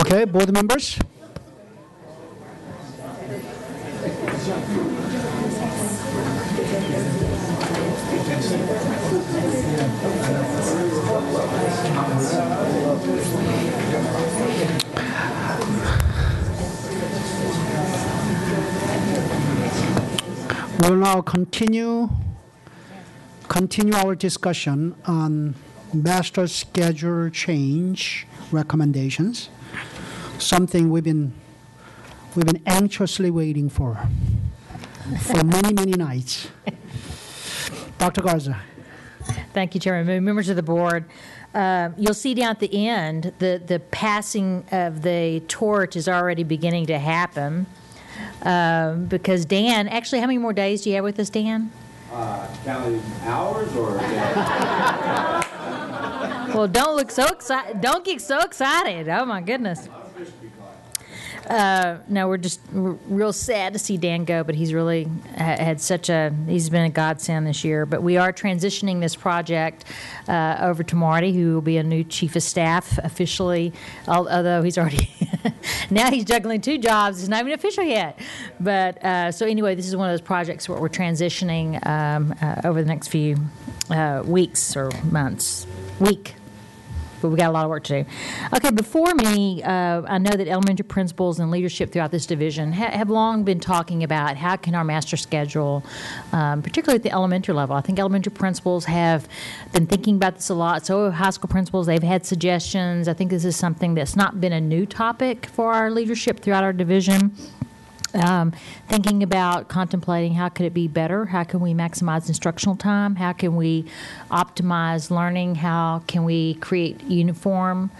Okay, board members. We'll now continue our discussion on master schedule change recommendations, something we've been anxiously waiting for many nights. Dr. Garza. Thank you, Chairman. Members of the board, you'll see down at the end the passing of the torch is already beginning to happen because Dan, actually, how many more days do you have with us, Dan? Counting hours or days? Well, don't look so excited. Don't get so excited. Oh my goodness. No, we're real sad to see Dan go, but he's really had he's been a godsend this year. But we are transitioning this project over to Marty, who will be a new chief of staff officially, although he's already, now he's juggling 2 jobs. It's not even official yet. But so anyway, this is one of those projects where we're transitioning over the next few weeks or months. But we got a lot of work to do. Okay, before me, I know that elementary principals and leadership throughout this division have long been talking about how can our master schedule, particularly at the elementary level. I think elementary principals have been thinking about this a lot. So have high school principals, they've had suggestions. I think this is something that's not been a new topic for our leadership throughout our division. Thinking about contemplating how could it be better, how can we maximize instructional time, how can we optimize learning, how can we create a uniform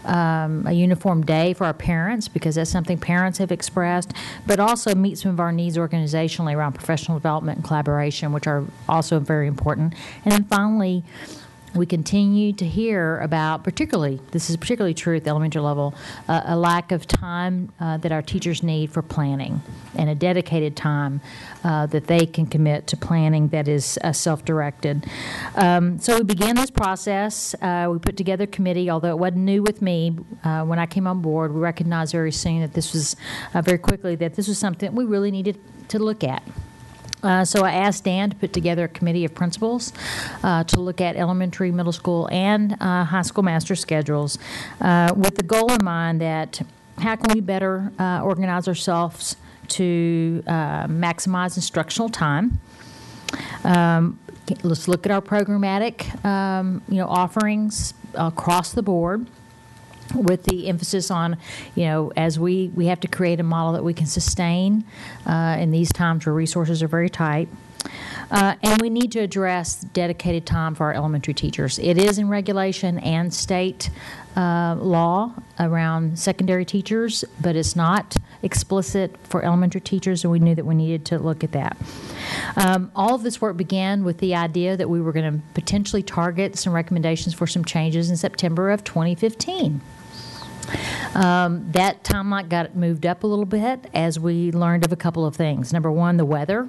day for our parents, because that's something parents have expressed, but also meet some of our needs organizationally around professional development and collaboration, which are also very important. And then finally, we continue to hear about, this is particularly true at the elementary level, a lack of time that our teachers need for planning and a dedicated time that they can commit to planning that is self-directed. So we began this process. We put together a committee, although it wasn't new with me. When I came on board, we recognized very soon that this was, very quickly, that this was something we really needed to look at. So I asked Dan to put together a committee of principals to look at elementary, middle school, and high school master schedules with the goal in mind that how can we better organize ourselves to maximize instructional time. Let's look at our programmatic offerings across the board, with the emphasis on, as we have to create a model that we can sustain in these times where resources are very tight. And we need to address dedicated time for our elementary teachers. It is in regulation and state law around secondary teachers, but it's not explicit for elementary teachers, and we knew that we needed to look at that. All of this work began with the idea that we were going to potentially target some recommendations for some changes in September of 2015. That timeline got moved up a little bit as we learned of a couple of things. Number one, the weather.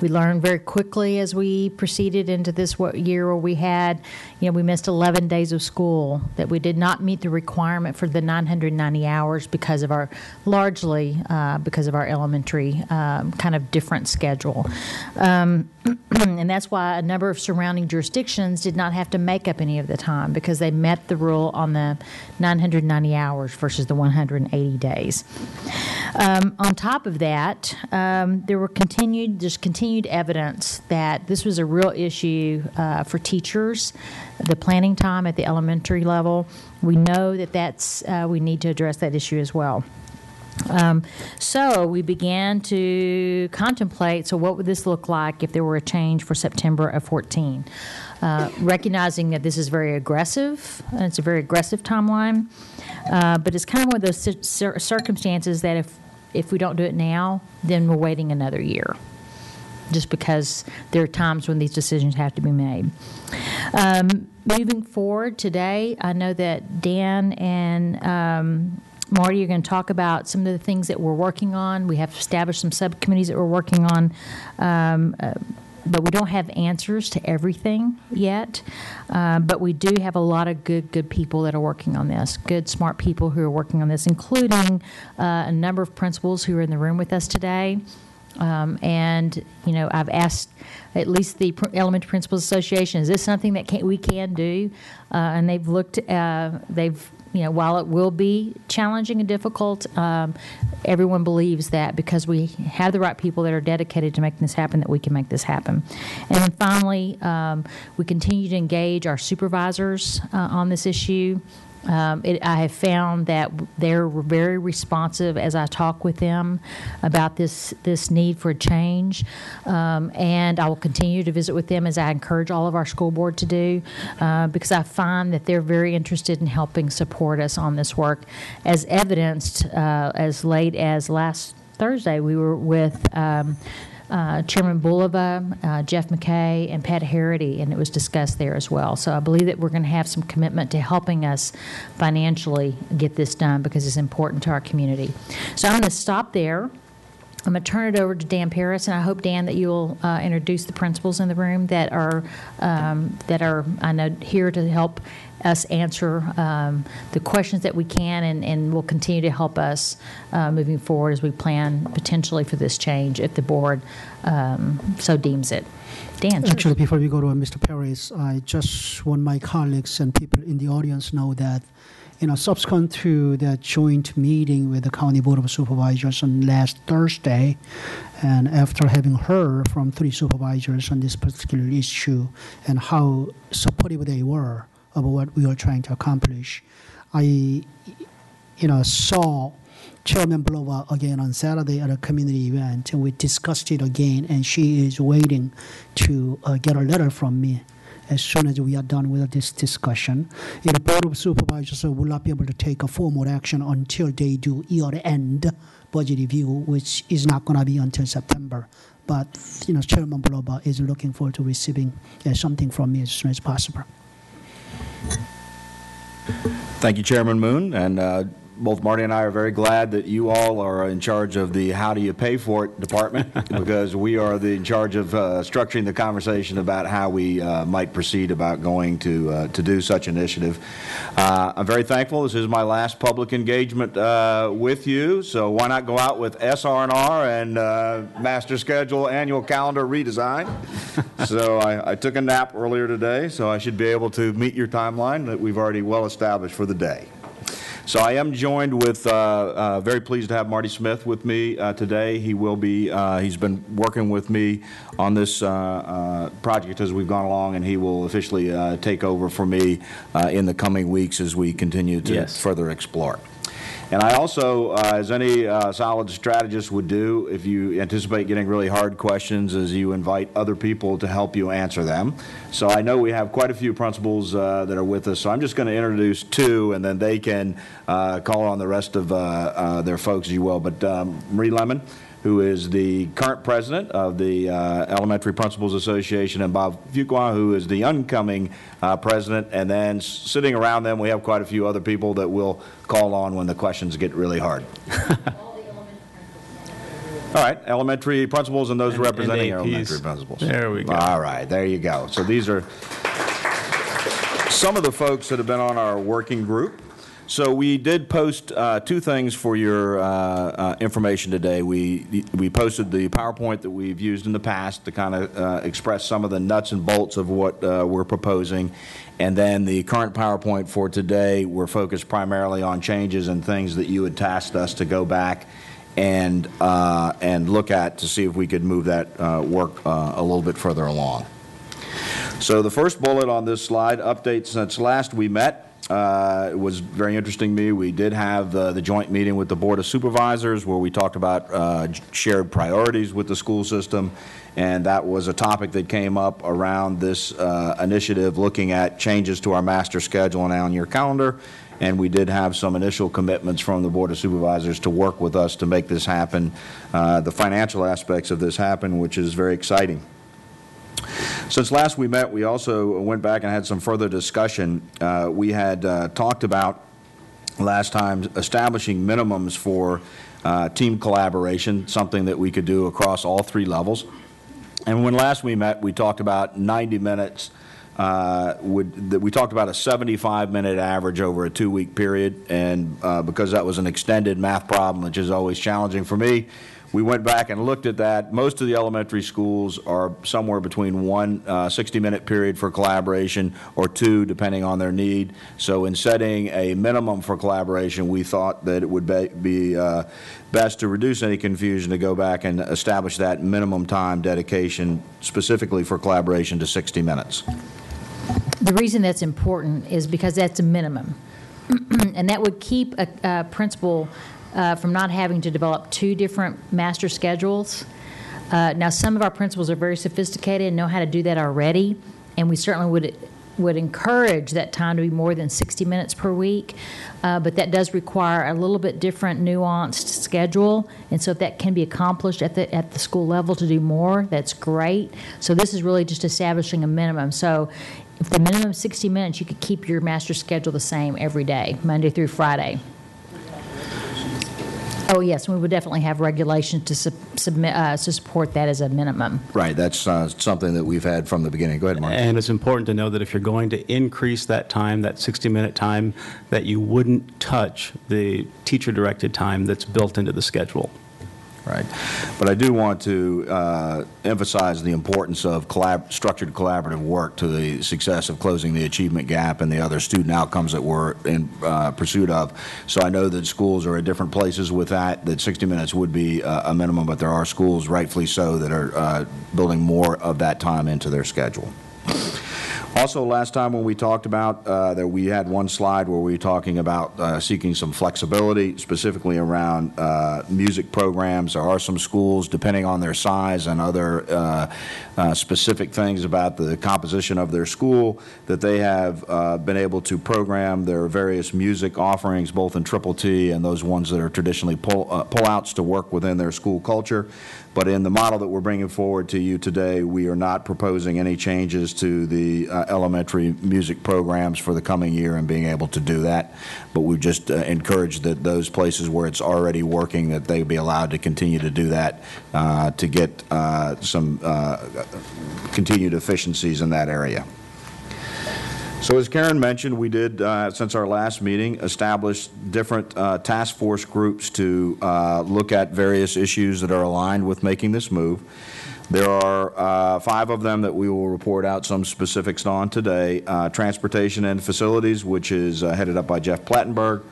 We learned very quickly as we proceeded into this year where we had, we missed 11 days of school, that we did not meet the requirement for the 990 hours because of our elementary kind of different schedule. And that's why a number of surrounding jurisdictions did not have to make up any of the time because they met the rule on the 990 hours versus the 180 days. On top of that, there were continued evidence that this was a real issue for teachers, the planning time at the elementary level. We know that we need to address that issue as well. So we began to contemplate, so what would this look like if there were a change for September of 14? Recognizing that this is very aggressive, and it's a very aggressive timeline, but it's kind of one of those circumstances that if we don't do it now, then we're waiting another year. just because there are times when these decisions have to be made. Moving forward today, I know that Dan and Marty are going to talk about some of the things that we're working on. We have established some subcommittees that we're working on, but we don't have answers to everything yet. But we do have a lot of good people that are working on this, good, smart people who are working on this, including a number of principals who are in the room with us today. And, you know, I've asked at least the Elementary Principals Association, is this something that we can do? And they've looked, you know, while it will be challenging and difficult, everyone believes that because we have the right people that are dedicated to making this happen, that we can make this happen. And then finally, we continue to engage our supervisors on this issue. I have found that they're very responsive as I talk with them about this need for a change, and I will continue to visit with them as I encourage all of our school board to do, because I find that they're very interested in helping support us on this work, as evidenced as late as last Thursday. We were with Chairman Bulova, Jeff McKay, and Pat Harity, and it was discussed there as well. So I believe that we're going to have some commitment to helping us financially get this done because it's important to our community. So I'm going to stop there. I'm going to turn it over to Dan Paris, and I hope, Dan, that you'll introduce the principals in the room that are I know here to help us answer the questions that we can, and will continue to help us moving forward as we plan potentially for this change if the board so deems it. Dan. Actually, before we go to Mr. Paris, I just want my colleagues and people in the audience know that, you know, subsequent to that joint meeting with the County Board of Supervisors on last Thursday, and after having heard from 3 supervisors on this particular issue and how supportive they were of what we are trying to accomplish, I, saw Chairman Bulova again on Saturday at a community event, and we discussed it again, and she is waiting to get a letter from me as soon as we are done with this discussion. The Board of Supervisors will not be able to take a formal action until they do year-end budget review, which is not going to be until September. But, Chairman Bulova is looking forward to receiving something from me as soon as possible. Thank you, Chairman Moon, and both Marty and I are very glad that you all are in charge of the how do you pay for it department, because we are in charge of structuring the conversation about how we might proceed about going to do such initiative. I'm very thankful. This is my last public engagement with you, so why not go out with SR&R and master schedule annual calendar redesign. So I took a nap earlier today, so I should be able to meet your timeline that we've already well established for the day. So I am joined with, very pleased to have Marty Smith with me today. He will be, he's been working with me on this project as we've gone along, and he will officially take over for me in the coming weeks as we continue to further explore. And I also, as any solid strategist would do, if you anticipate getting really hard questions, is you invite other people to help you answer them. So I know we have quite a few principals that are with us, so I'm just going to introduce 2, and then they can call on the rest of their folks as you will. But Marie Lemon, who is the current president of the Elementary Principals Association, and Bob Fuqua, who is the incoming president. And then sitting around them, we have quite a few other people that we'll call on when the questions get really hard. All right, elementary principals and those representing elementary principals. There we go. All right, there you go. So these are some of the folks that have been on our working group. So we did post 2 things for your information today. We posted the PowerPoint that we've used in the past to kind of express some of the nuts and bolts of what we're proposing. And then the current PowerPoint for today, we're focused primarily on changes and things that you had tasked us to go back and look at to see if we could move that work a little bit further along. So the first bullet on this slide, update since last we met. It was very interesting to me. We did have the joint meeting with the Board of Supervisors where we talked about shared priorities with the school system, and that was a topic that came up around this initiative looking at changes to our master schedule and on your calendar. and we did have some initial commitments from the Board of Supervisors to work with us to make this happen, the financial aspects of this happen, which is very exciting. Since last we met, we also went back and had some further discussion. We had talked about last time establishing minimums for team collaboration, something that we could do across all 3 levels. And when last we met, we talked about 90 minutes. We talked about a 75-minute average over a 2-week period, and because that was an extended math problem, which is always challenging for me, we went back and looked at that. Most of the elementary schools are somewhere between 1 60-minute period for collaboration or 2, depending on their need. So in setting a minimum for collaboration, we thought that it would be best to reduce any confusion to go back and establish that minimum time dedication specifically for collaboration to 60 minutes. The reason that's important is because that's a minimum. And that would keep a principal from not having to develop 2 different master schedules. Now, some of our principals are very sophisticated and know how to do that already, and we certainly would encourage that time to be more than 60 minutes per week, but that does require a little bit different nuanced schedule, and so if that can be accomplished at the school level to do more, that's great. So this is really just establishing a minimum. So if the minimum is 60 minutes, you could keep your master schedule the same every day, Monday through Friday. Oh, yes, we would definitely have regulations to support that as a minimum. Right, that's something that we've had from the beginning. Go ahead, Mark. And it's important to know that if you're going to increase that time, that 60-minute time, that you wouldn't touch the teacher-directed time that's built into the schedule. Right. But I do want to emphasize the importance of structured collaborative work to the success of closing the achievement gap and the other student outcomes that we're in pursuit of. So I know that schools are at different places with that 60 minutes would be a minimum, but there are schools, rightfully so, that are building more of that time into their schedule. Also, last time when we talked about that, we had one slide where we were talking about seeking some flexibility, specifically around music programs. There are some schools, depending on their size and other specific things about the composition of their school, that they have been able to program their various music offerings, both in Triple T and those ones that are traditionally pull-outs to work within their school culture. But in the model that we're bringing forward to you today, we are not proposing any changes to the elementary music programs for the coming year and being able to do that. But we just encourage that those places where it's already working, that they be allowed to continue to do that to get some continued efficiencies in that area. So as Karen mentioned, we did, since our last meeting, establish different task force groups to look at various issues that are aligned with making this move. There are 5 of them that we will report out some specifics on today. Transportation and facilities, which is headed up by Jeff Plattenberg.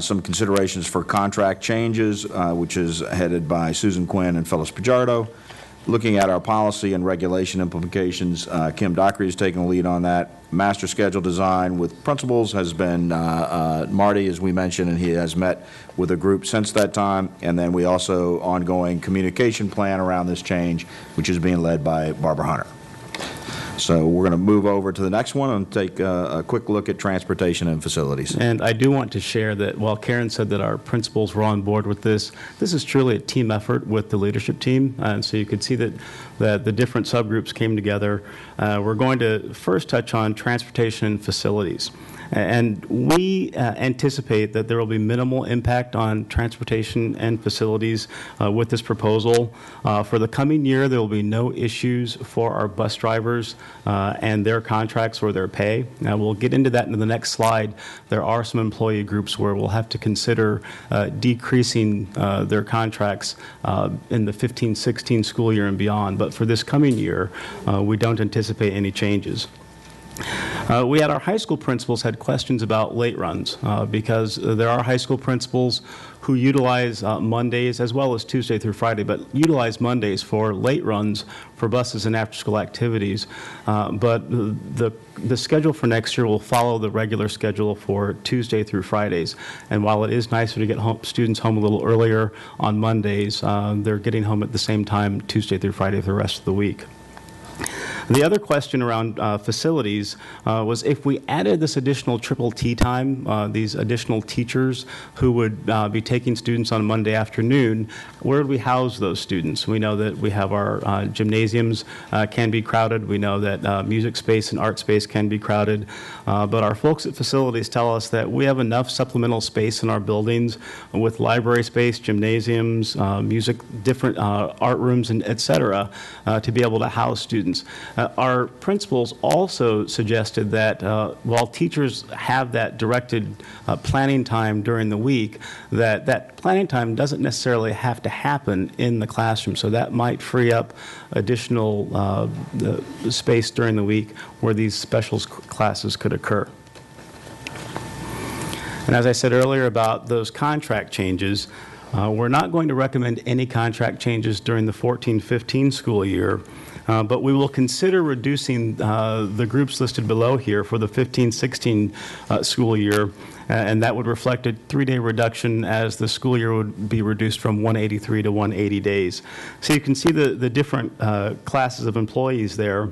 Some considerations for contract changes, which is headed by Susan Quinn and Phyllis Pajardo. Looking at our policy and regulation implications, Kim Dockery is taking the lead on that. Master schedule design with principals has been Marty, as we mentioned, and he has met with a group since that time. And then we also ongoing communication plan around this change, which is being led by Barbara Hunter. So we're going to move over to the next one and take a quick look at transportation and facilities. And I do want to share that while Karen said that our principals were on board with this, this is truly a team effort with the leadership team. And so you could see that the different subgroups came together. We're going to first touch on transportation and facilities. And we anticipate that there will be minimal impact on transportation and facilities with this proposal. For the coming year, there will be no issues for our bus drivers and their contracts or their pay. Now, we'll get into that in the next slide. There are some employee groups where we'll have to consider decreasing their contracts in the 15-16 school year and beyond. But for this coming year, we don't anticipate any changes. We had our high school principals had questions about late runs because there are high school principals who utilize Mondays as well as Tuesday through Friday, but utilize Mondays for late runs for buses and after-school activities. But the schedule for next year will follow the regular schedule for Tuesday through Fridays. And while it is nicer to get students home a little earlier on Mondays, they're getting home at the same time Tuesday through Friday for the rest of the week. The other question around facilities was if we added this additional triple T time, these additional teachers who would be taking students on Monday afternoon, where would we house those students? We know that we have our gymnasiums can be crowded. We know that music space and art space can be crowded. But our folks at facilities tell us that we have enough supplemental space in our buildings with library space, gymnasiums, music, different art rooms, and et cetera, to be able to house students. Our principals also suggested that while teachers have that directed planning time during the week, that planning time doesn't necessarily have to happen in the classroom. So that might free up additional space during the week where these special classes could occur. And as I said earlier about those contract changes, we're not going to recommend any contract changes during the 14-15 school year, but we will consider reducing the groups listed below here for the 15-16 school year, and that would reflect a 3-day reduction as the school year would be reduced from 183 to 180 days. So you can see the different classes of employees there.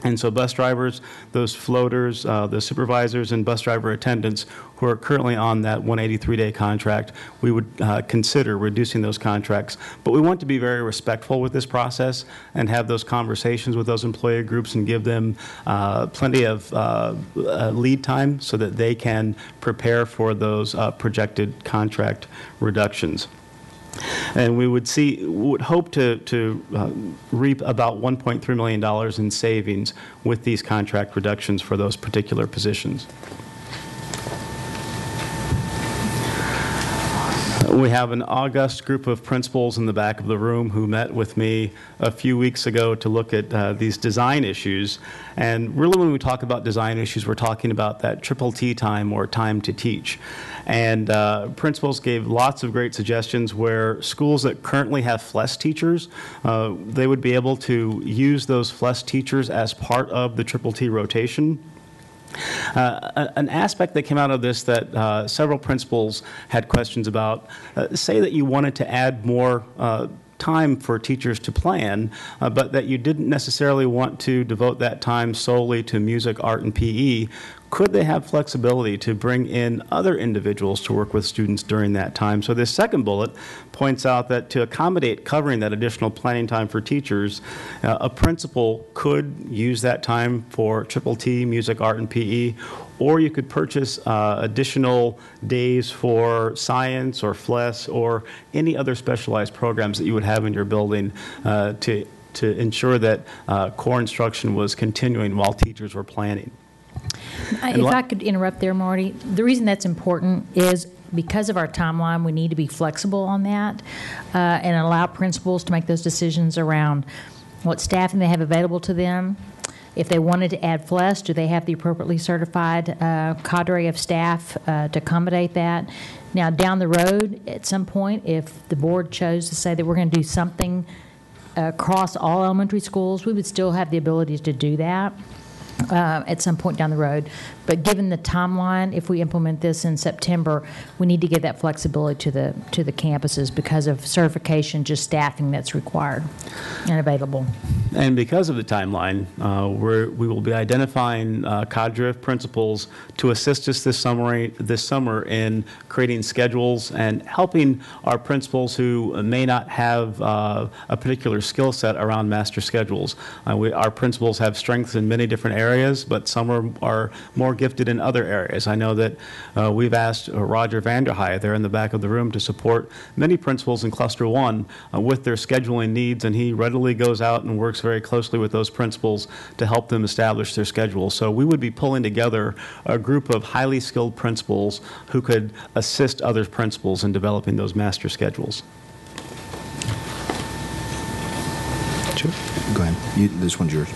And so bus drivers, those floaters, the supervisors and bus driver attendants who are currently on that 183-day contract, we would consider reducing those contracts. But we want to be very respectful with this process and have those conversations with those employee groups and give them plenty of lead time so that they can prepare for those projected contract reductions. And we would hope to reap about $1.3 million in savings with these contract reductions for those particular positions. We have an august group of principals in the back of the room who met with me a few weeks ago to look at these design issues. And really when we talk about design issues, we're talking about that triple T time or time to teach. And principals gave lots of great suggestions where schools that currently have FLES teachers, they would be able to use those FLES teachers as part of the triple T rotation. An aspect that came out of this that several principals had questions about, say that you wanted to add more time for teachers to plan, but that you didn't necessarily want to devote that time solely to music, art, and PE. Could they have flexibility to bring in other individuals to work with students during that time? So this second bullet points out that to accommodate covering that additional planning time for teachers, a principal could use that time for triple T, music, art, and PE, or you could purchase additional days for science or FLES or any other specialized programs that you would have in your building to ensure that core instruction was continuing while teachers were planning. If I could interrupt there, Marty, the reason that's important is because of our timeline, we need to be flexible on that and allow principals to make those decisions around what staffing they have available to them. If they wanted to add FLES, do they have the appropriately certified cadre of staff to accommodate that? Now, down the road, at some point, if the board chose to say that we're going to do something across all elementary schools, we would still have the ability to do that at some point down the road. But given the timeline, if we implement this in September, we need to give that flexibility to the campuses because of certification, just staffing that's required and available. And because of the timeline, we will be identifying cadre of principals to assist us this summer in creating schedules and helping our principals who may not have a particular skill set around master schedules. Our principals have strengths in many different areas, but some are more gifted in other areas. I know that we've asked Roger Vanderhei there in the back of the room to support many principals in Cluster 1 with their scheduling needs, and he readily goes out and works very closely with those principals to help them establish their schedule. So we would be pulling together a group of highly skilled principals who could assist other principals in developing those master schedules. Sure. Go ahead. This one's yours.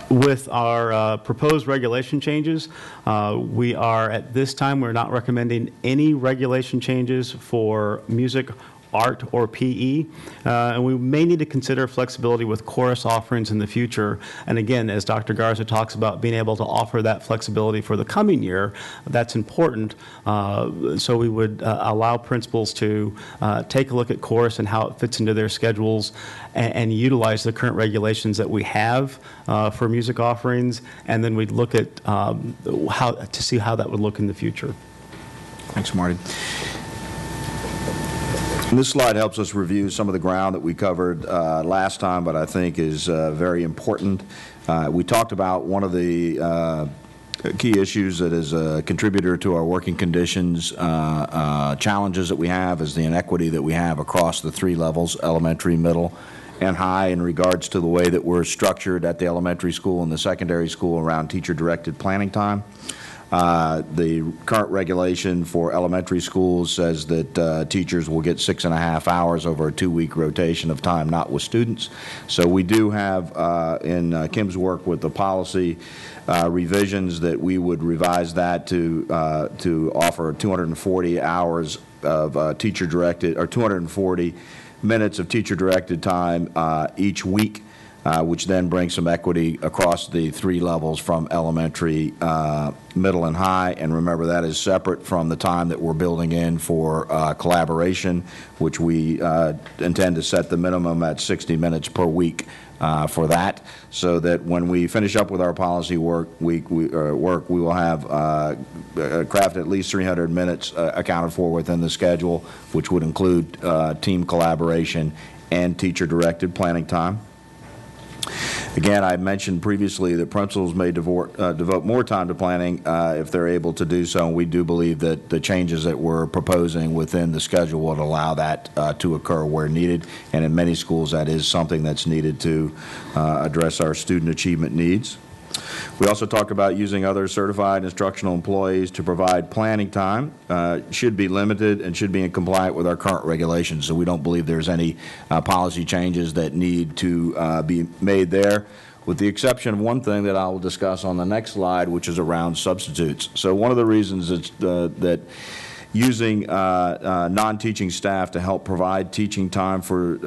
With our proposed regulation changes, we are at this time, we're not recommending any regulation changes for music, art or PE, and we may need to consider flexibility with chorus offerings in the future. And again, as Dr. Garza talks about being able to offer that flexibility for the coming year, that's important. So we would allow principals to take a look at chorus and how it fits into their schedules, and utilize the current regulations that we have for music offerings, and then we'd look at how to see how that would look in the future. Thanks, Marty. And this slide helps us review some of the ground that we covered last time, but I think is very important. We talked about one of the key issues that is a contributor to our working conditions challenges that we have is the inequity that we have across the three levels, elementary, middle, and high, in regards to the way that we're structured at the elementary school and the secondary school around teacher-directed planning time. The current regulation for elementary schools says that teachers will get 6.5 hours over a 2-week rotation of time, not with students. So we do have, in Kim's work with the policy revisions, that we would revise that to offer 240 hours of teacher-directed, or 240 minutes of teacher-directed time each week, which then brings some equity across the three levels from elementary, middle, and high. And remember, that is separate from the time that we're building in for collaboration, which we intend to set the minimum at 60 minutes per week for that, so that when we finish up with our policy work, we will have crafted at least 300 minutes accounted for within the schedule, which would include team collaboration and teacher-directed planning time. Again, I mentioned previously that principals may devote more time to planning if they're able to do so, and we do believe that the changes that we're proposing within the schedule would allow that to occur where needed, and in many schools that is something that's needed to address our student achievement needs. We also talked about using other certified instructional employees to provide planning time. Should be limited and should be in compliance with our current regulations, so we don't believe there's any policy changes that need to be made there, with the exception of one thing that I will discuss on the next slide, which is around substitutes. So one of the reasons that using non-teaching staff to help provide teaching time for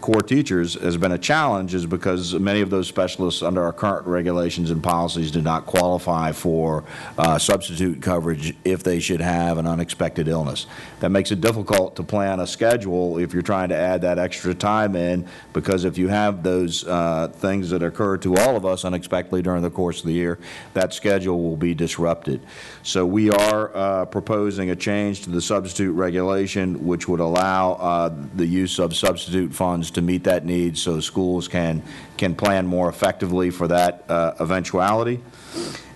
core teachers has been a challenge, is because many of those specialists under our current regulations and policies do not qualify for substitute coverage if they should have an unexpected illness. That makes it difficult to plan a schedule if you're trying to add that extra time in, because if you have those things that occur to all of us unexpectedly during the course of the year, that schedule will be disrupted. So we are proposing a change to the substitute regulation, which would allow the use of substitute funds to meet that need, so schools can plan more effectively for that eventuality.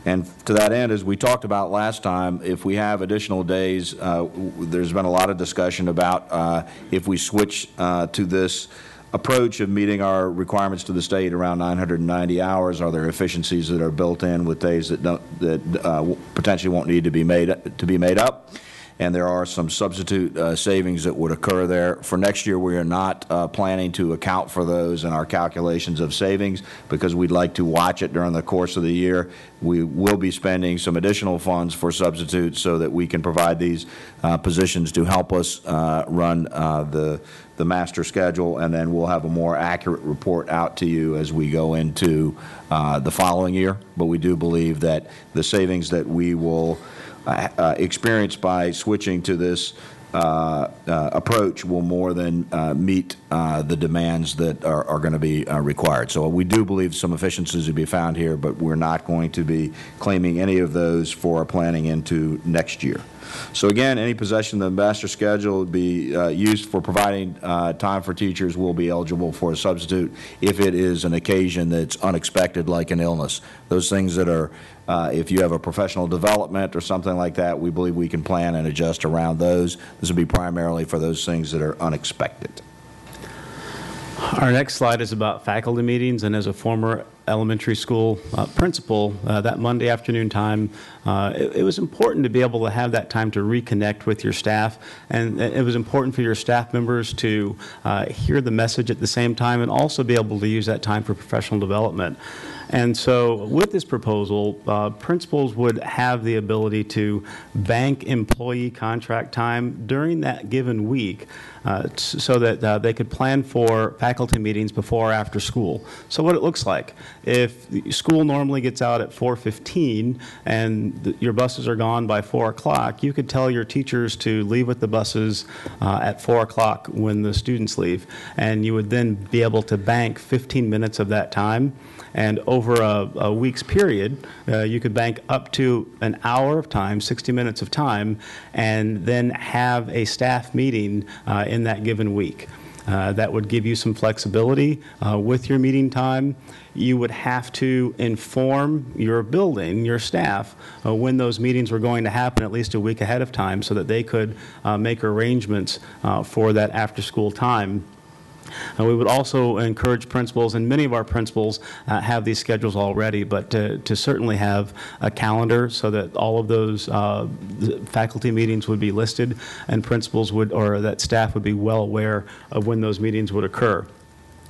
And to that end, as we talked about last time, if we have additional days, there's been a lot of discussion about if we switch to this approach of meeting our requirements to the state around 990 hours, are there efficiencies that are built in with days that potentially won't need to be made up? And there are some substitute savings that would occur there. For next year, we are not planning to account for those in our calculations of savings, because we'd like to watch it during the course of the year. We will be spending some additional funds for substitutes so that we can provide these positions to help us run the master schedule, and then we'll have a more accurate report out to you as we go into the following year. But we do believe that the savings that we will experience by switching to this approach will more than meet the demands that are going to be required. So we do believe some efficiencies will be found here, but we're not going to be claiming any of those for our planning into next year. So again, any possession of the master schedule would be used for providing time for teachers will be eligible for a substitute if it is an occasion that's unexpected, like an illness. Those things that are, if you have a professional development or something like that, we believe we can plan and adjust around those. This will be primarily for those things that are unexpected. Our next slide is about faculty meetings, and as a former elementary school principal, that Monday afternoon time, it was important to be able to have that time to reconnect with your staff, and it was important for your staff members to hear the message at the same time and also be able to use that time for professional development. And so with this proposal, principals would have the ability to bank employee contract time during that given week so that they could plan for faculty meetings before or after school. So what it looks like, if school normally gets out at 4:15 and your buses are gone by 4 o'clock, you could tell your teachers to leave with the buses at 4 o'clock when the students leave, and you would then be able to bank 15 minutes of that time. And over a week's period, you could bank up to an hour of time, 60 minutes of time, and then have a staff meeting in that given week. That would give you some flexibility with your meeting time. You would have to inform your building, your staff, when those meetings were going to happen at least a week ahead of time so that they could make arrangements for that after-school time. We would also encourage principals, and many of our principals have these schedules already, but to certainly have a calendar so that all of those faculty meetings would be listed, and principals would, or that staff would be well aware of when those meetings would occur.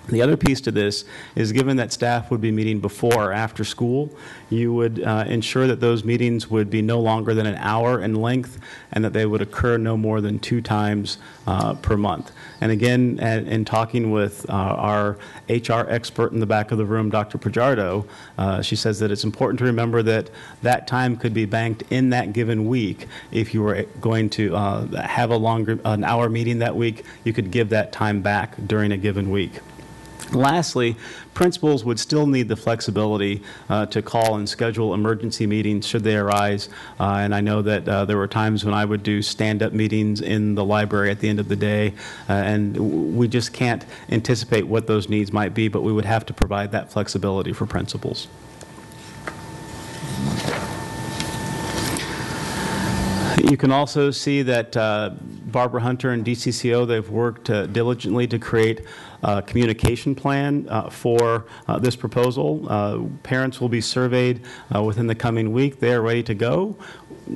The other piece to this is, given that staff would be meeting before or after school, you would ensure that those meetings would be no longer than an hour in length and that they would occur no more than 2 times per month. And again, in talking with our HR expert in the back of the room, Dr. Pajardo, she says that it's important to remember that that time could be banked in that given week. If you were going to have an hour meeting that week, you could give that time back during a given week. Lastly, principals would still need the flexibility to call and schedule emergency meetings should they arise. And I know that there were times when I would do stand-up meetings in the library at the end of the day, and we just can't anticipate what those needs might be, but we would have to provide that flexibility for principals. You can also see that Barbara Hunter and DCCO, they've worked diligently to create a communication plan for this proposal. Parents will be surveyed within the coming week. They are ready to go.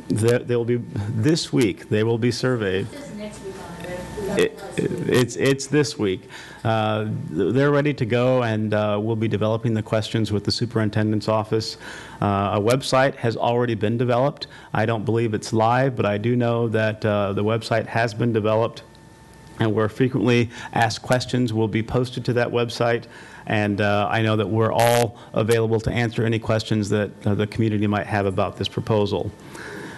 They will be this week. They will be surveyed. It's this week. They're ready to go, and we'll be developing the questions with the superintendent's office. A website has already been developed. I don't believe it's live, but I do know that the website has been developed, and where frequently asked questions will be posted to that website. And I know that we're all available to answer any questions that the community might have about this proposal.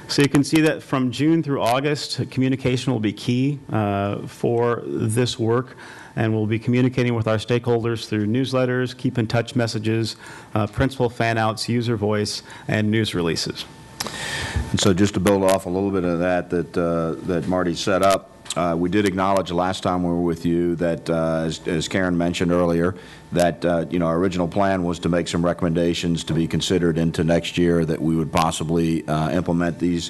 So you can see that from June through August, communication will be key for this work, and we'll be communicating with our stakeholders through newsletters, keep in touch messages, principal fan outs, user voice, and news releases. And so just to build off a little bit of that Marty set up, we did acknowledge the last time we were with you that, as Karen mentioned earlier, that our original plan was to make some recommendations to be considered into next year, that we would possibly implement these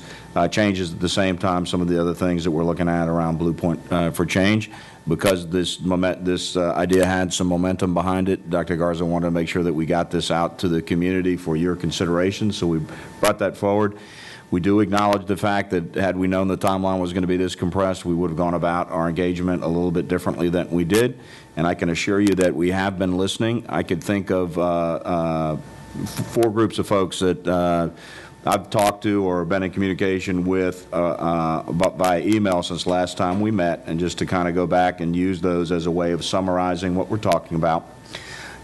changes at the same time, some of the other things that we're looking at around Blue Point for Change. Because this idea had some momentum behind it, Dr. Garza wanted to make sure that we got this out to the community for your consideration, so we brought that forward. We do acknowledge the fact that had we known the timeline was going to be this compressed, we would have gone about our engagement a little bit differently than we did. And I can assure you that we have been listening. I could think of 4 groups of folks that I've talked to or been in communication with by email since last time we met, and just to kind of go back and use those as a way of summarizing what we're talking about.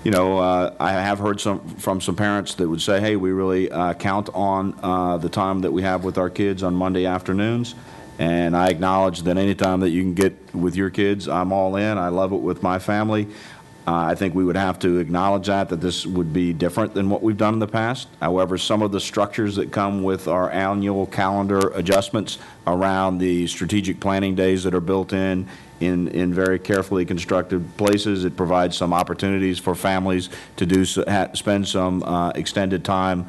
I have heard from some parents that would say, hey, we really count on the time that we have with our kids on Monday afternoons. And I acknowledge that any time that you can get with your kids, I'm all in. I love it with my family. I think we would have to acknowledge that this would be different than what we've done in the past. However, some of the structures that come with our annual calendar adjustments around the strategic planning days that are built in very carefully constructed places, it provides some opportunities for families to spend some extended time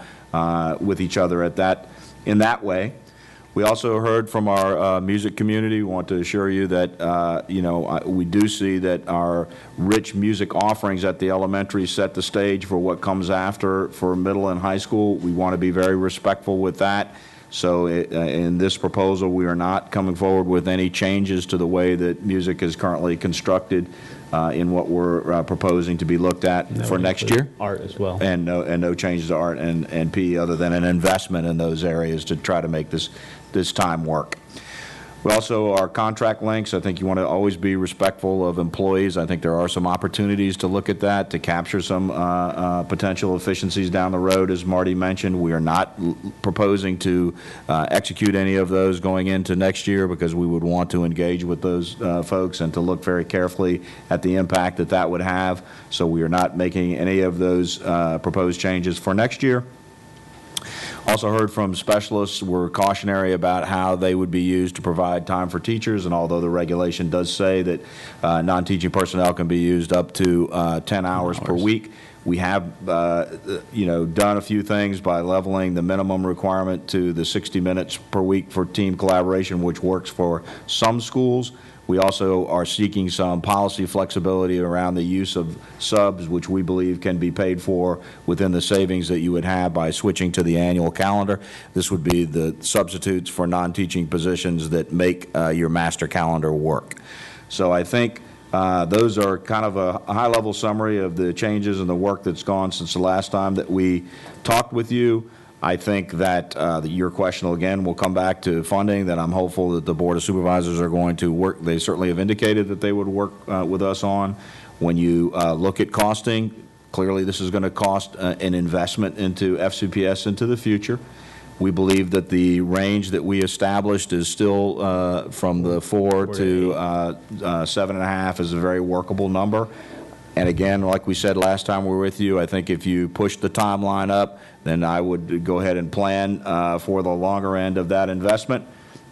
with each other in that way. We also heard from our music community. We want to assure you that, we do see that our rich music offerings at the elementary set the stage for what comes after for middle and high school. We want to be very respectful with that. So in this proposal, we are not coming forward with any changes to the way that music is currently constructed in what we're proposing to be looked at for next year. Art as well. And no changes to art and PE other than an investment in those areas to try to make this time work. We also, our contract links, I think you want to always be respectful of employees. I think there are some opportunities to look at that, to capture some potential efficiencies down the road, as Marty mentioned. We are not proposing to execute any of those going into next year because we would want to engage with those folks and to look very carefully at the impact that that would have. So we are not making any of those proposed changes for next year. Also heard from specialists were cautionary about how they would be used to provide time for teachers, and although the regulation does say that non-teaching personnel can be used up to 10 hours per week, we have done a few things by leveling the minimum requirement to the 60 minutes per week for team collaboration, which works for some schools. We also are seeking some policy flexibility around the use of subs, which we believe can be paid for within the savings that you would have by switching to the annual calendar. This would be the substitutes for non-teaching positions that make your master calendar work. So I think those are kind of a high-level summary of the changes and the work that's gone since the last time that we talked with you. I think that your question, again, will come back to funding, that I'm hopeful that the Board of Supervisors are going to work. They certainly have indicated that they would work with us on. When you look at costing, clearly this is going to cost an investment into FCPS into the future. We believe that the range that we established is still from the 4 to 7.5 is a very workable number. And again, like we said last time we were with you, I think if you push the timeline up, then I would go ahead and plan for the longer end of that investment.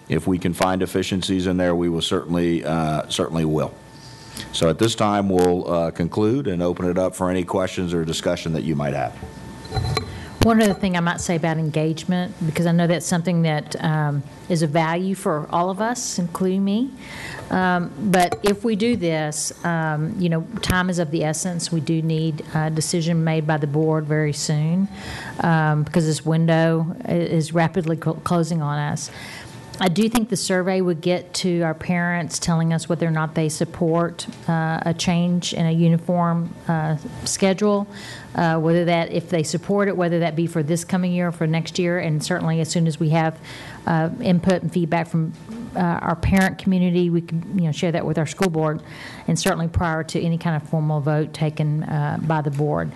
If we can find efficiencies in there, we will certainly will. So at this time, we'll conclude and open it up for any questions or discussion that you might have. One other thing I might say about engagement, because I know that's something that is a value for all of us, including me. But if we do this, time is of the essence. We do need a decision made by the board very soon because this window is rapidly closing on us. I do think the survey would get to our parents telling us whether or not they support a change in a uniform schedule, whether that, if they support it, whether that be for this coming year or for next year, and certainly as soon as we have input and feedback from our parent community, we can share that with our school board, and certainly prior to any kind of formal vote taken by the board.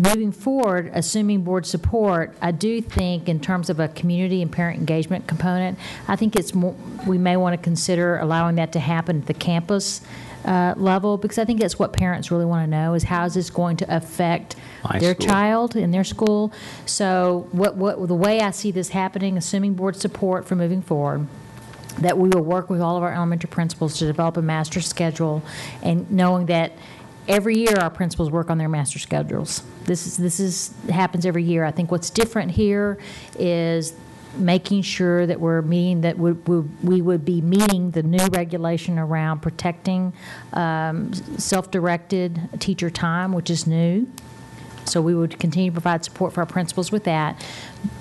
Moving forward, assuming board support, I do think in terms of a community and parent engagement component, I think it's more, we may want to consider allowing that to happen at the campus level, because I think that's what parents really want to know, is how is this going to affect their child in their school. So what the way I see this happening, assuming board support for moving forward, that we will work with all of our elementary principals to develop a master schedule, and knowing that every year our principals work on their master schedules. This happens every year. I think what's different here is making sure that we're meeting, that we would be meeting the new regulation around protecting self-directed teacher time, which is new. So we would continue to provide support for our principals with that.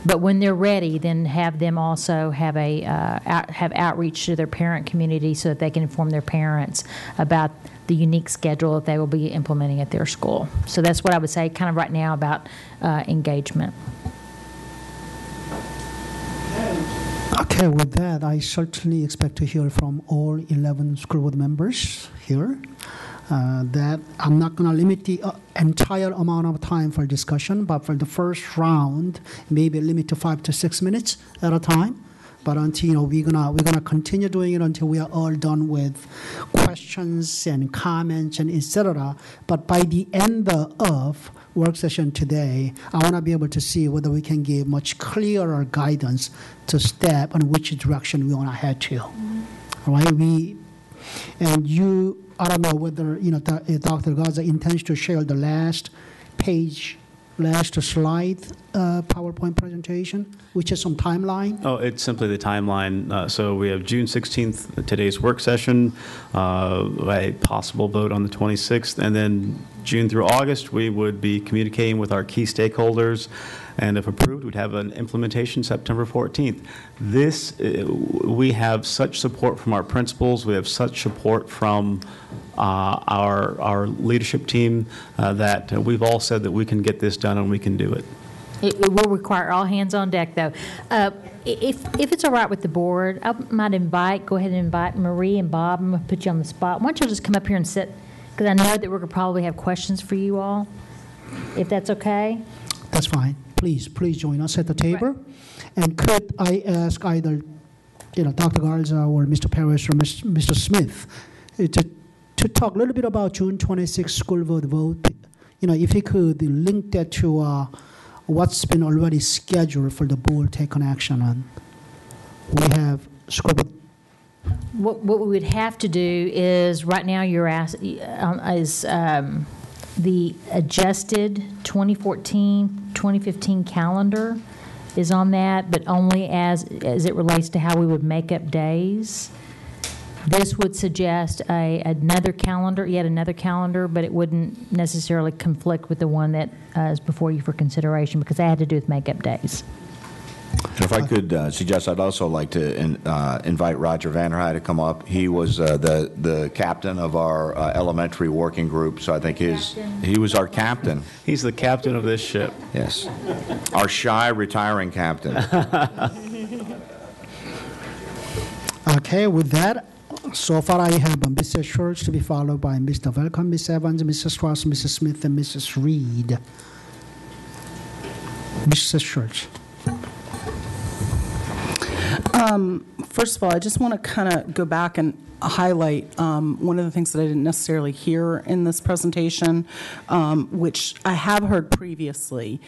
But when they're ready, then have them also have have outreach to their parent community so that they can inform their parents about the unique schedule that they will be implementing at their school. So that's what I would say kind of right now about engagement. Okay, with that, I certainly expect to hear from all 11 school board members here. That I'm not going to limit the entire amount of time for discussion, but for the first round, maybe limit to 5 to 6 minutes at a time. But until we're gonna continue doing it until we are all done with questions and comments and etc. But by the end of work session today, I want to be able to see whether we can give much clearer guidance to step on which direction we want to head to. All right, I don't know whether Dr. Garza intends to share the last slide PowerPoint presentation, which is some timeline. Oh, it's simply the timeline. So we have June 16th, today's work session, a possible vote on the 26th, and then June through August, we would be communicating with our key stakeholders. and if approved, we'd have an implementation September 14th. This, we have such support from our principals, we have such support from our leadership team that we've all said that we can get this done and we can do it. It will require all hands on deck, though. If it's all right with the board, I might go ahead and invite Marie and Bob. I'm going to put you on the spot. Why don't you just come up here and sit, because I know that we're going to probably have questions for you all, if that's okay. That's fine. Please join us at the table. Right. And could I ask either, Dr. Garza or Mr. Parrish or Mr. Smith to talk a little bit about June 26th school vote. If you could link that to what's been already scheduled for the board taking action on. We have school vote. What we would have to do is, right now you're asked, is the adjusted 2014-2015 calendar is on that, but only as it relates to how we would make up days. This would suggest yet another calendar, but it wouldn't necessarily conflict with the one that is before you for consideration, because that had to do with makeup days. And if I could suggest, I'd also like to invite Roger Vanderheide to come up. He was the captain of our elementary working group, so I think he was our captain. He's the captain of this ship. Yes. Our shy retiring captain. Okay, with that, so far I have Mr. Schultz to be followed by Mr. Velcom, Ms. Evans, Mrs. Strauss, Mrs. Smith, and Mrs. Reed. Mrs. Schultz. First of all, I just want to kind of go back and highlight one of the things that I didn't necessarily hear in this presentation, which I have heard previously,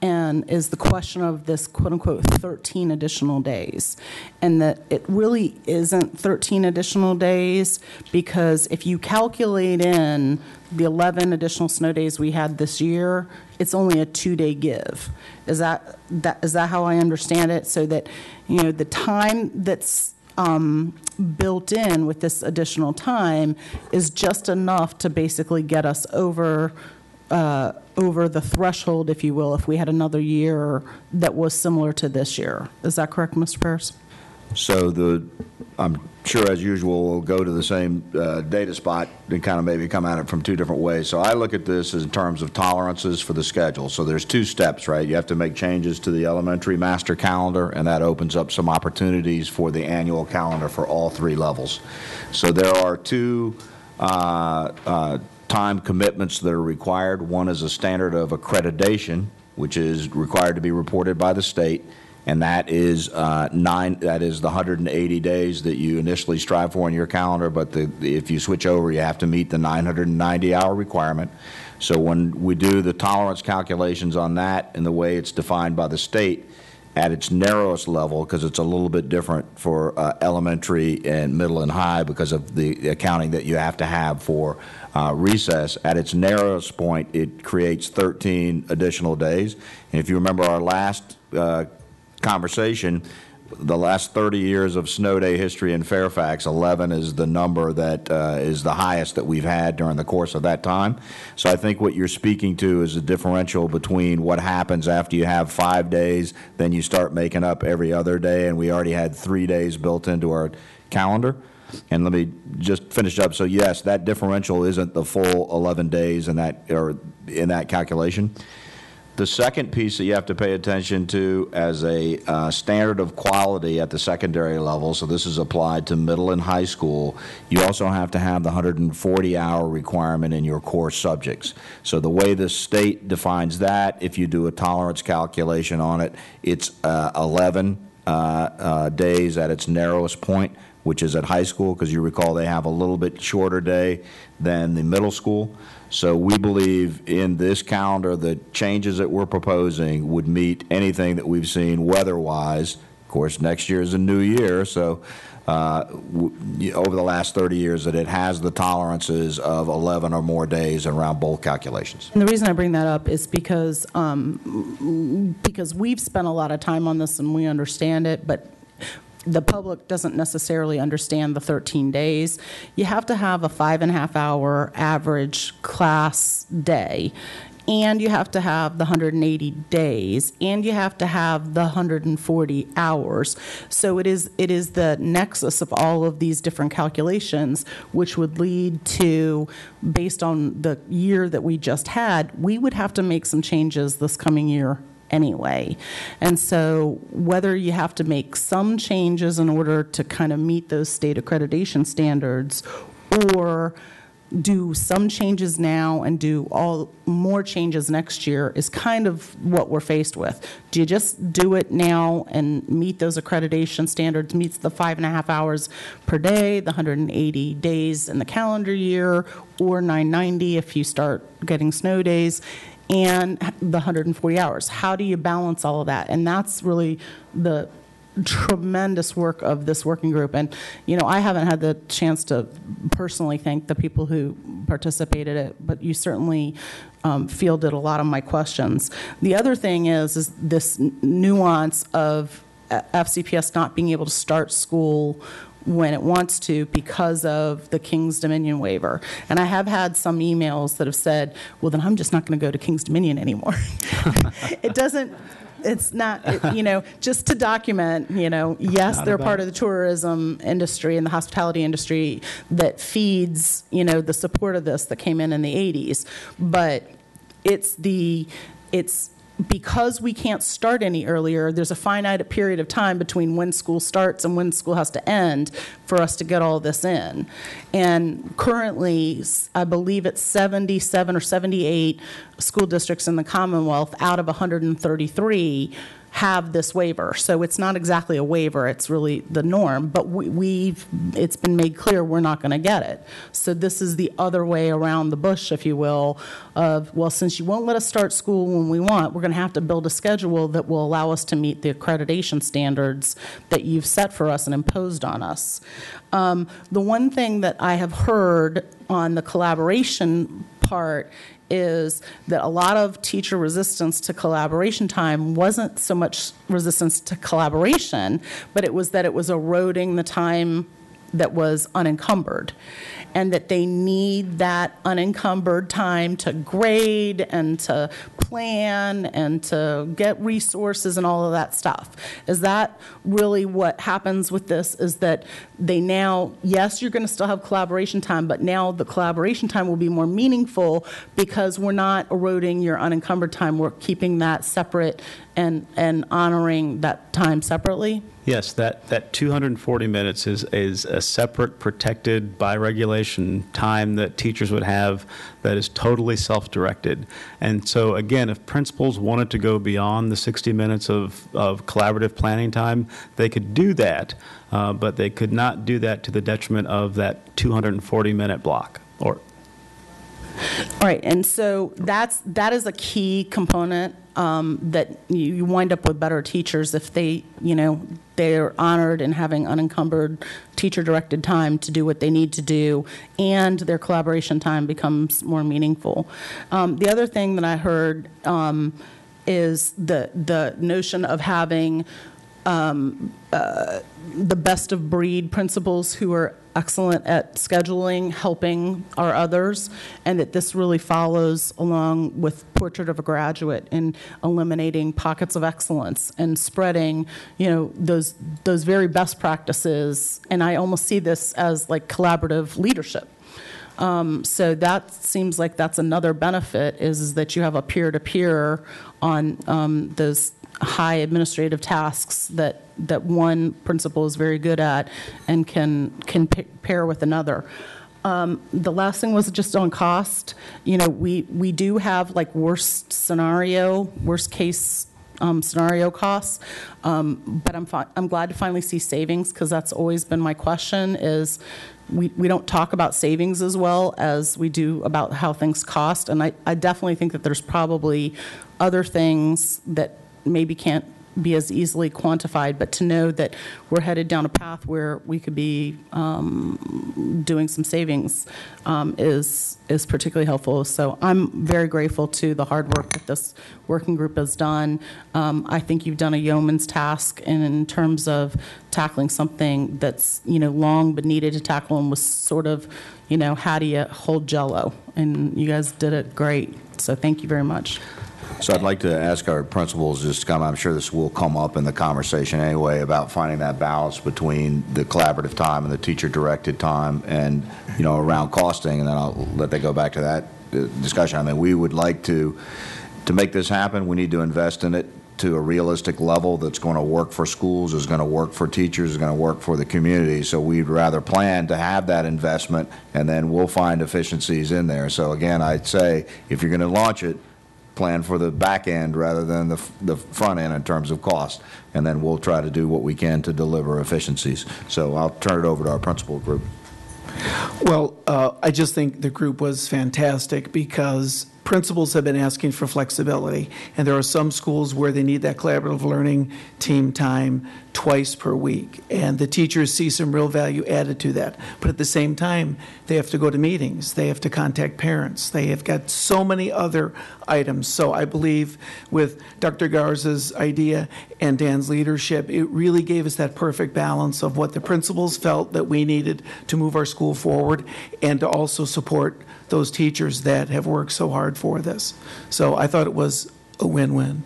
and is the question of this quote-unquote 13 additional days. And that it really isn't 13 additional days, because if you calculate in the 11 additional snow days we had this year, it's only a 2-day give. Is that how I understand it? So that, the time that's built in with this additional time is just enough to basically get us over the threshold, if you will, if we had another year that was similar to this year. Is that correct, Mr. Pierce? So I'm sure, as usual, we'll go to the same data spot and kind of maybe come at it from two different ways. So I look at this in terms of tolerances for the schedule. So there's two steps, right? You have to make changes to the elementary master calendar, and that opens up some opportunities for the annual calendar for all three levels. So there are two time commitments that are required. One is a standard of accreditation, which is required to be reported by the state, and that is that is the 180 days that you initially strive for in your calendar, but if you switch over, you have to meet the 990-hour requirement. So when we do the tolerance calculations on that and the way it's defined by the state, at its narrowest level, because it's a little bit different for elementary and middle and high because of the accounting that you have to have for recess, at its narrowest point, it creates 13 additional days. And if you remember our last conversation, the last 30 years of snow day history in Fairfax, 11 is the number that is the highest that we've had during the course of that time. So I think what you're speaking to is a differential between what happens after you have 5 days, then you start making up every other day, and we already had 3 days built into our calendar. And let me just finish up. So yes, that differential isn't the full 11 days in that calculation. The second piece that you have to pay attention to as a standard of quality at the secondary level, so this is applied to middle and high school, you also have to have the 140-hour requirement in your core subjects. So the way the state defines that, if you do a tolerance calculation on it, it's 11 days at its narrowest point, which is at high school, because you recall they have a little bit shorter day than the middle school. So we believe in this calendar the changes that we're proposing would meet anything that we've seen weather-wise. Of course, next year is a new year, so over the last 30 years that it has the tolerances of 11 or more days around both calculations. And the reason I bring that up is because we've spent a lot of time on this and we understand it, but the public doesn't necessarily understand the 13 days. You have to have a 5.5-hour average class day. and you have to have the 180 days, and you have to have the 140 hours. So it is the nexus of all of these different calculations, which would lead to, based on the year that we just had, we would have to make some changes this coming year anyway. And so whether you have to make some changes in order to kind of meet those state accreditation standards, or do some changes now and do all more changes next year, is kind of what we're faced with. Do you just do it now and meet those accreditation standards, meets the 5.5 hours per day, the 180 days in the calendar year, or 990 if you start getting snow days, and the 140 hours? How do you balance all of that? And that's really the tremendous work of this working group. And, I haven't had the chance to personally thank the people who participated in it, but you certainly fielded a lot of my questions. The other thing is this nuance of FCPS not being able to start school when it wants to because of the King's Dominion waiver. And I have had some emails that have said, well, then I'm just not going to go to King's Dominion anymore. It's not, just to document, yes, they're part of the tourism industry and the hospitality industry that feeds, the support of this that came in the 80s. But it's because we can't start any earlier, there's a finite period of time between when school starts and when school has to end for us to get all this in. And currently, I believe it's 77 or 78 school districts in the Commonwealth out of 133 have this waiver. So it's not exactly a waiver, it's really the norm, but it's been made clear we're not going to get it. So this is the other way around the bush, if you will, of, well, since you won't let us start school when we want, we're going to have to build a schedule that will allow us to meet the accreditation standards that you've set for us and imposed on us. The one thing that I have heard on the collaboration part is that a lot of teacher resistance to collaboration time wasn't so much resistance to collaboration, but it was that it was eroding the time that was unencumbered, and that they need that unencumbered time to grade and to plan and to get resources and all of that stuff. Is that really what happens with this, is that they now, yes, you're going to still have collaboration time, but now the collaboration time will be more meaningful because we're not eroding your unencumbered time. We're keeping that separate and honoring that time separately? Yes, that 240 minutes is a separate, protected by regulation time that teachers would have that is totally self-directed. And so, again, if principals wanted to go beyond the 60 minutes of collaborative planning time, they could do that, but they could not do that to the detriment of that 240-minute block. All right, and so that is a key component that you wind up with better teachers if they're honored in having unencumbered teacher-directed time to do what they need to do, and their collaboration time becomes more meaningful. The other thing that I heard is the notion of having the best of breed principals who are excellent at scheduling, helping our others, and that this really follows along with Portrait of a Graduate in eliminating pockets of excellence and spreading, those very best practices. And I almost see this as like collaborative leadership. So that seems like that's another benefit, is that you have a peer-to-peer on those high administrative tasks that one principal is very good at and can pair with another. The last thing was just on cost. We do have like worst case scenario costs, but I'm glad to finally see savings, because that's always been my question, is we don't talk about savings as well as we do about how things cost. And I definitely think that there's probably other things that maybe can't be as easily quantified, but to know that we're headed down a path where we could be doing some savings is particularly helpful. So I'm very grateful to the hard work that this working group has done. I think you've done a yeoman's task in terms of tackling something that's, long but needed to tackle and was sort of, how do you hold Jell-O? And you guys did it great. So thank you very much. So I'd like to ask our principals just to come, I'm sure this will come up in the conversation anyway, about finding that balance between the collaborative time and the teacher-directed time and, around costing, and then I'll let they go back to that discussion. I mean, we would like to make this happen, we need to invest in it to a realistic level that's going to work for schools, is going to work for teachers, is going to work for the community. So we'd rather plan to have that investment, and then we'll find efficiencies in there. So again, I'd say if you're going to launch it, plan for the back end rather than the front end in terms of cost, and then we'll try to do what we can to deliver efficiencies. So I'll turn it over to our principal group. Well, I just think the group was fantastic because principals have been asking for flexibility, and there are some schools where they need that collaborative learning team time twice per week, and the teachers see some real value added to that. But at the same time, they have to go to meetings, they have to contact parents, they have got so many other items. So I believe with Dr. Garza's idea and Dan's leadership, it really gave us that perfect balance of what the principals felt that we needed to move our school forward and to also support those teachers that have worked so hard for this. So I thought it was a win-win.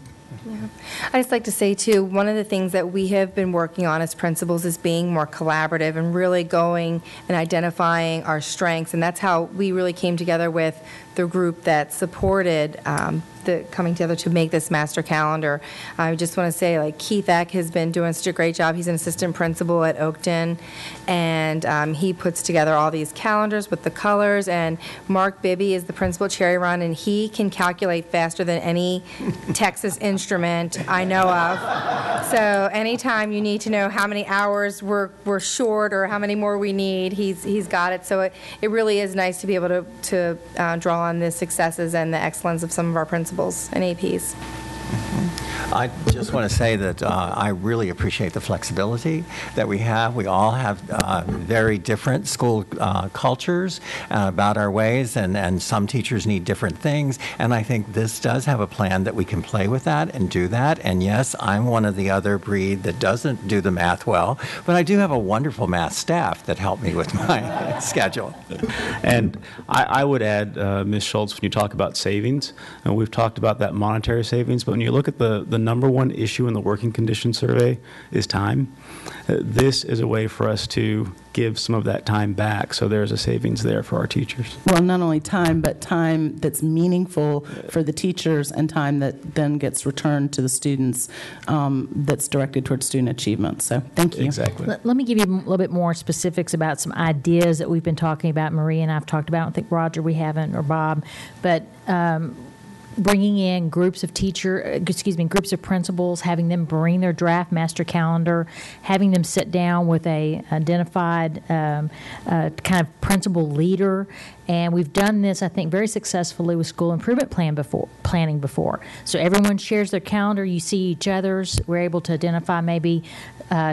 Yeah. I just like to say, too, one of the things that we have been working on as principals is being more collaborative and really going and identifying our strengths. And that's how we really came together with the group that supported the coming together to make this master calendar. I just want to say, like, Keith Eck has been doing such a great job. He's an assistant principal at Oakton, and he puts together all these calendars with the colors. And Mark Bibby is the principal at Cherry Run, and he can calculate faster than any Texas instrument I know of. So anytime you need to know how many hours we're short or how many more we need, he's got it. So it really is nice to be able to draw on the successes and the excellence of some of our principals and APs. I just want to say that I really appreciate the flexibility that we have. We all have very different school cultures about our ways, and some teachers need different things. And I think this does have a plan that we can play with that and do that. And yes, I'm one of the other breed that doesn't do the math well, but I do have a wonderful math staff that help me with my schedule. And I would add, Ms. Schultz, when you talk about savings, and we've talked about that monetary savings, but when you look at the number one issue in the working conditions survey is time. This is a way for us to give some of that time back, so there's a savings there for our teachers. Well, not only time, but time that's meaningful for the teachers and time that then gets returned to the students that's directed towards student achievement. So thank you. Exactly. Let me give you a little bit more specifics about some ideas that we've been talking about. Marie and I've talked about. I don't think Roger we haven't, or Bob, but bringing in groups of groups of principals, having them bring their draft master calendar, having them sit down with a identified kind of principal leader. And we've done this, I think, very successfully with school improvement planning before. So everyone shares their calendar. You see each other's. We're able to identify maybe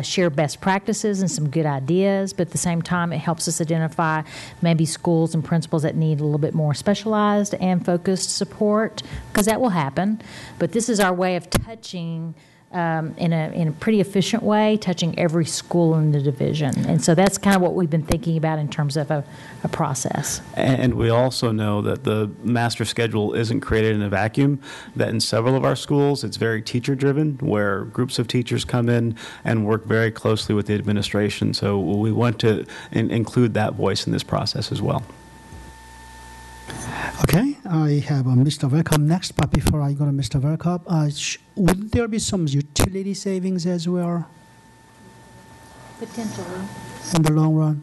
share best practices and some good ideas, but at the same time, it helps us identify maybe schools and principals that need a little bit more specialized and focused support, because that will happen. But this is our way of touching in a pretty efficient way, touching every school in the division. And so that's kind of what we've been thinking about in terms of a process. And we also know that the master schedule isn't created in a vacuum, that in several of our schools it's very teacher-driven, where groups of teachers come in and work very closely with the administration. So we want to include that voice in this process as well. Okay, I have Mr. Verkop next, but before I go to Mr. Verkop, would there be some utility savings as well? Potentially. In the long run?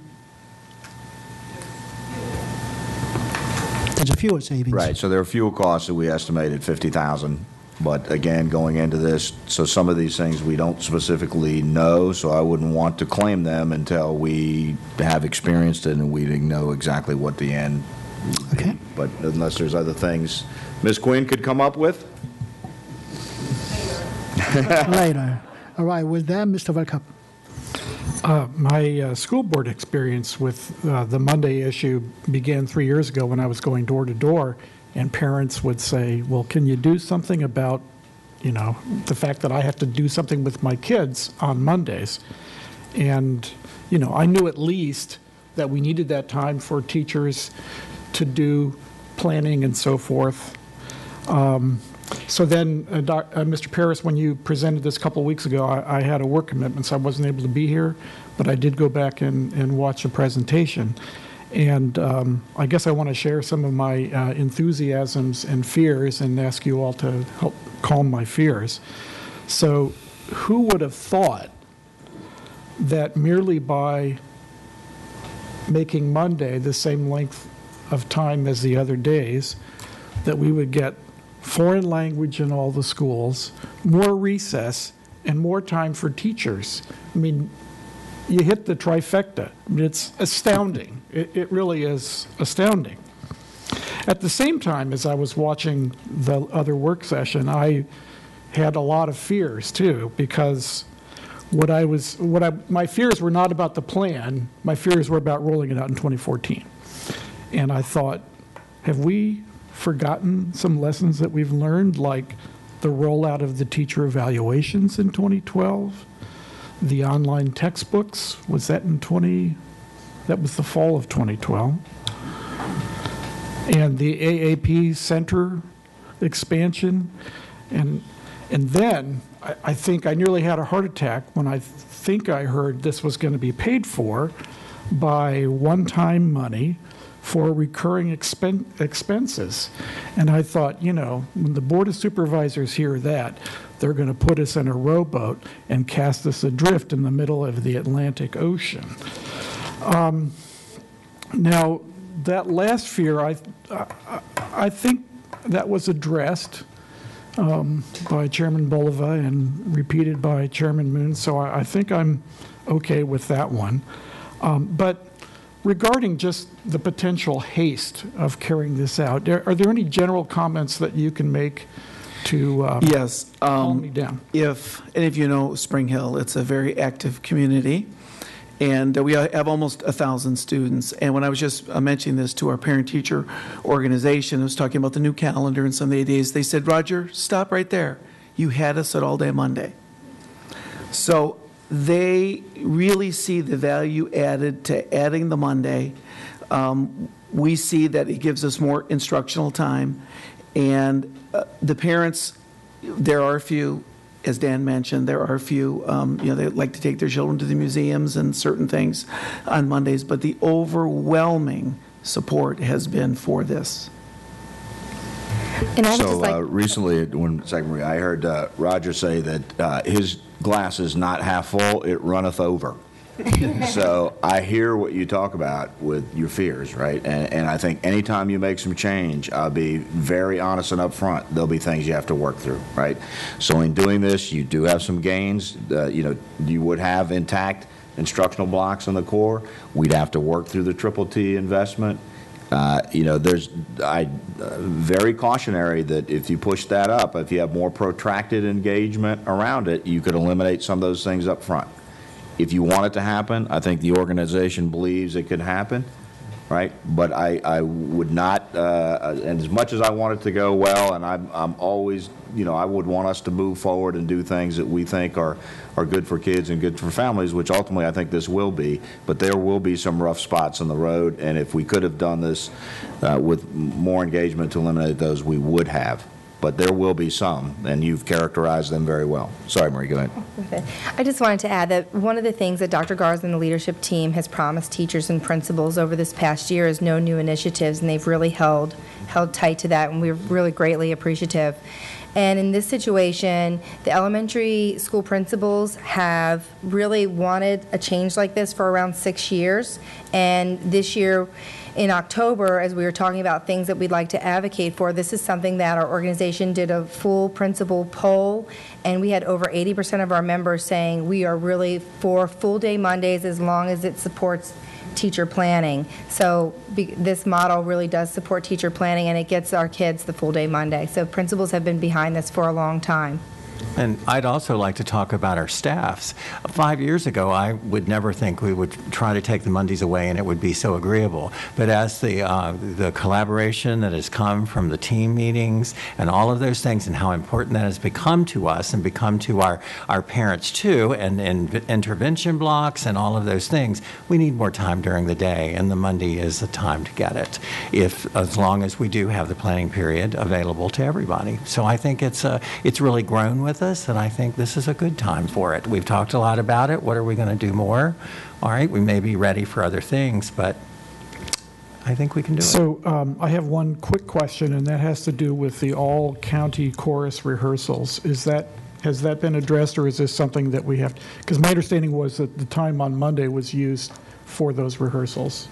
There's a fuel savings. Right, so there are fuel costs that we estimated $50,000. But again, going into this, so some of these things we don't specifically know, so I wouldn't want to claim them until we have experienced it and we know exactly what the end. Okay. But unless there's other things Ms. Quinn could come up with? later. All right, with that, Mr. Velkup. My school board experience with the Monday issue began 3 years ago when I was going door to door, and parents would say, well, can you do something about, the fact that I have to do something with my kids on Mondays? And, I knew at least that we needed that time for teachers to do planning and so forth. So then, Mr. Paris, when you presented this a couple of weeks ago, I had a work commitment, so I wasn't able to be here, but I did go back and watch the presentation. And I guess I want to share some of my enthusiasms and fears and ask you all to help calm my fears. So who would have thought that merely by making Monday the same length of time as the other days, that we would get foreign language in all the schools, more recess, and more time for teachers? I mean, you hit the trifecta. I mean, it's astounding. It really is astounding. At the same time, as I was watching the other work session, I had a lot of fears too, because my fears were not about the plan. My fears were about rolling it out in 2014. And I thought, have we forgotten some lessons that we've learned, like the rollout of the teacher evaluations in 2012, the online textbooks, was that that was the fall of 2012, and the AAP center expansion, and then I think I nearly had a heart attack when I think I heard this was going to be paid for by one-time money for recurring expenses. And I thought, when the Board of Supervisors hear that, they're going to put us in a rowboat and cast us adrift in the middle of the Atlantic Ocean. Now, that last fear, I think that was addressed by Chairman Bolova and repeated by Chairman Moon, so I think I'm okay with that one. But regarding just the potential haste of carrying this out, are there any general comments that you can make to Yes. calm me down? If any of you know Spring Hill, it's a very active community, and we have almost 1,000 students. And when I was just mentioning this to our parent-teacher organization, I was talking about the new calendar and some of the days, they said, Roger, stop right there. You had us at all-day Monday. So they really see the value added to adding the Monday. We see that it gives us more instructional time. And the parents, there are a few, as Dan mentioned, there are a few, they like to take their children to the museums and certain things on Mondays, but the overwhelming support has been for this. And I would just So like, recently, I heard Roger say that his glass is not half full, it runneth over. So I hear what you talk about with your fears, right? And I think anytime you make some change, I'll be very honest and upfront. There'll be things you have to work through, right? So in doing this, you do have some gains. You would have intact instructional blocks in the core. We'd have to work through the Triple T investment. There's very cautionary that if you push that up, if you have more protracted engagement around it, you could eliminate some of those things up front. If you want it to happen, I think the organization believes it could happen, right? But I would not, and as much as I want it to go well, and I'm always, I would want us to move forward and do things that we think are good for kids and good for families, which ultimately I think this will be. But there will be some rough spots in the road, and if we could have done this with more engagement to eliminate those, we would have. But there will be some, and you've characterized them very well. Sorry, Marie, go ahead. I just wanted to add that one of the things that Dr. Garza and the leadership team has promised teachers and principals over this past year is no new initiatives, and they've really held tight to that, and we're really greatly appreciative. And in this situation, the elementary school principals have really wanted a change like this for around 6 years, and this year, in October, as we were talking about things that we'd like to advocate for, this is something that our organization did a full principal poll, and we had over 80% of our members saying we are really for full-day Mondays as long as it supports teacher planning. So this model really does support teacher planning, and it gets our kids the full-day Monday. So principals have been behind this for a long time. And I'd also like to talk about our staffs. 5 years ago, I would never think we would try to take the Mondays away and it would be so agreeable. But as the collaboration that has come from the team meetings and all of those things and how important that has become to us and become to our parents too, and intervention blocks and all of those things, we need more time during the day, and the Monday is the time to get it, as long as we do have the planning period available to everybody. So I think it's really grown with us, and I think this is a good time for it. We've talked a lot about it. What are we going to do more? All right, we may be ready for other things, but I think we can do it. So I have one quick question, and that has to do with the all-county chorus rehearsals. Has that been addressed, or is this something that we have? Because my understanding was that the time on Monday was used for those rehearsals.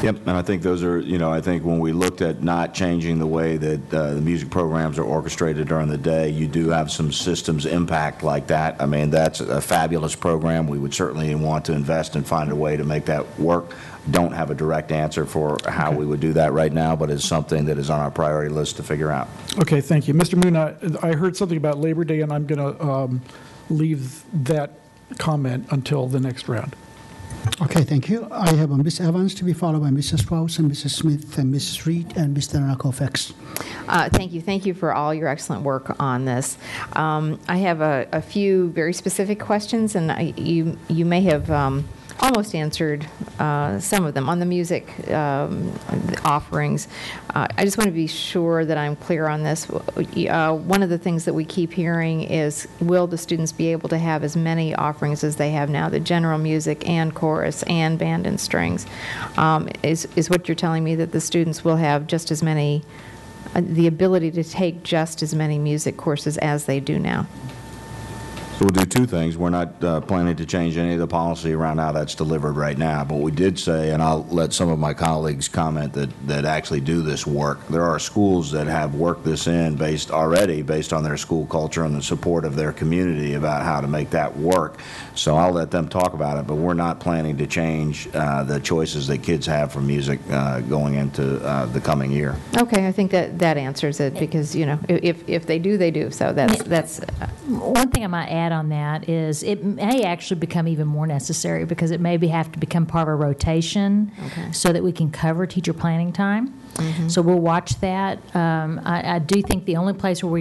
Yep, and I think those are, I think when we looked at not changing the way that the music programs are orchestrated during the day, you do have some systems impact like that. I mean, that's a fabulous program. We would certainly want to invest and find a way to make that work. Don't have a direct answer for how we would do that right now, but it's something that is on our priority list to figure out. Okay, thank you. Mr. Moon, I heard something about Labor Day, and I'm going to leave that comment until the next round. Okay, thank you. I have Ms. Evans to be followed by Mrs. Strauss and Mrs. Smith and Mrs. Reed and Mr. Narcofax. Thank you. Thank you for all your excellent work on this. I have a few very specific questions, and you may have almost answered some of them on the music offerings. I just want to be sure that I'm clear on this. One of the things that we keep hearing is, will the students be able to have as many offerings as they have now, the general music and chorus and band and strings? Is what you're telling me that the students will have just as many, the ability to take just as many music courses as they do now? So we'll do two things. We're not planning to change any of the policy around how that's delivered right now, but we did say, and I'll let some of my colleagues comment that actually do this work. There are schools that have worked this in based on their school culture and the support of their community about how to make that work. So I'll let them talk about it, but we're not planning to change the choices that kids have for music going into the coming year. Okay, I think that answers it, because if they do, they do. So that's one thing I might add on that is it may actually become even more necessary, because it may have to become part of a rotation, so that we can cover teacher planning time. Mm-hmm. So we'll watch that. I do think the only place where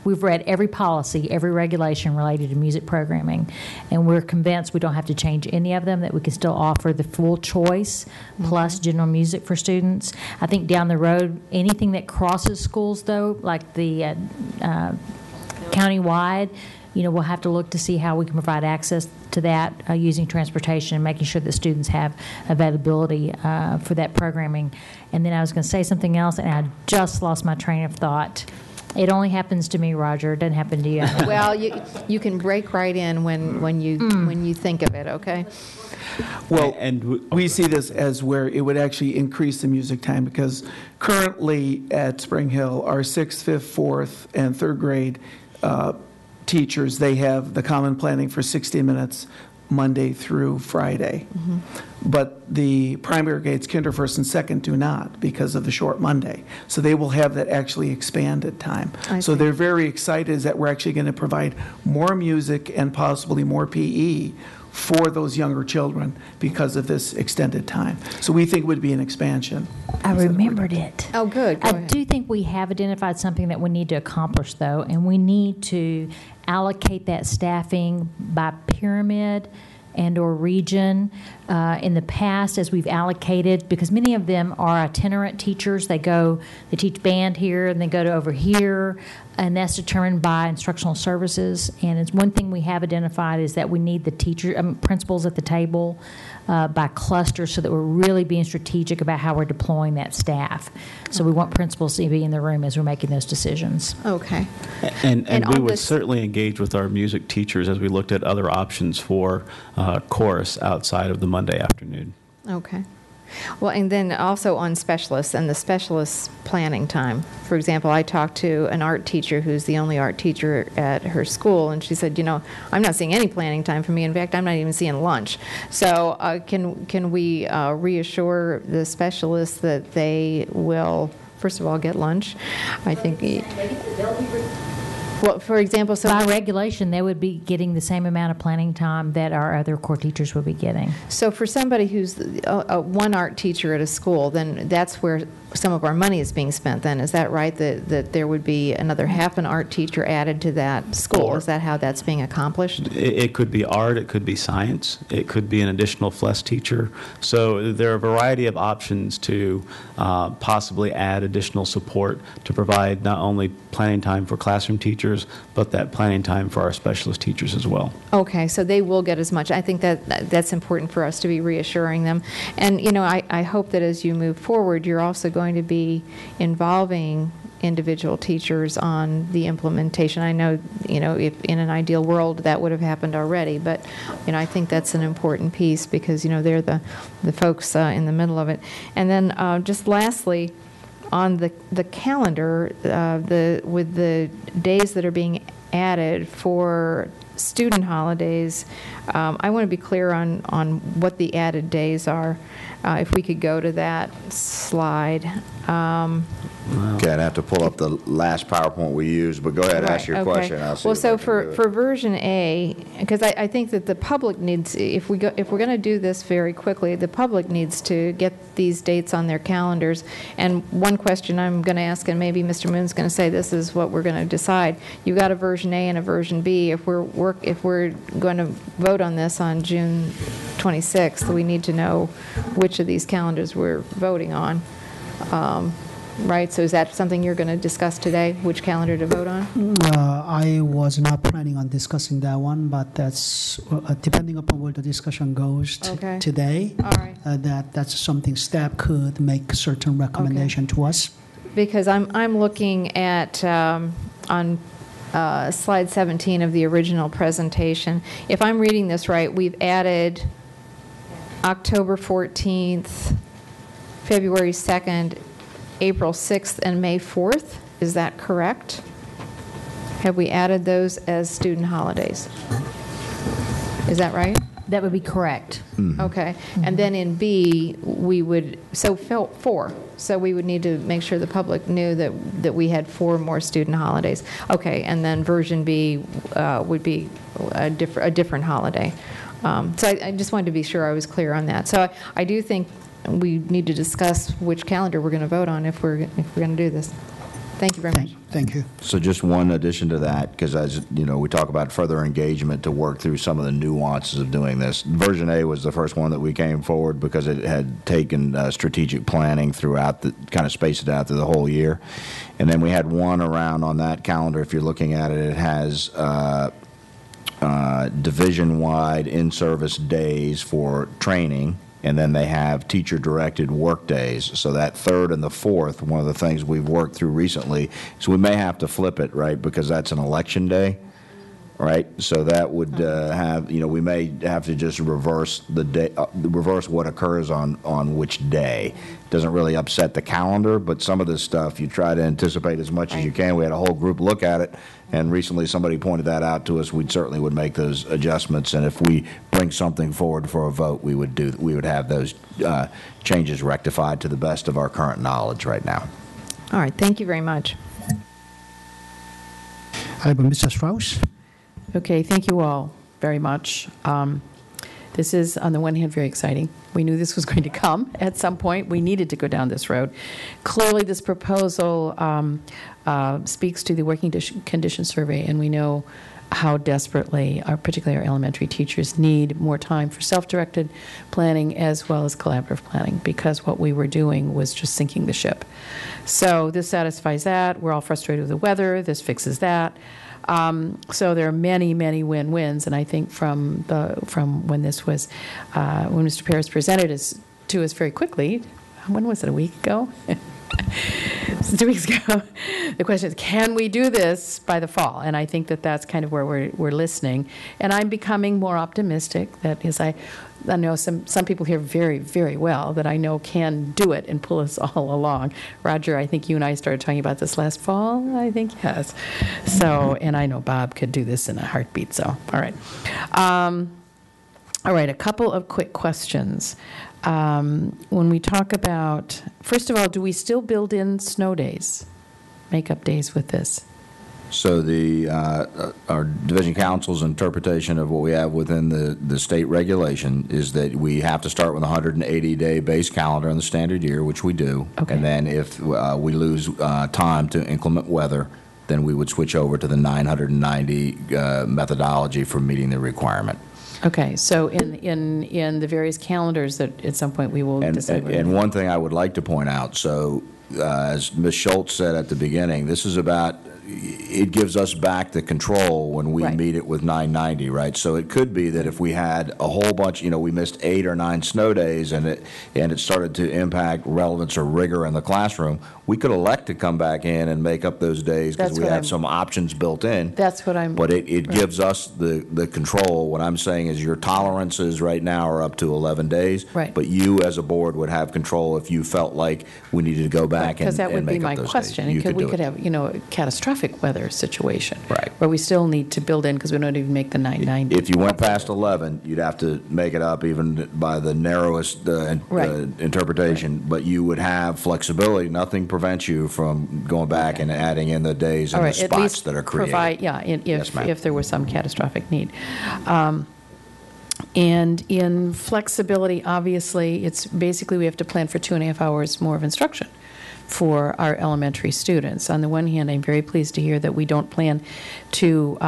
we've read every policy, every regulation related to music programming, and we're convinced we don't have to change any of them, that we can still offer the full choice plus general music for students. I think down the road, anything that crosses schools, though, like the countywide, we'll have to look to see how we can provide access to that using transportation and making sure that students have availability for that programming. And then I was going to say something else, and I just lost my train of thought. It only happens to me, Roger. It doesn't happen to you. Well, you can break right in when you think of it, okay? Well, and we see this as where it would actually increase the music time, because currently at Spring Hill, our 6th, 5th, 4th, and 3rd grade teachers, they have the common planning for 60 minutes Monday through Friday. Mm-hmm. But the primary grades, kinder, first, and second, do not, because of the short Monday. So they will have that actually expanded time. So they're very excited that we're actually going to provide more music and possibly more PE for those younger children because of this extended time. So we think it would be an expansion. I remembered it. Oh, good. Go I ahead. do think we have identified something that we need to accomplish, though, and we need to allocate that staffing by pyramid and or region. In the past, as we've allocated, because many of them are itinerant teachers, they teach band here and they go to over here, and that's determined by instructional services. And it's one thing we have identified is that we need the principals at the table by cluster, so that we're really being strategic about how we're deploying that staff. So we want principals to be in the room as we're making those decisions. Okay. And we would certainly engage with our music teachers as we looked at other options for chorus outside of the Monday afternoon. Okay. Well, and then also on specialists and the specialists' planning time. For example, I talked to an art teacher who's the only art teacher at her school, and she said, I'm not seeing any planning time for me. In fact, I'm not even seeing lunch. So can we reassure the specialists that they will first of all, get lunch. I think, well, for example, so By regulation, they would be getting the same amount of planning time that our other core teachers would be getting. So for somebody who's one art teacher at a school, then that's where some of our money is being spent then. Is that right? That there would be another half an art teacher added to that school? Is that how that's being accomplished? It could be art, it could be science, it could be an additional FLES teacher. So there are a variety of options to possibly add additional support to provide not only planning time for classroom teachers, but that planning time for our specialist teachers as well. Okay, so they will get as much. I think that's important for us to be reassuring them. And, you know, I hope that as you move forward, you're also going to be involving individual teachers on the implementation. I know, you know, if in an ideal world that would have happened already, but, you know, I think that's an important piece because, you know, they're the folks in the middle of it. And then just lastly, on the calendar, with the days that are being added for student holidays, I want to be clear on what the added days are. If we could go to that slide. Okay, I'd have to pull up the last PowerPoint we used, but go ahead, ask your question. I'll see Well, if so I can do it. for version A, because I think that the public needs, if we're going to do this very quickly, the public needs to get these dates on their calendars. And one question I'm going to ask, and maybe Mr. Moon's going to say this is what we're going to decide. You've got a version A and a version B. If we're going to vote on this on June 26th, we need to know which of these calendars we're voting on. Right, so is that something you're going to discuss today, which calendar to vote on? I was not planning on discussing that one, but that's depending upon where the discussion goes Okay. today. All right. That's something staff could make certain recommendation to us. Because I'm looking at on slide 17 of the original presentation. If I'm reading this right, we've added October 14th, February 2nd, April 6th, and May 4th. Is that correct? Have we added those as student holidays? Is that right? That would be correct. Okay. And then in B, we would, so 4. So we would need to make sure the public knew that we had 4 more student holidays. Okay. And then version B would be a different holiday. So I just wanted to be sure I was clear on that. So I do think we need to discuss which calendar we're going to vote on if we're going to do this. Thank you very much. Thank you. So just one addition to that, because as you know, we talk about further engagement to work through some of the nuances of doing this. Version A was the first one that we came forward because it had taken strategic planning throughout kind of spaced it out through the whole year. And then we had one around on that calendar. If you're looking at it, it has division-wide in-service days for training. And then they have teacher-directed work days. So that 3rd and the 4th, one of the things we've worked through recently is we may have to flip it, right, because that's an election day, right? So that would have, you know, we may have to just reverse the day, reverse what occurs on which day. Doesn't really upset the calendar, but some of this stuff you try to anticipate as much as you can. We had a whole group look at it, and recently somebody pointed that out to us. We certainly would make those adjustments, and if we bring something forward for a vote, we would have those changes rectified to the best of our current knowledge right now. All right. Thank you very much. I have Mr. Strauss. Okay, thank you all very much. This is, on the one hand, very exciting. We knew this was going to come at some point. We needed to go down this road. Clearly, this proposal speaks to the working condition survey, and we know how desperately, particularly our elementary teachers, need more time for self-directed planning as well as collaborative planning, because what we were doing was just sinking the ship. So this satisfies that. We're all frustrated with the weather. This fixes that. So there are many, many win-wins, and I think from when this was, when Mr. Paris presented to us very quickly, when was it, a week ago? 2 weeks ago. The question is, can we do this by the fall? And I think that that's kind of where we're listening. And I'm becoming more optimistic that, as I know some people here very, very well that I know can do it and pull us all along. Roger, I think you and I started talking about this last fall, I think, yes. So, and I know Bob could do this in a heartbeat, so, all right. All right, a couple of quick questions. When we talk about, first of all, do we still build in snow days, makeup days with this? So our division counsel's interpretation of what we have within the state regulation is that we have to start with a 180-day base calendar in the standard year, which we do. Okay. And then if we lose time to inclement weather, then we would switch over to the 990 methodology for meeting the requirement. Okay, so in the various calendars that at some point we will decide. And one thing I would like to point out, so as Ms. Schultz said at the beginning, this is about, it gives us back the control when we Right. meet it with 990, right? So it could be that if we had a whole bunch, we missed 8 or 9 snow days and it started to impact relevance or rigor in the classroom, we could elect to come back in and make up those days because That's we what have I'm- some options built in. That's what I'm. But it right. gives us the control. What I'm saying is your tolerances right now are up to 11 days. Right. But you as a board would have control if you felt like we needed to go back Because that and we make my up those question. days. You We do could it. have, a catastrophic weather situation. Right. Where we still need to build in, because we don't even make the 990. If you went past 11, you'd have to make it up even by the narrowest Right. interpretation. But you would have flexibility. Nothing prevents you from going back and adding in the days All and right, the at spots least that are created. provide, Yes, ma'am. if there was some catastrophic need. And in flexibility, obviously, it's basically we have to plan for 2.5 hours more of instruction for our elementary students. On the one hand, I'm very pleased to hear that we don't plan to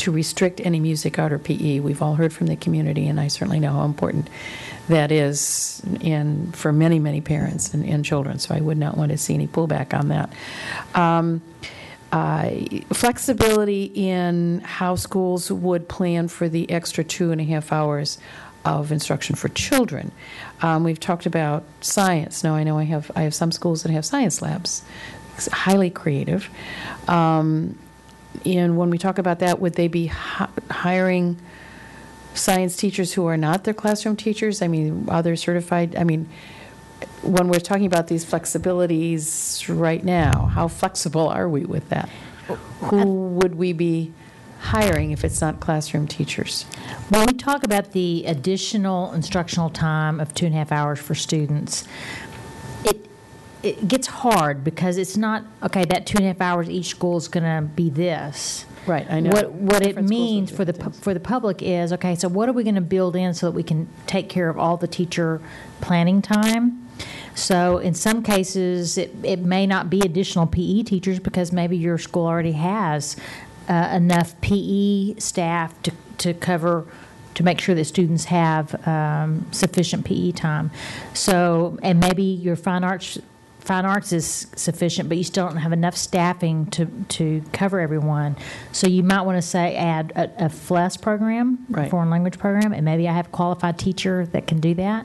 restrict any music, art, or PE. We've all heard from the community, and I certainly know how important that is for many, many parents and children, so I would not want to see any pullback on that. Flexibility in how schools would plan for the extra 2.5 hours of instruction for children. We've talked about science. Now, I know I have some schools that have science labs. It's highly creative. And when we talk about that, would they be hiring science teachers who are not their classroom teachers? I mean, other certified? I mean, when we're talking about these flexibilities right now, how flexible are we with that? Who would we be hiring if it's not classroom teachers? When we talk about the additional instructional time of 2.5 hours for students, it gets hard because it's not, okay, that 2.5 hours each school is going to be this. Right, I know. What it Different schools means will for do the things. for the public is, okay, so what are we going to build in so that we can take care of all the teacher planning time? So in some cases, it may not be additional PE teachers because maybe your school already has enough PE staff to cover, to make sure that students have sufficient PE time. So, and maybe your fine arts is sufficient, but you still don't have enough staffing to cover everyone. So you might want to say add a FLES program, Right. foreign language program, and maybe I have a qualified teacher that can do that.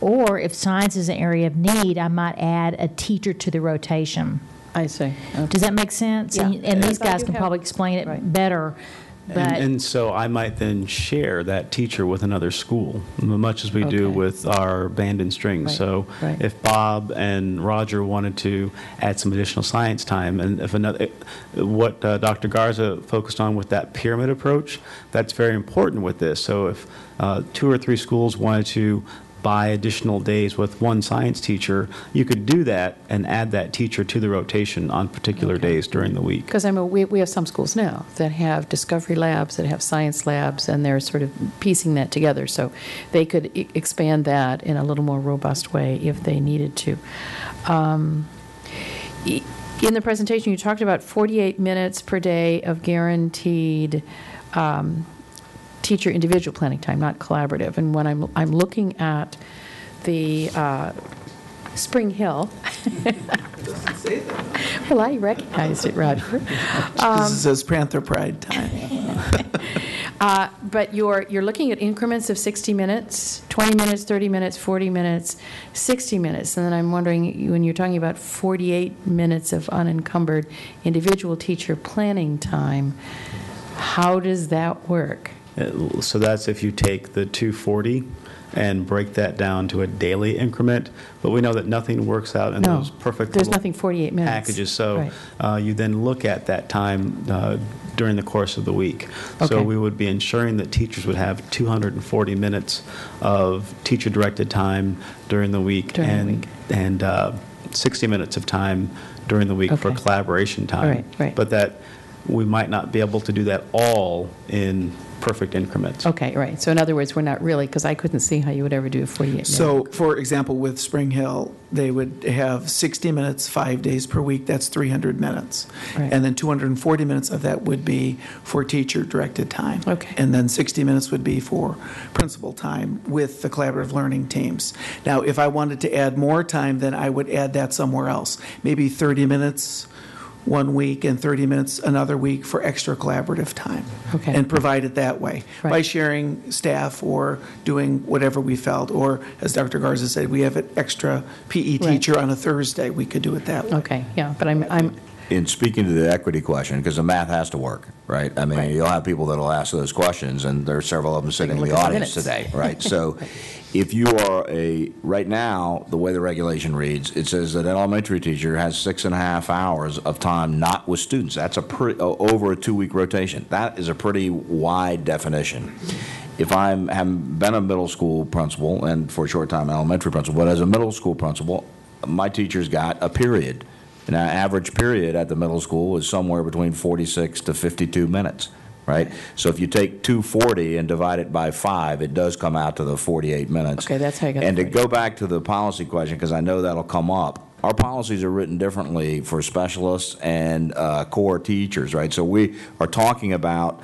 Or if science is an area of need, I might add a teacher to the rotation. I see. Okay. Does that make sense? Yeah. And these Yes, I guys do can have- probably explain it Right. better. But And so I might then share that teacher with another school, much as we do Okay. with our band and strings. Right, So right. if Bob and Roger wanted to add some additional science time, and if what Dr. Garza focused on with that pyramid approach, that's very important with this. So if 2 or 3 schools wanted to buy additional days with one science teacher, you could do that and add that teacher to the rotation on particular days during the week. Because we have some schools now that have discovery labs, that have science labs, and they're sort of piecing that together. So they could expand that in a little more robust way if they needed to. In the presentation, you talked about 48 minutes per day of guaranteed teacher individual planning time, not collaborative. And when I'm looking at the Spring Hill. Doesn't say that. Well, I recognized it, Roger. Because it says Panther Pride time. But you're looking at increments of 60 minutes, 20 minutes, 30 minutes, 40 minutes, 60 minutes. And then I'm wondering, when you're talking about 48 minutes of unencumbered individual teacher planning time, how does that work? So that's if you take the 240 and break that down to a daily increment. But we know that nothing works out in No, those perfect there's little nothing 48 minutes. packages. So Right. you then look at that time during the course of the week. So Okay. we would be ensuring that teachers would have 240 minutes of teacher-directed time during the week, During the and 60 minutes of time during the week for Okay. collaboration time. Right, right. But that we might not be able to do that all in perfect increments. Okay, right. So in other words, we're not really, because I couldn't see how you would ever do a 48-minute. So, for example, with Spring Hill, they would have 60 minutes, 5 days per week, that's 300 minutes. Right. And then 240 minutes of that would be for teacher-directed time. Okay. And then 60 minutes would be for principal time with the collaborative learning teams. Now, if I wanted to add more time, then I would add that somewhere else. Maybe 30 minutes one week and 30 minutes another week for extra collaborative time. Okay. And provide it that way. Right. By sharing staff or doing whatever we felt. Or, as Dr. Garza said, we have an extra PE Right. teacher on a Thursday. We could do it that way. Okay, yeah, but I'm In speaking to the equity question, because the math has to work, right? I mean, Right. you'll have people that'll ask those questions, and there are several of them sitting in look the at the audience minutes. today, right? So if you are right now, the way the regulation reads, it says that an elementary teacher has 6.5 hours of time not with students. That's over a 2-week rotation. That is a pretty wide definition. If have been a middle school principal, and for a short time an elementary principal, but as a middle school principal, my teacher's got a period. And our average period at the middle school is somewhere between 46 to 52 minutes, right? So if you take 240 and divide it by 5, it does come out to the 48 minutes. Okay, that's how you got And the to go back to the policy question, because I know that'll come up, our policies are written differently for specialists and core teachers, right? So we are talking about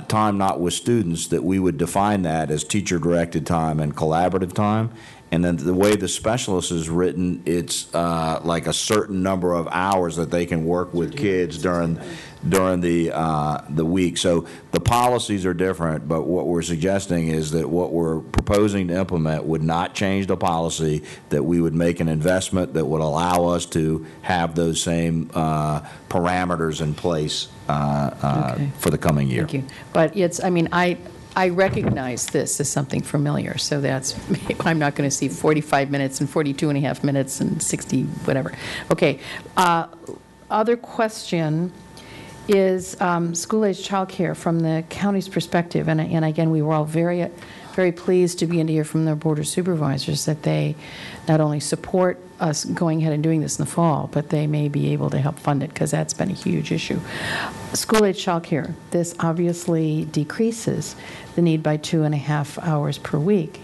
time not with students, that we would define that as teacher-directed time and collaborative time. And then the way the specialist is written, it's like a certain number of hours that they can work with kids during the week. So the policies are different, but what we're suggesting is that what we're proposing to implement would not change the policy, that we would make an investment that would allow us to have those same parameters in place Okay. for the coming year. Thank you. But I recognize this as something familiar, so I'm not going to see 45 minutes and 42 and a half minutes and 60, whatever. Okay. Other question is school-age childcare from the county's perspective. And again, we were all very, very pleased to begin to hear from the Board of Supervisors that they not only support us going ahead and doing this in the fall, but they may be able to help fund it, because that's been a huge issue. School-age childcare, this obviously decreases the need by 2.5 hours per week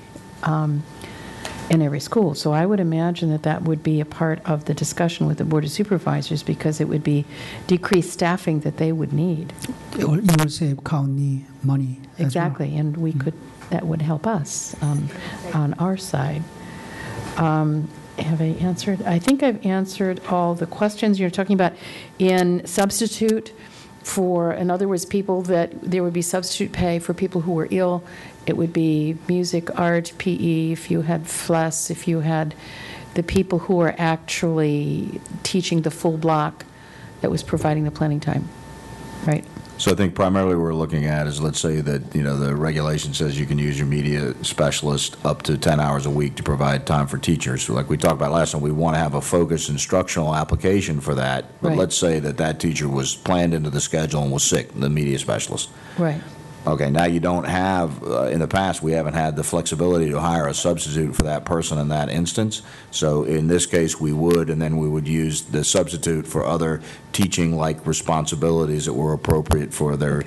in every school. So I would imagine that would be a part of the discussion with the Board of Supervisors, because it would be decreased staffing that they would need. You will save county money as well. Exactly, and we could, that would help us on our side. Have I answered? I think I've answered all the questions you're talking about. In substitute for, in other words, people that there would be substitute pay for people who were ill. It would be music, art, PE, if you had FLES, if you had the people who are actually teaching the full block that was providing the planning time, right? So I think primarily what we're looking at is, let's say that, the regulation says you can use your media specialist up to 10 hours a week to provide time for teachers. So like we talked about last time, we want to have a focused instructional application for that. But Right. let's say that teacher was planned into the schedule and was sick, the media specialist. Right. Okay, now you don't have, in the past, we haven't had the flexibility to hire a substitute for that person in that instance. So in this case, we would, and then we would use the substitute for other teaching-like responsibilities that were appropriate for their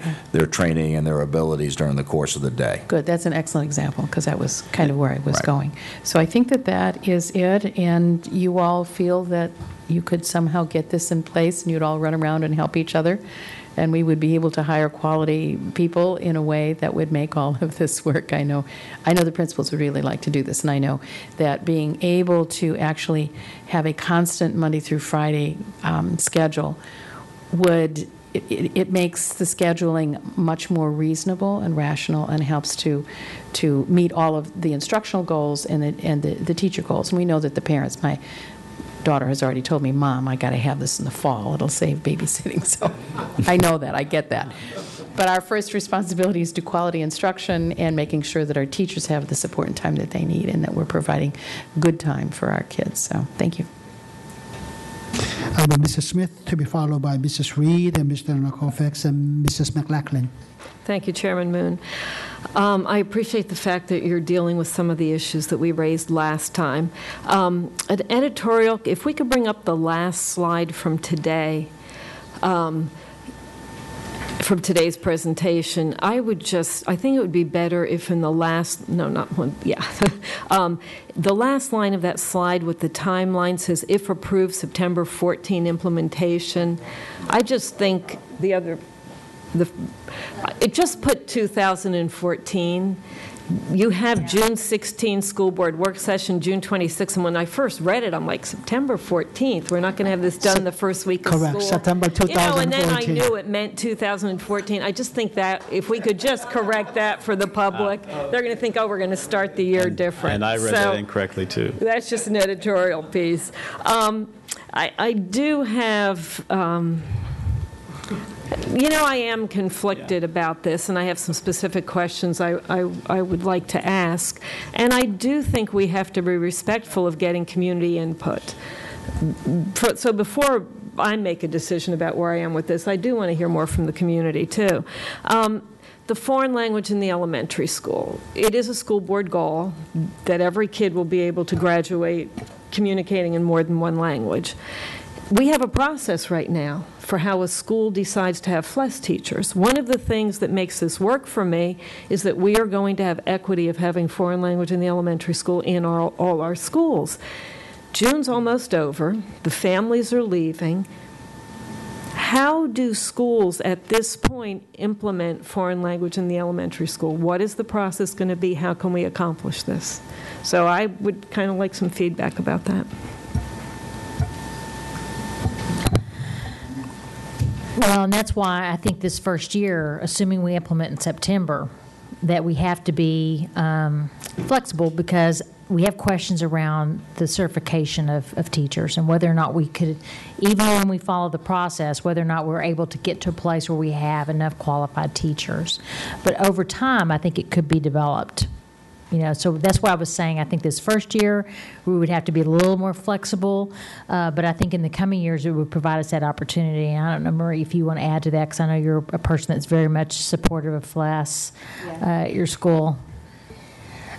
training and their abilities during the course of the day. Good, that's an excellent example, because that was kind of where I was Right. going. So I think that is it, and you all feel that you could somehow get this in place, and you'd all run around and help each other, and we would be able to hire quality people in a way that would make all of this work. I know the principals would really like to do this, and I know that being able to actually have a constant Monday through Friday schedule would, it makes the scheduling much more reasonable and rational, and helps to meet all of the instructional goals and the teacher goals. And we know that the parents, my daughter has already told me, Mom, I got to have this in the fall. It'll save babysitting. So I know that. I get that. But our first responsibility is to quality instruction and making sure that our teachers have the support and time that they need and that we're providing good time for our kids. So thank you. Mrs. Smith, to be followed by Mrs. Reed and Mr. Colfax and Mrs. McLachlan. Thank you, Chairman Moon. I appreciate the fact that you're dealing with some of the issues that we raised last time. An editorial, if we could bring up the last slide from today, from today's presentation, I think it would be better if in the last, no, not one, yeah. The last line of that slide with the timeline says, if approved, September 14 implementation. I just think it just put 2014. You have June 16 school board work session, June 26, and when I first read it, I'm like, September 14th. We're not going to have this done the first week of school. Correct, September 2014. And then I knew it meant 2014. I just think that if we could just correct that for the public, they're going to think, oh, we're going to start the year different. And I read that incorrectly, too. That's just an editorial piece. I do have... I am conflicted about this, and I have some specific questions I would like to ask. And I do think we have to be respectful of getting community input. So before I make a decision about where I am with this, I do want to hear more from the community, too. The foreign language in the elementary school. It is a school board goal that every kid will be able to graduate communicating in more than one language. We have a process right now for how a school decides to have FLES teachers. One of the things that makes this work for me is that we are going to have equity of having foreign language in the elementary school in all our schools. June's almost over. The families are leaving. How do schools at this point implement foreign language in the elementary school? What is the process going to be? How can we accomplish this? So I would kind of like some feedback about that. Well, and that's why I think this first year, assuming we implement in September, that we have to be flexible because we have questions around the certification of teachers and whether or not we could, even when we follow the process, whether or not we're able to get to a place where we have enough qualified teachers. But over time, I think it could be developed. So that's why I was saying I think this first year we would have to be a little more flexible, but I think in the coming years it would provide us that opportunity. And I don't know, Marie, if you want to add to that, because I know you're a person that's very much supportive of FLES at your school.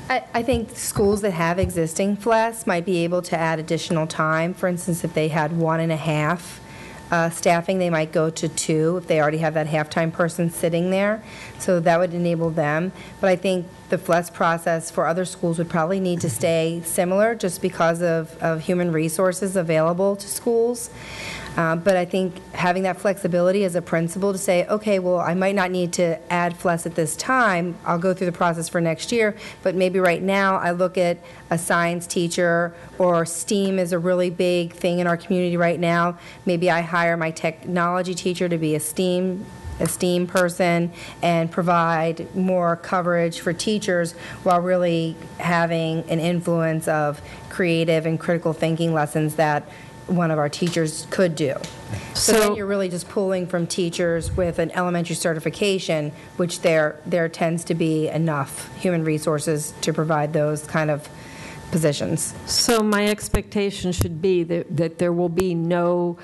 I think schools that have existing FLES might be able to add additional time. For instance, if they had 1.5 staffing, they might go to 2 if they already have that half-time person sitting there. So that would enable them. But I think the FLES process for other schools would probably need to stay similar just because of human resources available to schools. But I think having that flexibility as a principal to say, okay, well, I might not need to add FLES at this time. I'll go through the process for next year. But maybe right now I look at a science teacher, or STEAM is a really big thing in our community right now. Maybe I hire my technology teacher to be a STEAM person and provide more coverage for teachers while really having an influence of creative and critical thinking lessons that one of our teachers could do. So then you're really just pulling from teachers with an elementary certification, which there tends to be enough human resources to provide those kind of positions. So my expectation should be that there will be no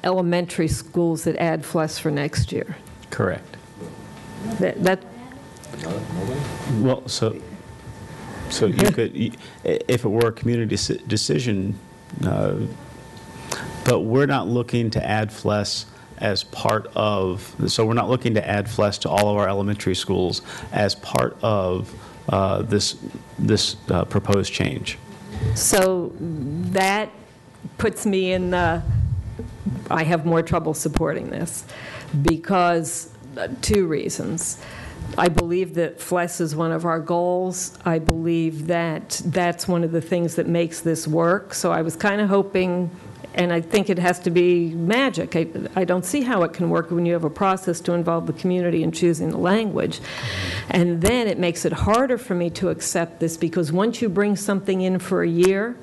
elementary schools that add FLES for next year. Correct. Well, so you could, if it were a community decision, but we're not looking to add FLES as part of, so we're not looking to add FLES to all of our elementary schools as part of this proposed change. So that puts me in the, I have more trouble supporting this because 2 reasons. I believe that FLES is one of our goals. I believe that that's one of the things that makes this work. So I was kind of hoping, and I think it has to be magic. I don't see how it can work when you have a process to involve the community in choosing the language. And then it makes it harder for me to accept this because once you bring something in for a year,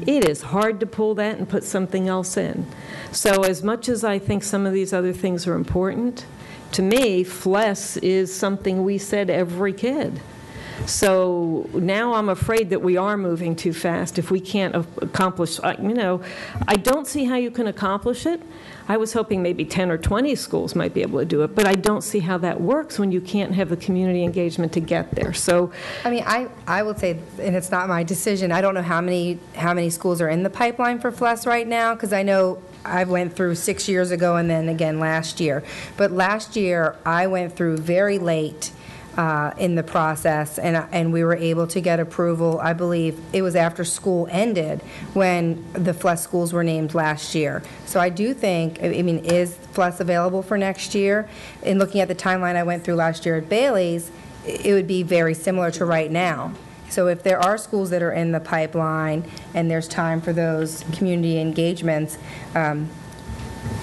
It is hard to pull that and put something else in. So as much as I think some of these other things are important, to me, FLES is something we said every kid. So now I'm afraid that we are moving too fast if we can't accomplish, I don't see how you can accomplish it. I was hoping maybe 10 or 20 schools might be able to do it, but I don't see how that works when you can't have the community engagement to get there. So, I mean, I would say, and it's not my decision, I don't know how many schools are in the pipeline for FLES right now, because I know I went through 6 years ago and then again last year. But last year, I went through very late in the process, and we were able to get approval. I believe it was after school ended when the FLES schools were named last year. So I do think, I mean, is FLES available for next year? In looking at the timeline I went through last year at Bailey's, it would be very similar to right now. So if there are schools that are in the pipeline and there's time for those community engagements,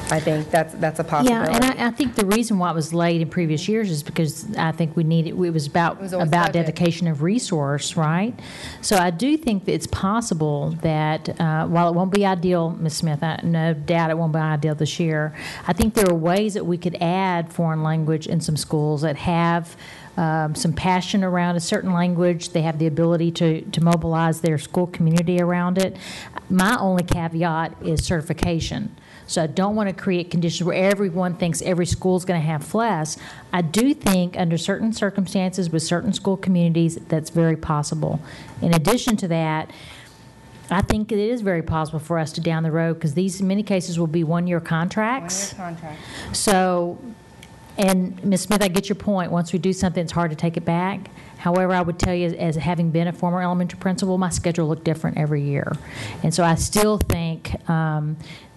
I think that's a possibility. Yeah, and I think the reason why it was late in previous years is because I think it was about always budget. dedication of resource, right? So I do think that it's possible that while it won't be ideal, Ms. Smith, no doubt it won't be ideal this year, I think there are ways that we could add foreign language in some schools that have some passion around a certain language. They have the ability to mobilize their school community around it. My only caveat is certification. So I don't want to create conditions where everyone thinks every school is going to have FLES. I do think under certain circumstances with certain school communities that's very possible. In addition to that, I think it is very possible for us to down the road, because these in many cases will be one-year contracts. One-year contract. So, and Ms. Smith, I get your point. Once we do something, it's hard to take it back. However, I would tell you, as having been a former elementary principal, my schedule looked different every year. And so I still think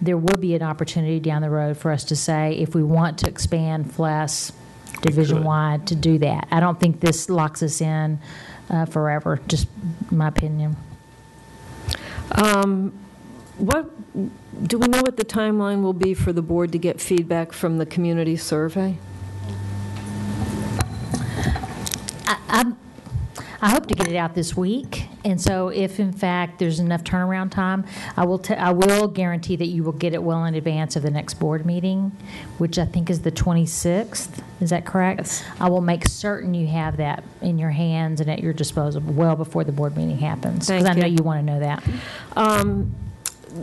there will be an opportunity down the road for us to say, if we want to expand FLES division-wide, to do that. I don't think this locks us in forever, just my opinion. What do we know what the timeline will be for the board to get feedback from the community survey? I hope to get it out this week, and so if in fact there's enough turnaround time, I will guarantee that you will get it well in advance of the next board meeting, which I think is the 26th. Is that correct? Yes. I will make certain you have that in your hands and at your disposal well before the board meeting happens, because I know you want to know that.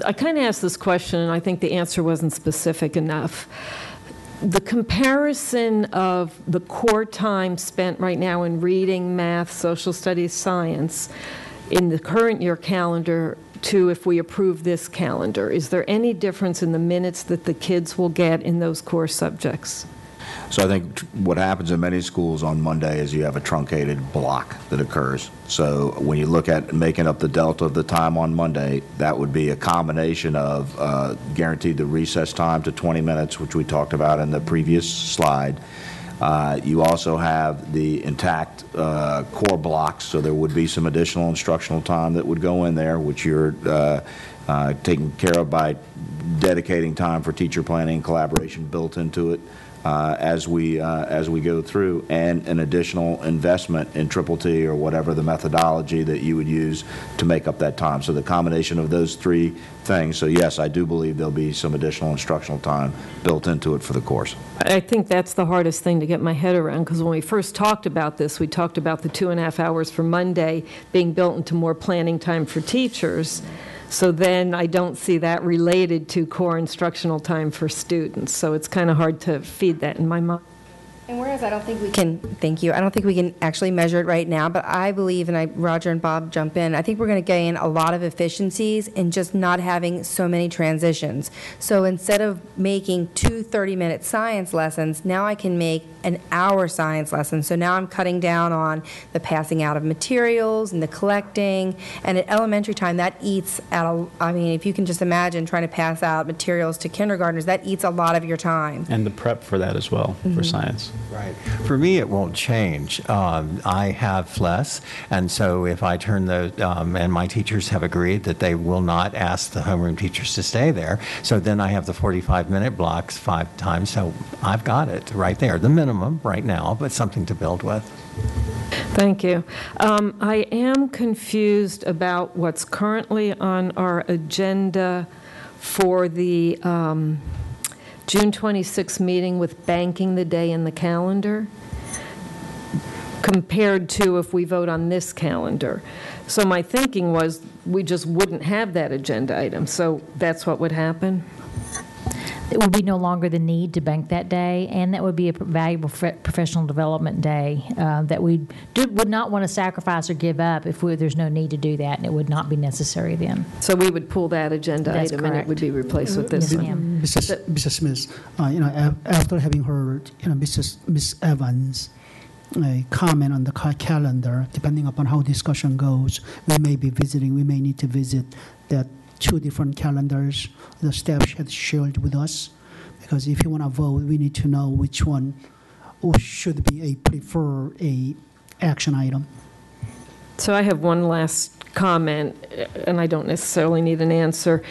I kind of asked this question, and I think the answer wasn't specific enough. The comparison of the core time spent right now in reading, math, social studies, science in the current year calendar to if we approve this calendar, is there any difference in the minutes that the kids will get in those core subjects? So I think what happens in many schools on Monday is you have a truncated block that occurs. So when you look at making up the delta of the time on Monday, that would be a combination of guaranteed the recess time to 20 minutes, which we talked about in the previous slide. You also have the intact core blocks, so there would be some additional instructional time that would go in there, which you're taking care of by dedicating time for teacher planning and collaboration built into it. As we go through, and an additional investment in Triple T or whatever the methodology that you would use to make up that time. So the combination of those three things. So yes, I do believe there'll be some additional instructional time built into it for the course. I think that's the hardest thing to get my head around, because when we first talked about this, we talked about the 2.5 hours for Monday being built into more planning time for teachers. So then I don't see that related to core instructional time for students. So it's kind of hard to feed that in my mind. And whereas I don't think we can, thank you, I don't think we can actually measure it right now, but I believe, and Roger and Bob jump in, I think we're going to gain a lot of efficiencies in just not having so many transitions. So instead of making 2 30-minute science lessons, now I can make an hour science lesson. So now I'm cutting down on the passing out of materials and the collecting. And at elementary time, that eats at I mean, if you can just imagine trying to pass out materials to kindergartners, that eats a lot of your time. And the prep for that as well, for science. Right. For me, it won't change. I have FLES, and so if I turn those, and my teachers have agreed that they will not ask the homeroom teachers to stay there, so then I have the 45-minute blocks 5 times, so I've got it right there, the minimum right now, but something to build with. Thank you. I am confused about what's currently on our agenda for the June 26th meeting with banking the day in the calendar compared to if we vote on this calendar. So my thinking was we just wouldn't have that agenda item. So that's what would happen? It would be no longer the need to bank that day, and that would be a valuable professional development day that we would not want to sacrifice or give up if there's no need to do that, and it would not be necessary then. So we would pull that agenda That's item, and it would be replaced with this Yes, one. ma'am. Mrs. Smith, after having heard, Miss Evans' comment on the calendar, depending upon how discussion goes, we may need to visit that 2 different calendars the staff had shared with us, because if you want to vote, we need to know which one should be a action item. So I have one last comment, and I don't necessarily need an answer.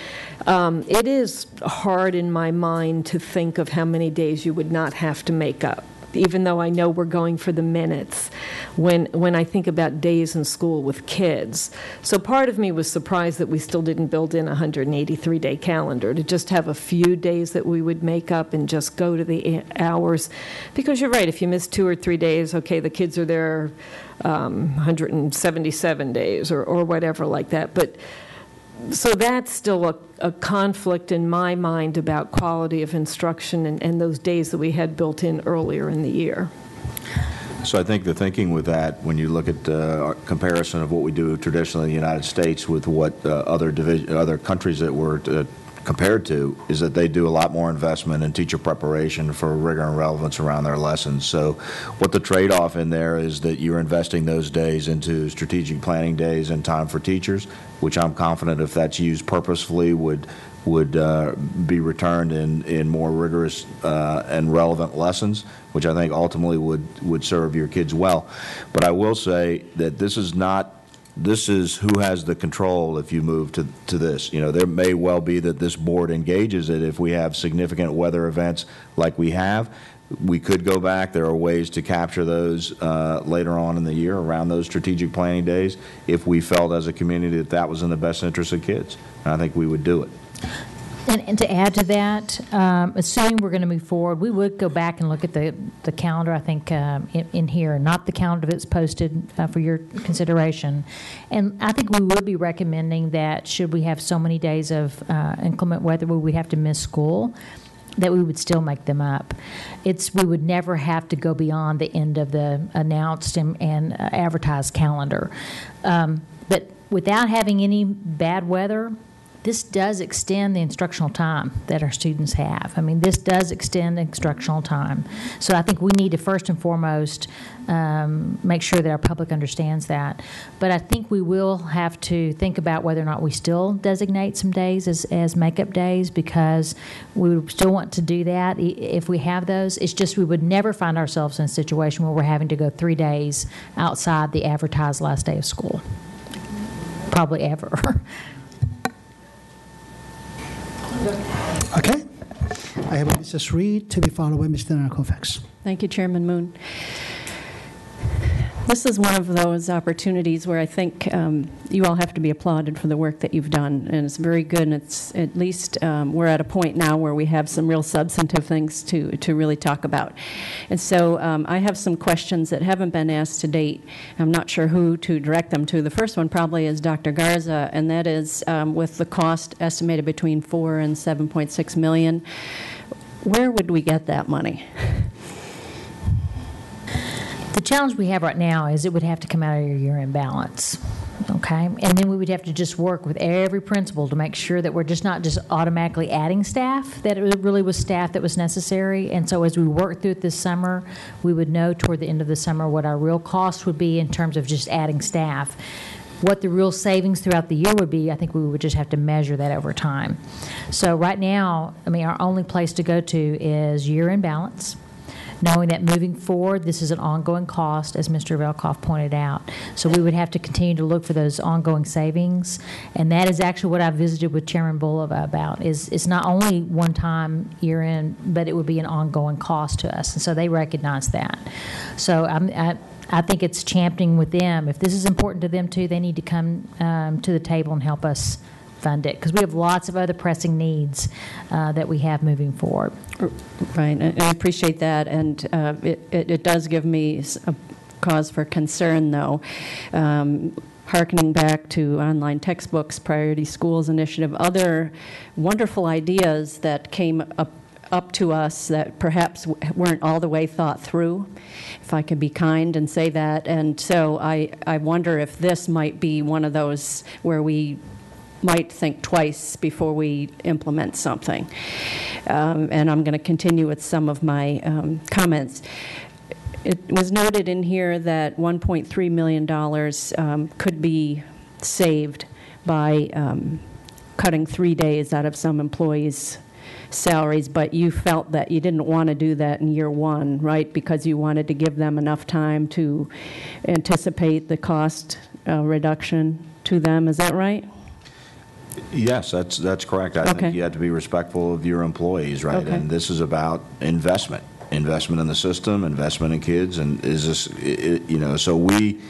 It is hard in my mind to think of how many days you would not have to make up, even though I know we're going for the minutes, when I think about days in school with kids. So part of me was surprised that we still didn't build in a 183-day calendar, to just have a few days that we would make up and just go to the hours. Because you're right, if you miss 2 or 3 days, okay, the kids are there 177 days or whatever like that. But so that's still a conflict in my mind about quality of instruction and those days that we had built in earlier in the year. So I think the thinking with that, when you look at our comparison of what we do traditionally in the United States with what other countries that we're compared to, is that they do a lot more investment in teacher preparation for rigor and relevance around their lessons. So what the trade-off in there is that you're investing those days into strategic planning days and time for teachers, which I'm confident if that's used purposefully would be returned in more rigorous and relevant lessons, which I think ultimately would serve your kids well. But I will say that this is who has the control if you move to this. There may well be that this board engages it if we have significant weather events like we have. We could go back. There are ways to capture those later on in the year around those strategic planning days if we felt as a community that was in the best interest of kids. And I think we would do it. And to add to that, assuming we're going to move forward, we would go back and look at the calendar, I think, in here, not the calendar that's posted for your consideration. And I think we would be recommending that should we have so many days of inclement weather where we have to miss school, that we would still make them up. We would never have to go beyond the end of the announced and advertised calendar. But without having any bad weather, this does extend the instructional time that our students have. I mean, this does extend instructional time. So I think we need to first and foremost make sure that our public understands that. But I think we will have to think about whether or not we still designate some days as makeup days, because we would still want to do that if we have those. It's just we would never find ourselves in a situation where we're having to go 3 days outside the advertised last day of school. Probably ever. Okay. I have Mrs. Reed to be followed by Mr. Narcofax. Thank you, Chairman Moon. This is one of those opportunities where I think you all have to be applauded for the work that you've done, and it's very good, and it's at least we're at a point now where we have some real substantive things to really talk about. And so I have some questions that haven't been asked to date. I'm not sure who to direct them to. The first one probably is Dr. Garza, and that is with the cost estimated between $4 and $7.6 million. Where would we get that money? The challenge we have right now is it would have to come out of your year-end balance, okay? And then we would have to just work with every principal to make sure that we're just not just automatically adding staff, that it really was staff that was necessary. And so as we work through it this summer, we would know toward the end of the summer what our real cost would be in terms of just adding staff. What the real savings throughout the year would be, I think we would just have to measure that over time. So right now, I mean, our only place to go to is year-end balance, knowing that moving forward, this is an ongoing cost, as Mr. Velkoff pointed out. So we would have to continue to look for those ongoing savings. And that is actually what I visited with Chairman Bulova about, is it's not only one time year end, but it would be an ongoing cost to us. And so they recognize that. So I think it's championing with them. If this is important to them too, they need to come to the table and help us fund it, because we have lots of other pressing needs that we have moving forward. Right, and I appreciate that, and it does give me a cause for concern, though. Harkening back to online textbooks, Priority Schools Initiative, other wonderful ideas that came up to us that perhaps weren't all the way thought through, if I could be kind and say that. And so I wonder if this might be one of those where we might think twice before we implement something. And I'm going to continue with some of my comments. It was noted in here that $1.3 million could be saved by cutting 3 days out of some employees' salaries, but you felt that you didn't want to do that in year one, right? Because you wanted to give them enough time to anticipate the cost reduction to them. Is that right? Yes, that's correct. I think you have to be respectful of your employees, right? Okay. And this is about investment in the system, investment in kids, and is this, so we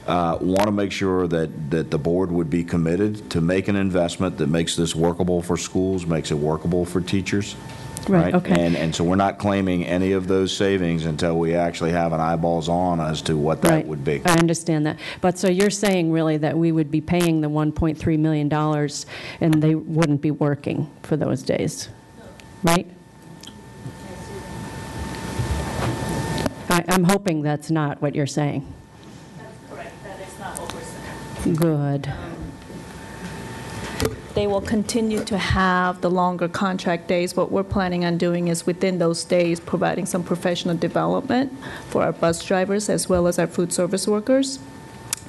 want to make sure that the board would be committed to make an investment that makes this workable for schools, makes it workable for teachers. Right, okay. And so we're not claiming any of those savings until we actually have an eyeballs on as to what that would be. I understand that. But so you're saying really that we would be paying the $1.3 million and they wouldn't be working for those days, right? I'm hoping that's not what you're saying. That's correct. That is not what we're saying. Good. They will continue to have the longer contract days. What we're planning on doing is within those days providing some professional development for our bus drivers as well as our food service workers.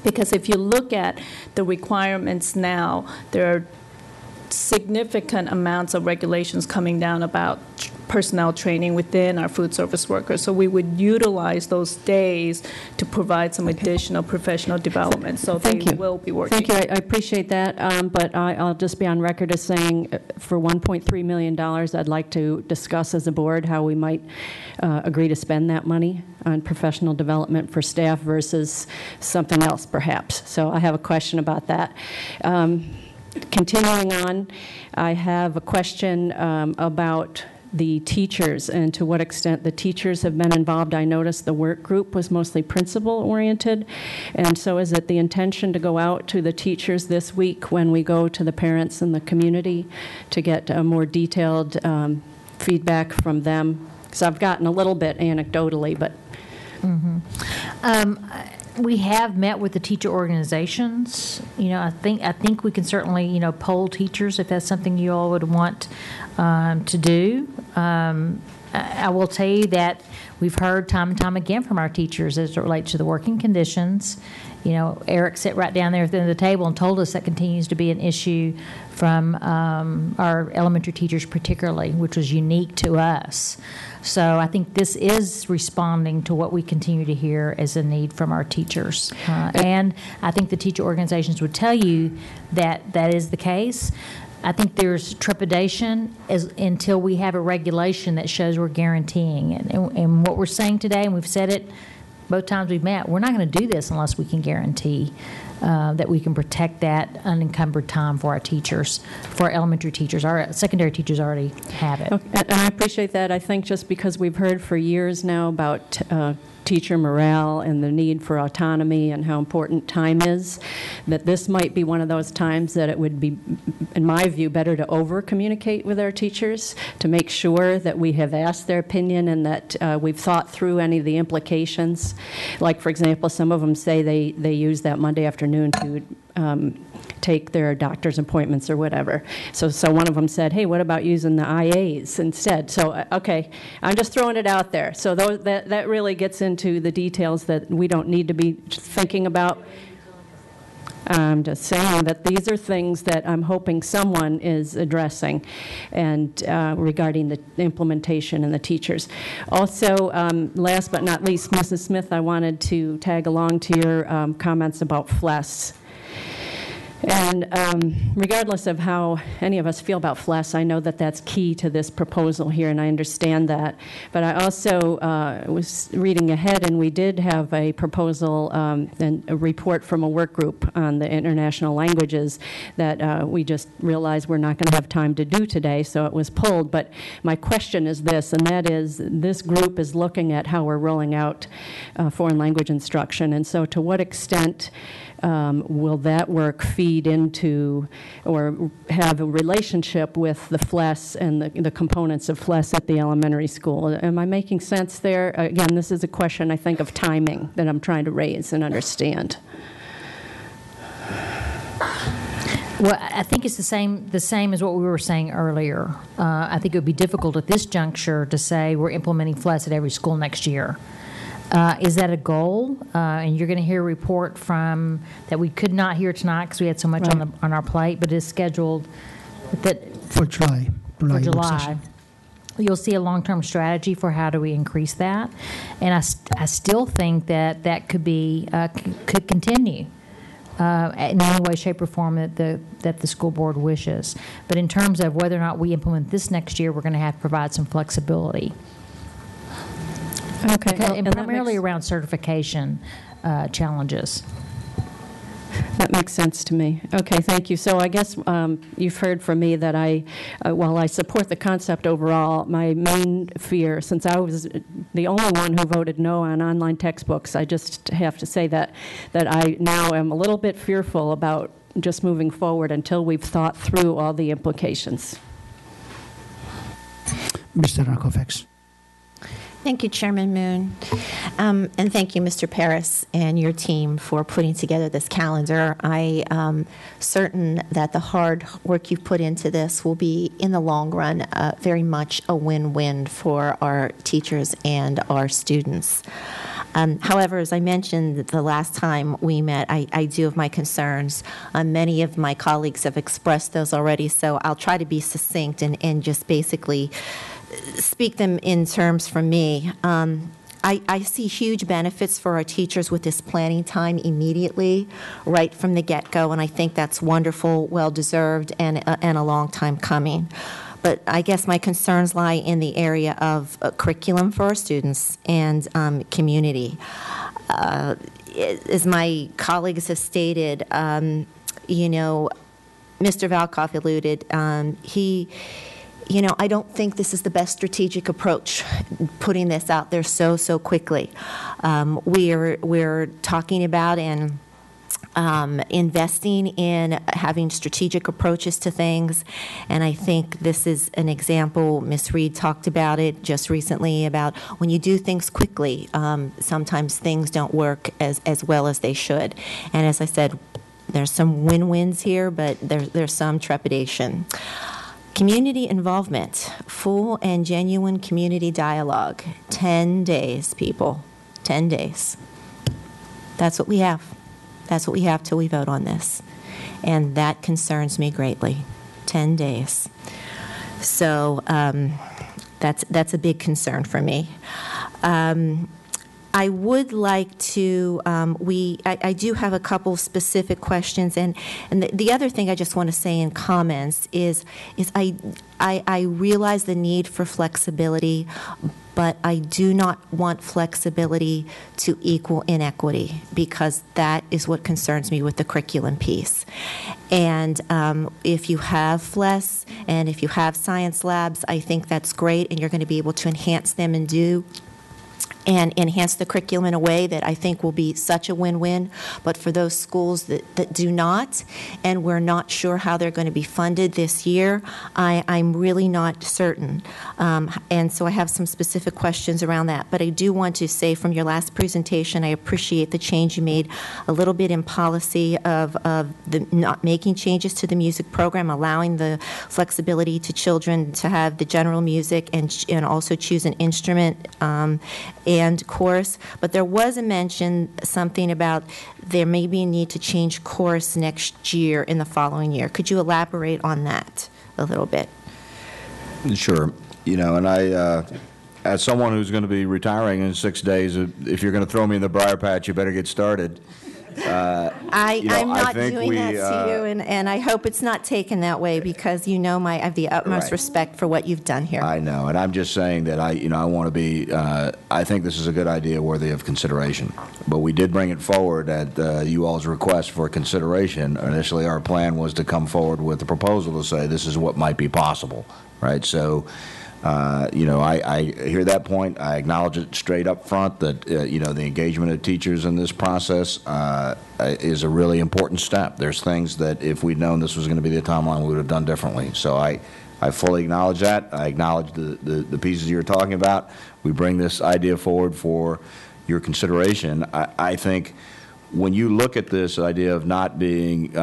Because if you look at the requirements now, there are significant amounts of regulations coming down about personnel training within our food service workers. So we would utilize those days to provide some additional professional development. So they will be working. Thank you. I appreciate that. But I'll just be on record as saying for $1.3 million, I'd like to discuss as a board how we might agree to spend that money on professional development for staff versus something else, perhaps. So I have a question about that. Continuing on, I have a question about the teachers and to what extent the teachers have been involved. I noticed the work group was mostly principal-oriented, and so is it the intention to go out to the teachers this week when we go to the parents and the community to get a more detailed feedback from them? Because I've gotten a little bit anecdotally, but... We have met with the teacher organizations. I think we can certainly, poll teachers if that's something you all would want to do. I will tell you that we've heard time and time again from our teachers as it relates to the working conditions. Eric sat right down there at the end of the table and told us that continues to be an issue from our elementary teachers particularly, which was unique to us. So I think this is responding to what we continue to hear as a need from our teachers. And I think the teacher organizations would tell you that that is the case. I think there's trepidation until we have a regulation that shows we're guaranteeing it. And what we're saying today, and we've said it both times we've met, we're not going to do this unless we can guarantee that we can protect that unencumbered time for our teachers, for our elementary teachers. Our secondary teachers already have it. Okay. And I appreciate that. I think just because we've heard for years now about teacher morale and the need for autonomy and how important time is, that this might be one of those times that it would be, in my view, better to over-communicate with our teachers to make sure that we have asked their opinion and that we've thought through any of the implications. Like, for example, some of them say they use that Monday afternoon to take their doctor's appointments or whatever. So one of them said, hey, what about using the IAs instead? So, okay, I'm just throwing it out there. So that really gets into the details that we don't need to be thinking about. I'm just saying that these are things that I'm hoping someone is addressing and regarding the implementation and the teachers. Also, last but not least, Mrs. Smith, I wanted to tag along to your comments about FLES. And regardless of how any of us feel about FLES, I know that that's key to this proposal here, and I understand that. But I also was reading ahead, and we did have a proposal and a report from a work group on the international languages that we just realized we're not going to have time to do today, so it was pulled. But my question is this, and that is, this group is looking at how we're rolling out foreign language instruction, and so to what extent will that work feed into or have a relationship with the FLES and the components of FLES at the elementary school? Am I making sense there? Again, this is a question, I think, of timing that I'm trying to raise and understand. Well, I think it's the same as what we were saying earlier. I think it would be difficult at this juncture to say we're implementing FLES at every school next year. Is that a goal? And you're going to hear a report from that we could not hear tonight because we had so much on our plate, but it's scheduled for July. For July. You'll see a long-term strategy for how do we increase that, and I still think that could be could continue in any way, shape, or form that the school board wishes. But in terms of whether or not we implement this next year, we're going to have to provide some flexibility. Okay. And primarily around certification challenges. That makes sense to me. Okay, thank you. So I guess you've heard from me that while I support the concept overall, my main fear, since I was the only one who voted no on online textbooks, I just have to say that I now am a little bit fearful about just moving forward until we've thought through all the implications. Mr. Rakovics. Thank you, Chairman Moon. And thank you, Mr. Paris, and your team for putting together this calendar. I am certain that the hard work you've put into this will be, in the long run, very much a win-win for our teachers and our students. However, as I mentioned the last time we met, I do have my concerns. Many of my colleagues have expressed those already, so I'll try to be succinct and just basically speak them in terms from me. I see huge benefits for our teachers with this planning time immediately, right from the get-go, and I think that's wonderful, well-deserved, and a long time coming. But I guess my concerns lie in the area of curriculum for our students and community. As my colleagues have stated, Mr. Valkov alluded, I don't think this is the best strategic approach, putting this out there so quickly. We're talking about and investing in having strategic approaches to things, and I think this is an example. Ms. Reed talked about it just recently about when you do things quickly, sometimes things don't work as well as they should. And as I said, there's some win-wins here, but there's some trepidation. Community involvement, full and genuine community dialogue. 10 days, people. 10 days. That's what we have. That's what we have till we vote on this. And that concerns me greatly. 10 days. So that's a big concern for me. I would like to, I do have a couple specific questions, and the other thing I just want to say in comments is I realize the need for flexibility, but I do not want flexibility to equal inequity, because that is what concerns me with the curriculum piece. And if you have FLES and if you have science labs, I think that's great, and you're going to be able to enhance them and enhance the curriculum in a way that I think will be such a win-win. But for those schools that do not, and we're not sure how they're going to be funded this year, I'm really not certain. And so I have some specific questions around that. But I do want to say from your last presentation, I appreciate the change you made a little bit in policy of the not making changes to the music program, allowing the flexibility to children to have the general music and also choose an instrument and course. But there was a mention, something about there may be a need to change course next year in the following year. Could you elaborate on that a little bit? Sure. And I, as someone who's going to be retiring in 6 days, if you're going to throw me in the briar patch, you better get started. I'm not doing that to you, and I hope it's not taken that way, because I have the utmost respect for what you've done here. I know, and I'm just saying that I want to be. I think this is a good idea, worthy of consideration. But we did bring it forward at you all's request for consideration. Initially, our plan was to come forward with a proposal to say this is what might be possible, right? So. I hear that point. I acknowledge it straight up front that, the engagement of teachers in this process is a really important step. There's things that if we'd known this was going to be the timeline, we would have done differently. So I fully acknowledge that. I acknowledge the pieces you're talking about. We bring this idea forward for your consideration. I think when you look at this idea of not being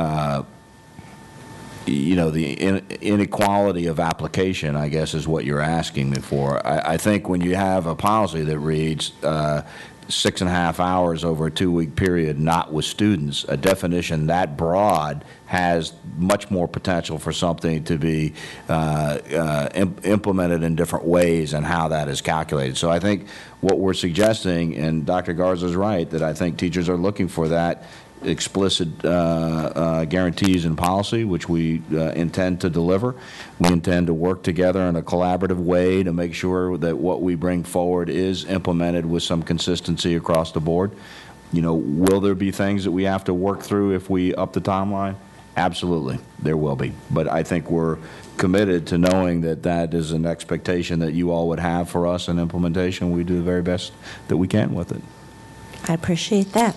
the inequality of application, I guess, is what you're asking me for. I think when you have a policy that reads 6.5 hours over a 2-week period, not with students, a definition that broad has much more potential for something to be implemented in different ways and how that is calculated. So I think what we're suggesting, and Dr. Garza's right, that I think teachers are looking for that explicit guarantees in policy, which we intend to deliver. We intend to work together in a collaborative way to make sure that what we bring forward is implemented with some consistency across the board. Will there be things that we have to work through if we up the timeline? Absolutely, there will be. But I think we're committed to knowing that that is an expectation that you all would have for us in implementation. We do the very best that we can with it. I appreciate that.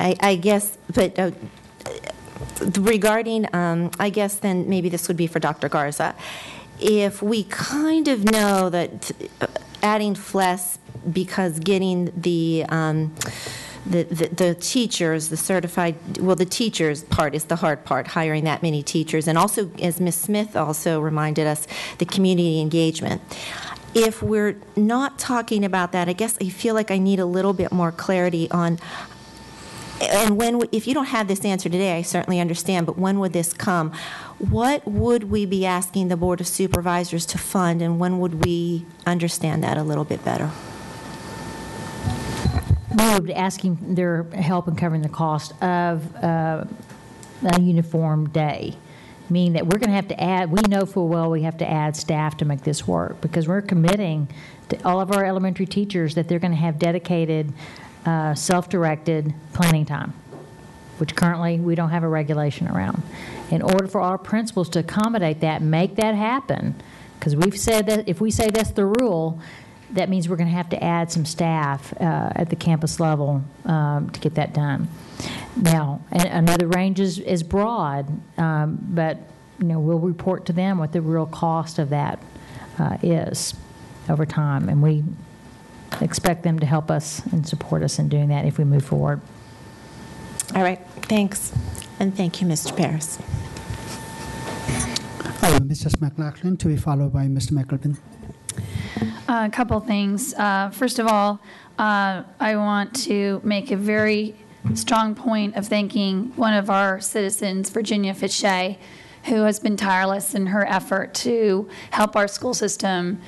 I guess, but regarding, I guess then maybe this would be for Dr. Garza. If we kind of know that adding FLES, because getting the teachers, the certified, the teachers part is the hard part, hiring that many teachers, and also, as Ms. Smith also reminded us, the community engagement. If we're not talking about that, I guess I feel like I need a little bit more clarity on, and if you don't have this answer today, I certainly understand, but when would this come? What would we be asking the Board of Supervisors to fund, and when would we understand that a little bit better? We would be asking their help in covering the cost of a uniform day. Meaning that we're going to have to add, we know full well we have to add staff to make this work, because we're committing to all of our elementary teachers that they're going to have dedicated, self-directed planning time, which currently we don't have a regulation around. In order for our principals to accommodate that, make that happen, because we've said that if we say that's the rule, that means we're going to have to add some staff at the campus level to get that done. Now, another range is broad, but we'll report to them what the real cost of that is over time, and we expect them to help us and support us in doing that if we move forward. All right, thanks, and thank you, Mr. Paris. Mrs. McLaughlin, to be followed by Mr. McAlpin. A couple things. First of all, I want to make a very strong point of thanking one of our citizens, Virginia Fitchay, who has been tireless in her effort to help our school system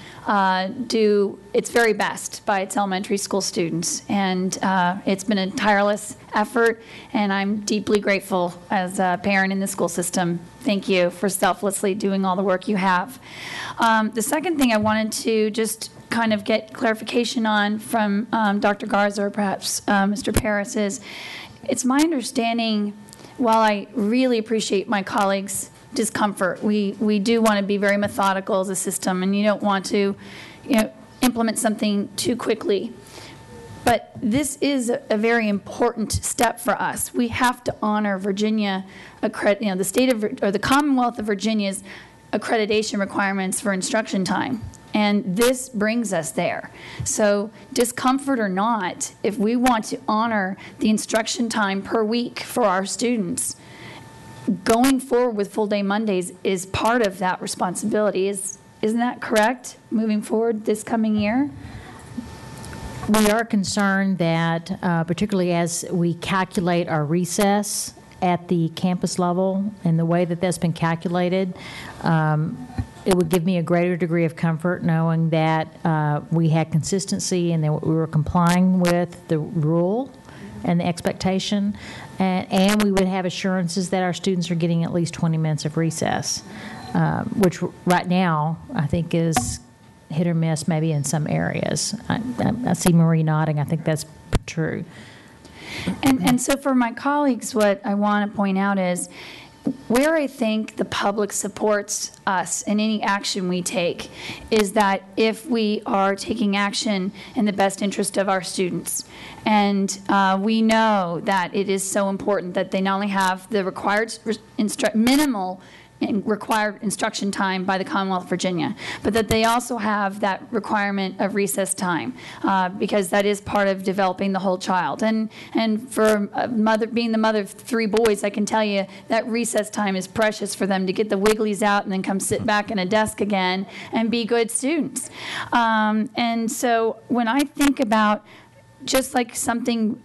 do its very best by its elementary school students. And it's been a tireless effort, and I'm deeply grateful as a parent in the school system. Thank you for selflessly doing all the work you have. The second thing I wanted to just kind of get clarification on from Dr. Garza or perhaps Mr. Paris is, it's my understanding, while I really appreciate my colleagues' discomfort, we do want to be very methodical as a system, and you don't want to implement something too quickly. But this is a very important step for us. We have to honor Virginia, the state of, or the Commonwealth of Virginia's accreditation requirements for instruction time. And this brings us there. So discomfort or not, if we want to honor the instruction time per week for our students, going forward with full day Mondays is part of that responsibility. Isn't that correct, moving forward this coming year? We are concerned that, particularly as we calculate our recess at the campus level and the way that that's been calculated, it would give me a greater degree of comfort knowing that we had consistency and that we were complying with the rule and the expectation, and we would have assurances that our students are getting at least 20 minutes of recess, which right now I think is hit or miss maybe in some areas. I see Marie nodding. I think that's true. And so for my colleagues, what I want to point out is where I think the public supports us in any action we take is that if we are taking action in the best interest of our students. And we know that it is so important that they not only have the required minimal required instruction time by the Commonwealth of Virginia, but that they also have that requirement of recess time because that is part of developing the whole child. And for a mother, being the mother of 3 boys, I can tell you that recess time is precious for them to get the wigglies out and then come sit back in a desk again and be good students. And so when I think about just like something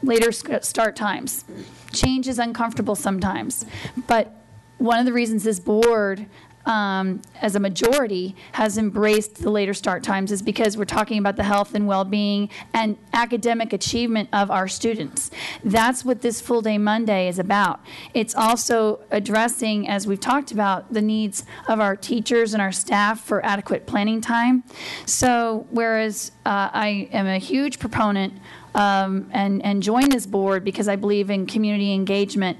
later start times, change is uncomfortable sometimes, but one of the reasons this board, as a majority, has embraced the later start times is because we're talking about the health and well-being and academic achievement of our students. That's what this full day Monday is about. It's also addressing, as we've talked about, the needs of our teachers and our staff for adequate planning time. So whereas I am a huge proponent and join this board because I believe in community engagement.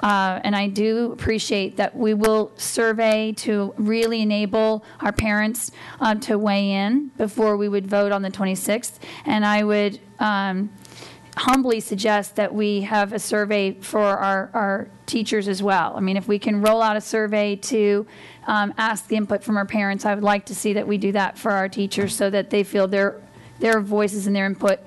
And I do appreciate that we will survey to really enable our parents to weigh in before we would vote on the 26th. And I would humbly suggest that we have a survey for our teachers as well. I mean, if we can roll out a survey to ask the input from our parents, I would like to see that we do that for our teachers so that they feel their voices and their input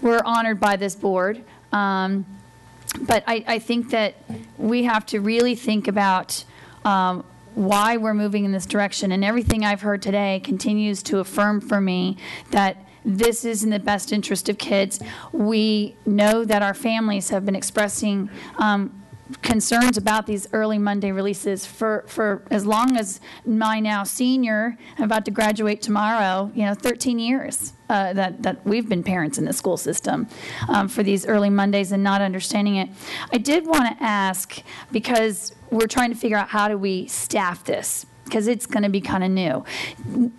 were honored by this board. But I think that we have to really think about why we're moving in this direction. And everything I've heard today continues to affirm for me that this is in the best interest of kids. We know that our families have been expressing concerns about these early Monday releases for as long as my now senior, I'm about to graduate tomorrow, 13 years that we've been parents in the school system for these early Mondays and not understanding it. I did want to ask, because we're trying to figure out how do we staff this, because it's going to be kind of new.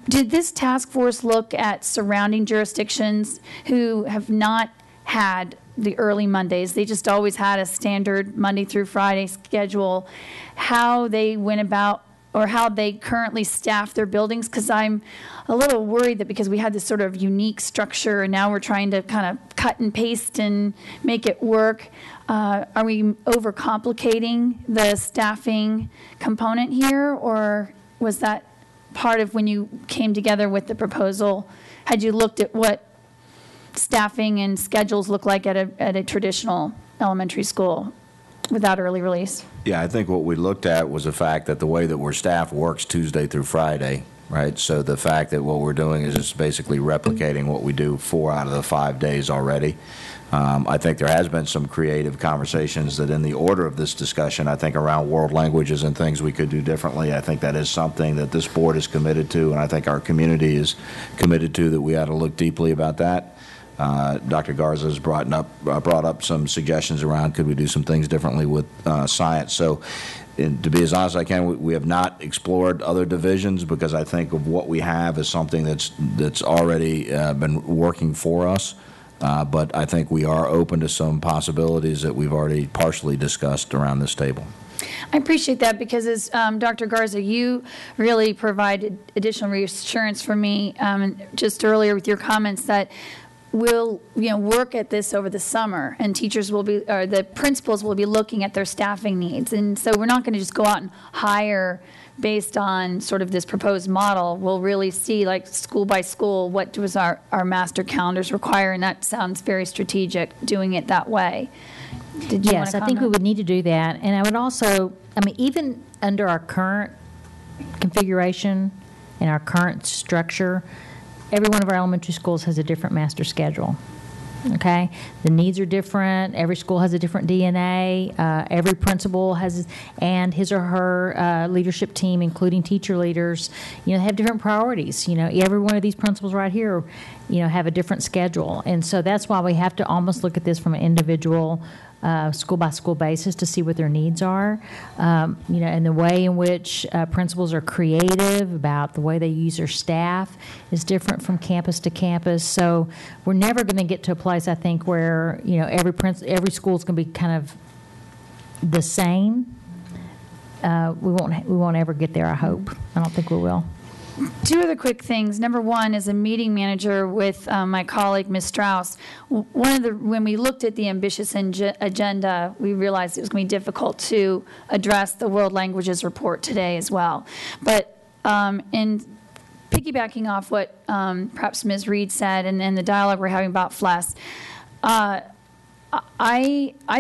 Did this task force look at surrounding jurisdictions who have not had the early Mondays? They just always had a standard Monday through Friday schedule, how they went about or how they currently staff their buildings? Because I'm a little worried that because we had this sort of unique structure and now we're trying to kind of cut and paste and make it work, are we overcomplicating the staffing component here, or was that part of when you came together with the proposal? Had you looked at what staffing and schedules look like at a traditional elementary school without early release? Yeah, I think what we looked at was the fact that the way that we're staffed works Tuesday through Friday, right? So the fact that what we're doing is just basically replicating what we do 4 out of the 5 days already. I think there has been some creative conversations that in the order of this discussion, I think around world languages and things we could do differently. I think that is something that this board is committed to, and I think our community is committed to, that we ought to look deeply about that. Dr. Garza has brought up some suggestions around could we do some things differently with science. So to be as honest as I can, we have not explored other divisions because I think of what we have as something that's already been working for us. But I think we are open to some possibilities that we've already partially discussed around this table. I appreciate that because as Dr. Garza, you really provided additional reassurance for me just earlier with your comments that we'll work at this over the summer, and teachers will be, or the principals will be looking at their staffing needs. And so we're not going to just go out and hire based on sort of this proposed model. We'll really see, like school by school, what does our master calendars require, and that sounds very strategic, doing it that way. Did you want to comment? I think we would need to do that. And I would also, even under our current configuration and our current structure, every one of our elementary schools has a different master schedule. Okay, the needs are different. Every school has a different DNA. Every principal has, and his or her leadership team, including teacher leaders, have different priorities. Every one of these principals right here, have a different schedule, and so that's why we have to almost look at this from an individual, school by school basis to see what their needs are. And the way in which principals are creative about the way they use their staff is different from campus to campus. So we're never going to get to a place, I think, where every school is going to be kind of the same. We won't ever get there, I hope. I don't think we will. Two other quick things. Number one, as a meeting manager with my colleague, Ms. Strauss, when we looked at the ambitious agenda, we realized it was going to be difficult to address the World Languages Report today as well. But in piggybacking off what perhaps Ms. Reed said and the dialogue we're having about FLES, I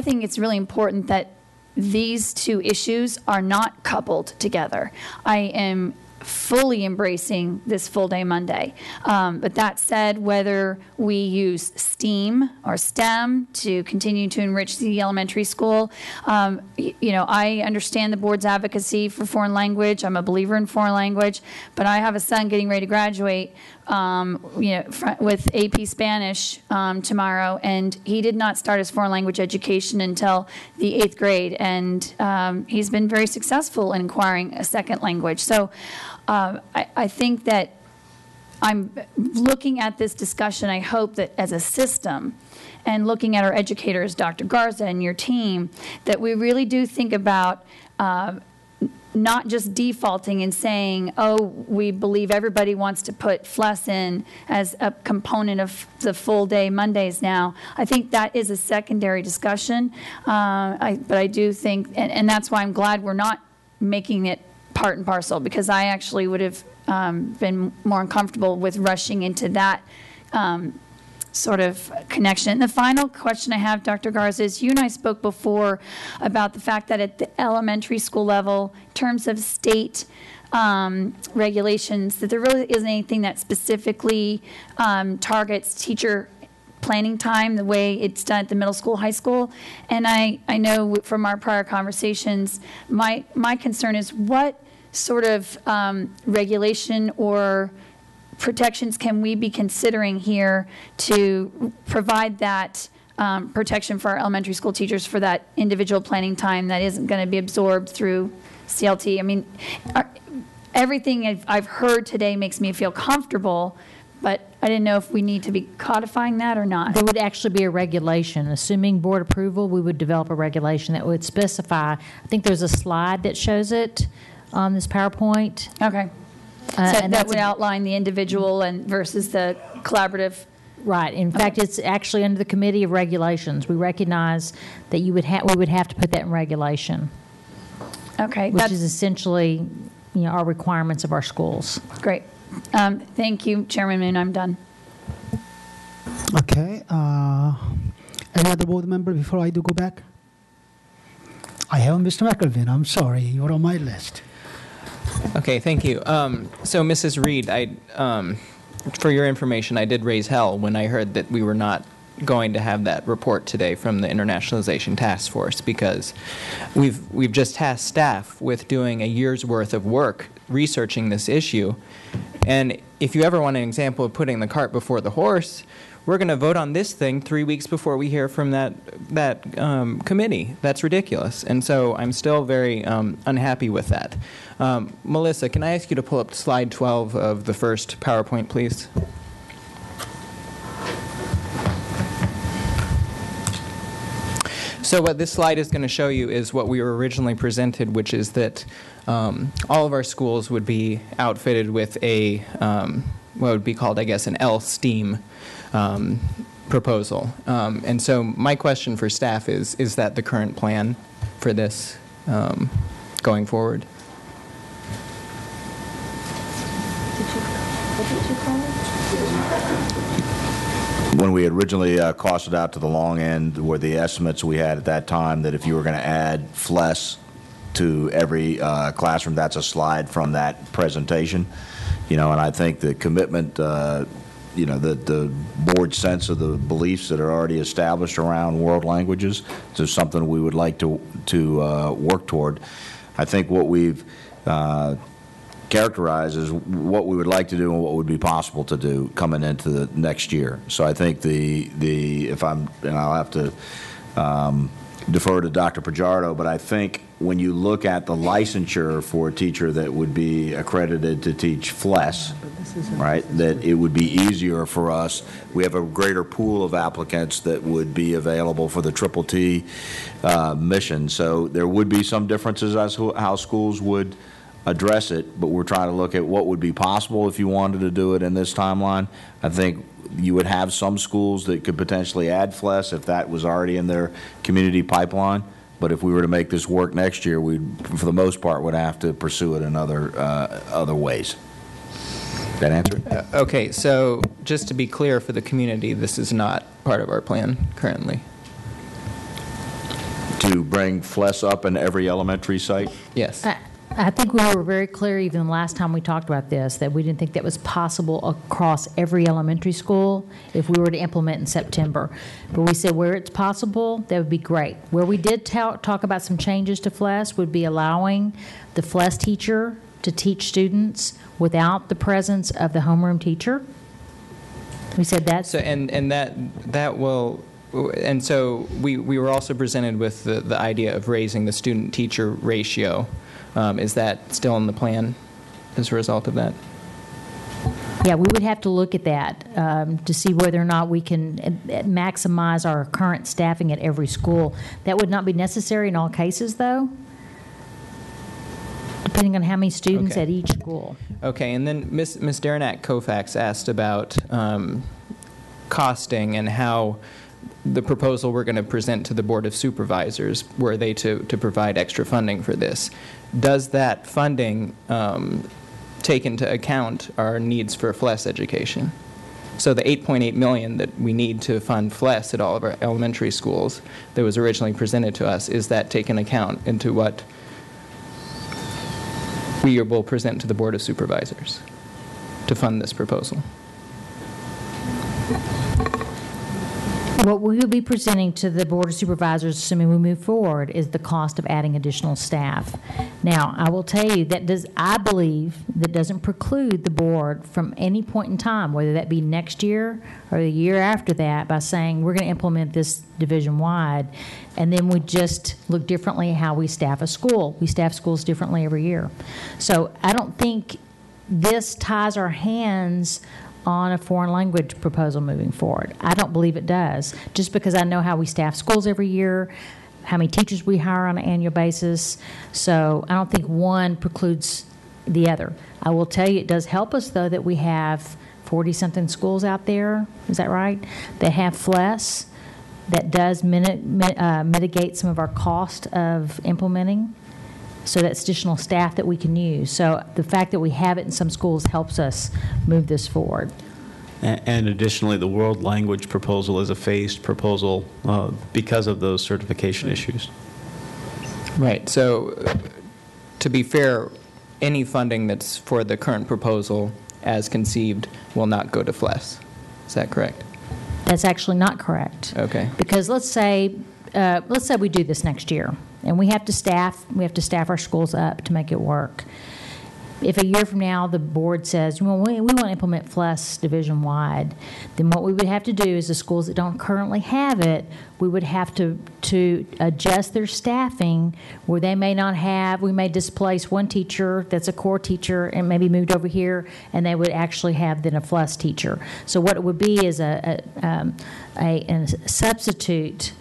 think it's really important that these two issues are not coupled together. I am fully embracing this full day Monday. But that said, whether we use STEAM or STEM to continue to enrich the elementary school, I understand the board's advocacy for foreign language. I'm a believer in foreign language, but I have a son getting ready to graduate with AP Spanish tomorrow, and he did not start his foreign language education until the 8th grade, and he's been very successful in acquiring a second language. So I think that I'm looking at this discussion, I hope that as a system, and looking at our educators, Dr. Garza and your team, that we really do think about not just defaulting and saying, oh, we believe everybody wants to put FLES in as a component of the full day Mondays now. I think that is a secondary discussion. But I do think, and that's why I'm glad we're not making it part and parcel, because I actually would have been more uncomfortable with rushing into that sort of connection. And the final question I have, Dr. Garza, is you and I spoke before about the fact that at the elementary school level, in terms of state regulations, that there really isn't anything that specifically targets teacher planning time the way it's done at the middle school, high school. And I know from our prior conversations, my concern is what sort of regulation or protections can we be considering here to provide that protection for our elementary school teachers for that individual planning time that isn't going to be absorbed through CLT? I mean, everything I've heard today makes me feel comfortable, but I didn't know if we need to be codifying that or not. There would actually be a regulation. Assuming board approval, we would develop a regulation that would specify. I think there's a slide that shows it on this PowerPoint. Okay. So and that would outline the individual and versus the collaborative. Right. In fact, it's actually under the Committee of Regulations. We recognize that we would have to put that in regulation. Okay. Which is essentially, our requirements of our schools. Great. Thank you, Chairman Moon. I'm done. Okay. Any other board member before I do go back? I have Mr. McElveen. I'm sorry. You're on my list. Okay, thank you. So, Mrs. Reed, for your information, I did raise hell when I heard that we were not going to have that report today from the Internationalization Task Force, because we've just tasked staff with doing a year's worth of work researching this issue. And if you ever want an example of putting the cart before the horse, we're going to vote on this thing 3 weeks before we hear from that committee. That's ridiculous. And so I'm still very unhappy with that. Melissa, can I ask you to pull up slide 12 of the first PowerPoint, please? So what this slide is going to show you is what we were originally presented, which is that all of our schools would be outfitted with a, what would be called, I guess, an L-STEAM proposal. And so my question for staff is that the current plan for this going forward? What did you call it? When we had originally costed out to the long end were the estimates we had at that time that if you were going to add FLES to every classroom, that's a slide from that presentation. And I think the commitment the board's sense of the beliefs that are already established around world languages. So something we would like to work toward. I think what we've characterized as what we would like to do and what would be possible to do coming into the next year. So I think I'll have to defer to Dr. Pajardo, but I think when you look at the licensure for a teacher that would be accredited to teach FLES, right, that it would be easier for us. We have a greater pool of applicants that would be available for the Triple T mission. So there would be some differences as to how schools would address it, but we're trying to look at what would be possible if you wanted to do it in this timeline. I think you would have some schools that could potentially add FLES if that was already in their community pipeline. But if we were to make this work next year, we, for the most part, would have to pursue it in other ways. That answer it? Okay, so just to be clear for the community, this is not part of our plan currently. To bring FLES up in every elementary site? Yes. I think we were very clear even last time we talked about this, that we didn't think that was possible across every elementary school if we were to implement in September. But we said where it's possible, that would be great. Where we did talk about some changes to FLES would be allowing the FLES teacher to teach students without the presence of the homeroom teacher. We said that. So, and that will, and so we were also presented with the idea of raising the student-teacher ratio. Is that still in the plan as a result of that? Yeah, we would have to look at that to see whether or not we can maximize our current staffing at every school. That would not be necessary in all cases, though, depending on how many students at each school. Okay, and then Ms. Derenak-Kofax asked about costing and how the proposal we're going to present to the Board of Supervisors, were they to provide extra funding for this. Does that funding take into account our needs for FLES education? So the $8.8 million that we need to fund FLES at all of our elementary schools that was originally presented to us, is that taken account into what we will present to the Board of Supervisors to fund this proposal? What we will be presenting to the Board of Supervisors, assuming we move forward, is the cost of adding additional staff. Now, I will tell you that I believe that doesn't preclude the board from any point in time, whether that be next year or the year after that, by saying we're going to implement this division-wide, and then we just look differently at how we staff a school. We staff schools differently every year. So I don't think this ties our hands on a foreign language proposal moving forward. I don't believe it does, just because I know how we staff schools every year, how many teachers we hire on an annual basis. So I don't think one precludes the other. I will tell you it does help us, though, that we have 40-something schools out there, is that right, that have FLES. That does mitigate some of our cost of implementing. So that's additional staff that we can use. So the fact that we have it in some schools helps us move this forward. And additionally, the world language proposal is a phased proposal because of those certification issues. Right. So to be fair, any funding that's for the current proposal as conceived will not go to FLES. Is that correct? That's actually not correct. Okay. Because let's say we do this next year, and we have to staff our schools up to make it work. If a year from now the board says, well, we want to implement FLES division-wide, then what we would have to do is the schools that don't currently have it, we would have to adjust their staffing where they may not have, we may displace one teacher that's a core teacher and maybe moved over here, and they would actually have then a FLES teacher. So what it would be is a substitute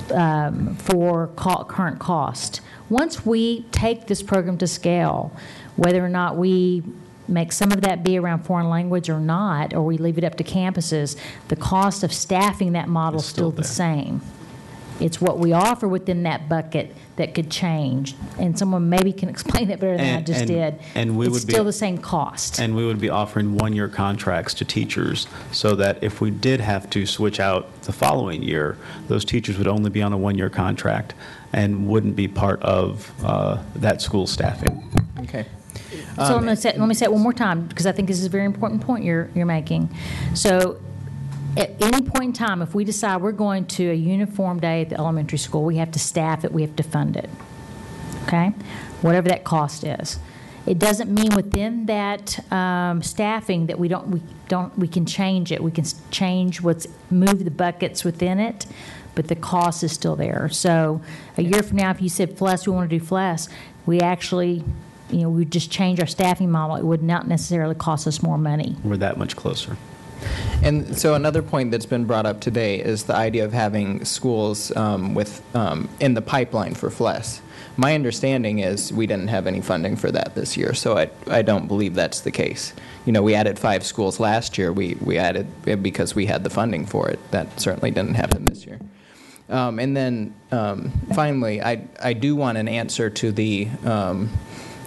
for current cost. Once we take this program to scale, whether or not we make some of that be around foreign language or not, or we leave it up to campuses, the cost of staffing that model is still the same. It's what we offer within that bucket that could change. And someone maybe can explain that better than I just did. And it's still the same cost. And we would be offering one-year contracts to teachers so that if we did have to switch out the following year, those teachers would only be on a one-year contract and wouldn't be part of that school staffing. Okay. So let me say it one more time, because I think this is a very important point you're making. So at any point in time, if we decide we're going to a uniform day at the elementary school, we have to staff it, we have to fund it, okay? Whatever that cost is. It doesn't mean within that staffing that we can change it. We can change move the buckets within it, but the cost is still there. So a year from now, if you said FLES, we want to do FLES, we actually, we just change our staffing model. It would not necessarily cost us more money. We're that much closer. And so another point that's been brought up today is the idea of having schools with in the pipeline for FLES. My understanding is we didn't have any funding for that this year, so I don't believe that's the case. We added 5 schools last year. We added because we had the funding for it. That certainly didn't happen this year. And then finally, I do want an answer to the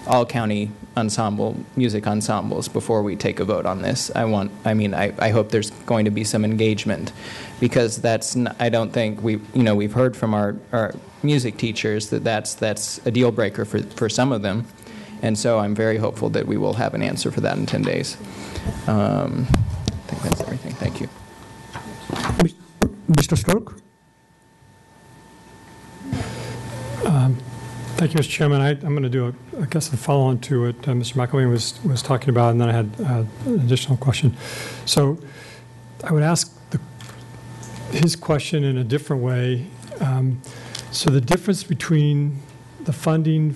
all-county music ensembles before we take a vote on this. I hope there's going to be some engagement, because I don't think we've heard from our music teachers that's a deal breaker for some of them, and so I'm very hopeful that we will have an answer for that in 10 days. I think that's everything. Thank you. Mr. Stork? Thank you, Mr. Chairman. I'm going to do, a follow-on to what Mr. McElwain was talking about, and then I had an additional question. So I would ask his question in a different way. So the difference between the funding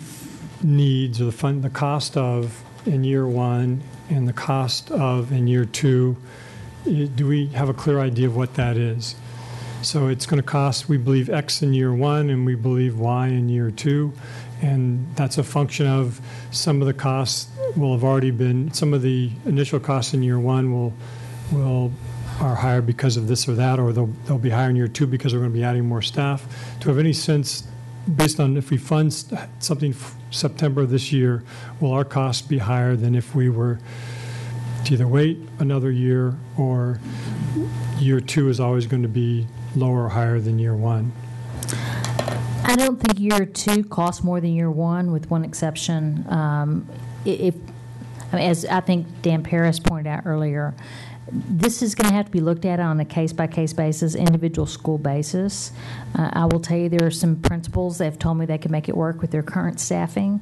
needs, or the cost of in year 1 and the cost of in year 2, do we have a clear idea of what that is? So it's going to cost, we believe, X in year 1, and we believe Y in year 2. And that's a function of some of the costs will have already been, some of the initial costs in year 1 are higher because of this or that, or they'll be higher in year 2 because we're going to be adding more staff. To have any sense, based on if we fund something September of this year, will our costs be higher than if we were to either wait another year, or year 2 is always going to be lower or higher than year 1? I don't think year 2 costs more than year 1, with one exception. As I think Dan Paris pointed out earlier, this is going to have to be looked at on a case-by-case basis, individual school basis. I will tell you, there are some principals that have told me they can make it work with their current staffing.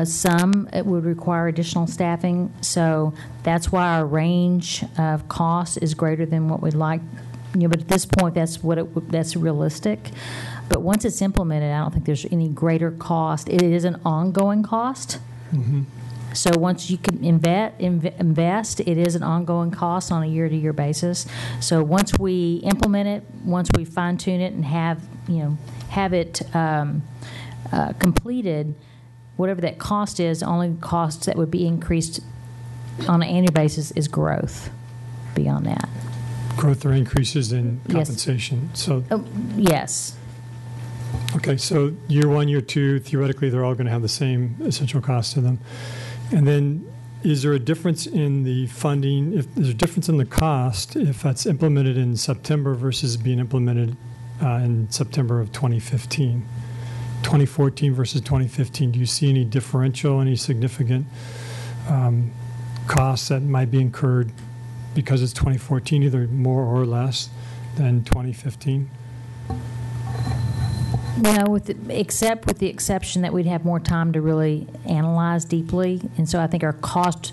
Some it would require additional staffing, so that's why our range of costs is greater than what we'd like. But at this point, that's realistic. But once it's implemented, I don't think there's any greater cost. It is an ongoing cost. Mm-hmm. So once you can invest, it is an ongoing cost on a year-to-year basis. So once we implement it, once we fine-tune it and have it completed, whatever that cost is, only costs that would be increased on an annual basis is growth. Beyond that, growth or increases in compensation. Yes. So yes. Okay, so year 1, year 2, theoretically, they're all going to have the same essential cost to them. And then, is there a difference in the funding, if there's a difference in the cost, if that's implemented in September versus being implemented in September of 2015? 2014 versus 2015, do you see any differential, any significant costs that might be incurred because it's 2014, either more or less than 2015? No, except with the exception that we'd have more time to really analyze deeply, and so I think our cost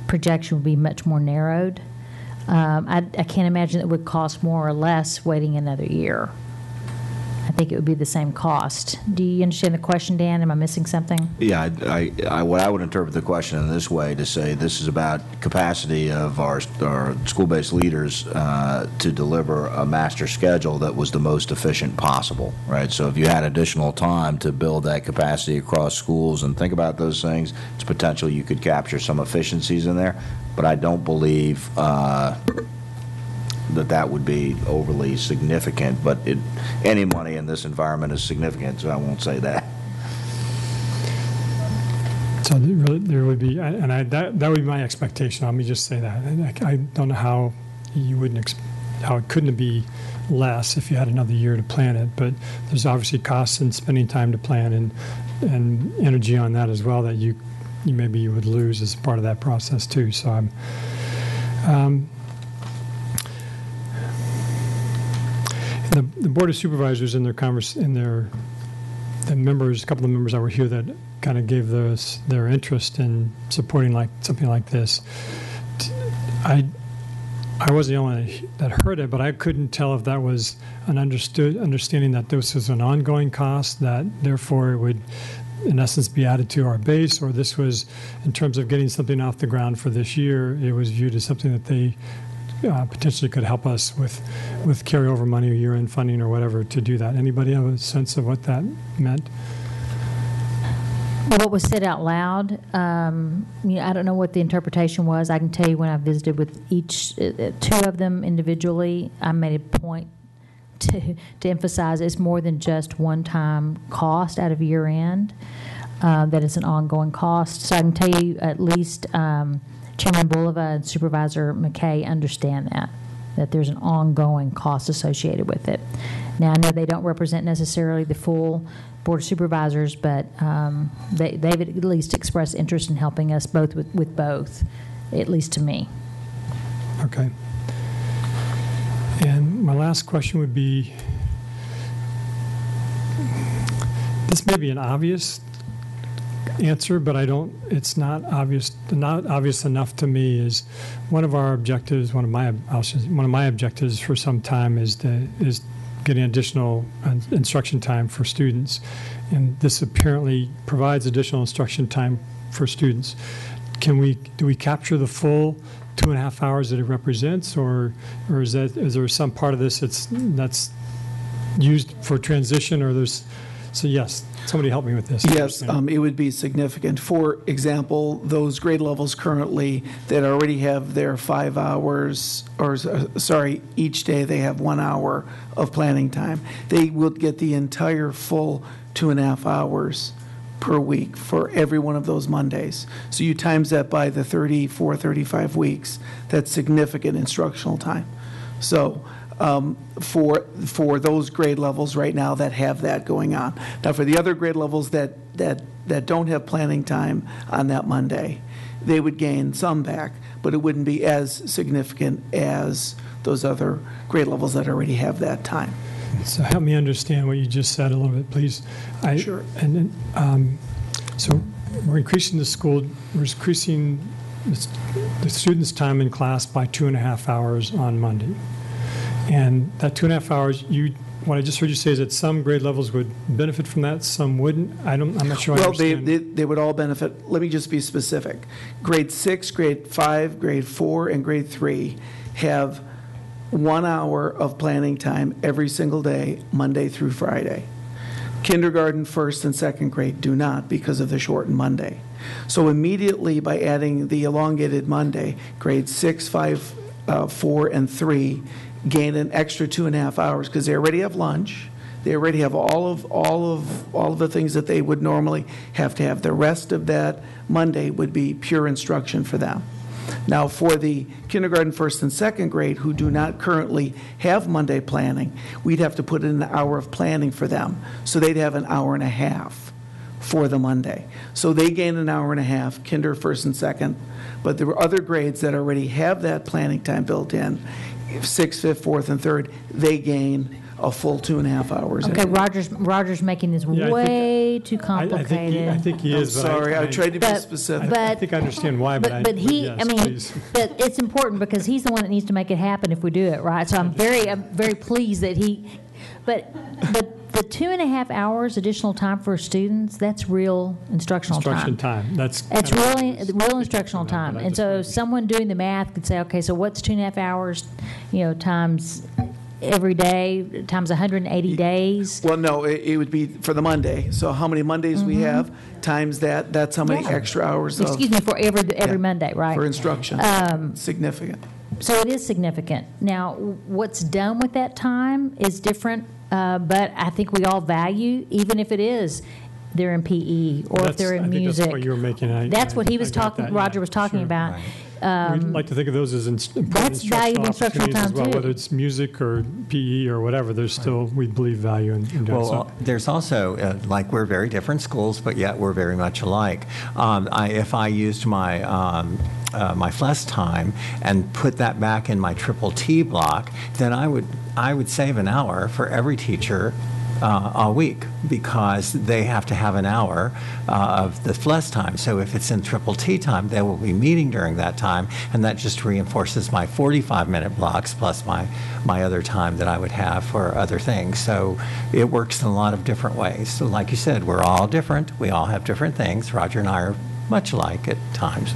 projection would be much more narrowed. I can't imagine it would cost more or less waiting another year. I think it would be the same cost. Do you understand the question, Dan? Am I missing something? Yeah, what I would interpret the question in this way, to say this is about capacity of our school-based leaders to deliver a master schedule that was the most efficient possible, right? So if you had additional time to build that capacity across schools and think about those things, it's potential you could capture some efficiencies in there. But I don't believe that would be overly significant, but any money in this environment is significant, so I won't say that. So there would be, and that would be my expectation. Let me just say that. I don't know how how it couldn't be less if you had another year to plan it, but there's obviously costs in spending time to plan and energy on that as well that you maybe you would lose as part of that process too. So the Board of Supervisors in their the members, a couple of members that were here that kind of gave their interest in supporting something like this. I wasn't the only that heard it, but I couldn't tell if that was an understanding that this was an ongoing cost, that therefore it would, in essence, be added to our base, or this was, in terms of getting something off the ground for this year, it was viewed as something that they potentially could help us with carryover money or year-end funding or whatever to do that. Anybody have a sense of what that meant? What was said out loud, I don't know what the interpretation was. I can tell you when I visited with each, two of them individually, I made a point to emphasize it's more than just one-time cost out of year-end, that it's an ongoing cost. So I can tell you at least Chairman Bulova and Supervisor McKay understand that there's an ongoing cost associated with it. Now, I know they don't represent necessarily the full Board of Supervisors, but they've at least expressed interest in helping us both with both, at least to me. Okay. And my last question would be, this may be an obvious answer, but it's not obvious enough to me. Is one of our objectives, one of my objectives for some time is getting additional instruction time for students, and this apparently provides additional instruction time for students. Do we capture the full 2.5 hours that it represents, or is there some part of this that's used for transition, or so yes, somebody help me with this. Yes, it would be significant. For example, those grade levels currently that already have their 5 hours, each day they have 1 hour of planning time. They will get the entire full 2.5 hours per week for every one of those Mondays. So you times that by the 34, 35 weeks, that's significant instructional time. So for those grade levels right now that have that going on. Now, for the other grade levels that don't have planning time on that Monday, they would gain some back, but it wouldn't be as significant as those other grade levels that already have that time. So help me understand what you just said a little bit, please. Sure. And then, so we're increasing the students' time in class by 2.5 hours on Monday. And that 2.5 hours, what I just heard you say is that some grade levels would benefit from that, some wouldn't. I'm not sure I understand. Well, they would all benefit. Let me just be specific. Grade 6, grade 5, grade 4, and grade 3 have 1 hour of planning time every single day, Monday through Friday. Kindergarten, first, and second grade do not because of the shortened Monday. So immediately by adding the elongated Monday, grades 6, 5, 4, and 3 gain an extra 2.5 hours because they already have lunch. They already have all of the things that they would normally have to have. The rest of that Monday would be pure instruction for them. Now, for the kindergarten, first, and second grade who do not currently have Monday planning, we'd have to put in an hour of planning for them. So they'd have an hour and a half for the Monday. So they gain an hour and a half, kinder, first, and second. But there were other grades that already have that planning time built in. 6th, 5th, 4th, and 3rd, they gain a full 2.5 hours. Okay, Roger's making this way too complicated. I think he is. I'm sorry, I tried to be specific. I think I understand why, but it's important because he's the one that needs to make it happen if we do it right. So I'm very pleased that but the 2.5 hours additional time for students, that's real instructional time. That's real instructional time. And so someone doing the math could say, okay, so what's 2.5 hours, times every day, times 180 days? Well, no, it would be for the Monday. So how many Mondays we have, times that's how many extra hours for every Monday, right? For instruction. Significant. So it is significant. Now, what's done with that time is different, but I think we all value, even if it is they're in PE or if they're in music. That's what you were making. That's what he was talking. Roger was talking about. We'd like to think of those as important That's valued instructional opportunities as time, well. too. Whether it's music or PE or whatever, there's still, we believe, value in doing Well, so. there's also, like, we're very different schools, but yet we're very much alike. If I used my FLES time and put that back in my triple T block, then I would save an hour for every teacher a week, because they have to have an hour of the FLES time. So if it's in triple T time, they will be meeting during that time, and that just reinforces my 45-minute blocks plus my other time that I would have for other things. So it works in a lot of different ways. So like you said, we're all different. We all have different things. Roger and I are much alike at times.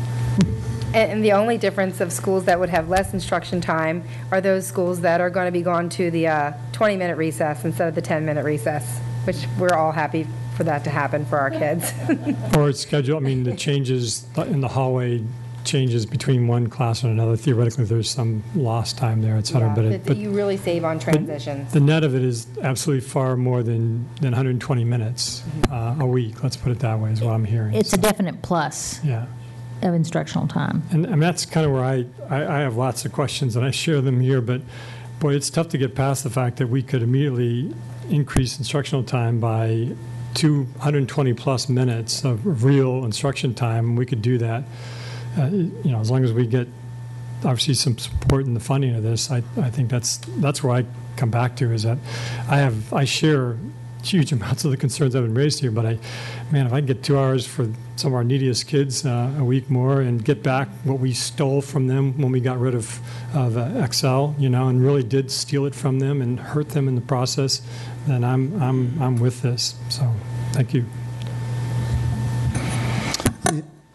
And the only difference of schools that would have less instruction time are those schools that are going to be going to the 20-minute recess instead of the 10-minute recess, which we're all happy for that to happen for our kids. Or it's scheduled, I mean, the changes in the hallway changes between one class and another. Theoretically, there's some lost time there, et cetera. Yeah, but you really save on transitions. the net of it is absolutely far more than 120 minutes a week. Let's put it that way, is what I'm hearing. It's a definite plus. Yeah. Of instructional time. And that's kind of where I have lots of questions, and I share them here, but boy, it's tough to get past the fact that we could immediately increase instructional time by 220 plus minutes of real instruction time. We could do that, as long as we get obviously some support in the funding of this. I think that's where I come back to, is that I share huge amounts of the concerns that have been raised here, but if I can get 2 hours for some of our neediest kids a week more and get back what we stole from them when we got rid of Excel, and really did steal it from them and hurt them in the process, then I'm with this. So, thank you.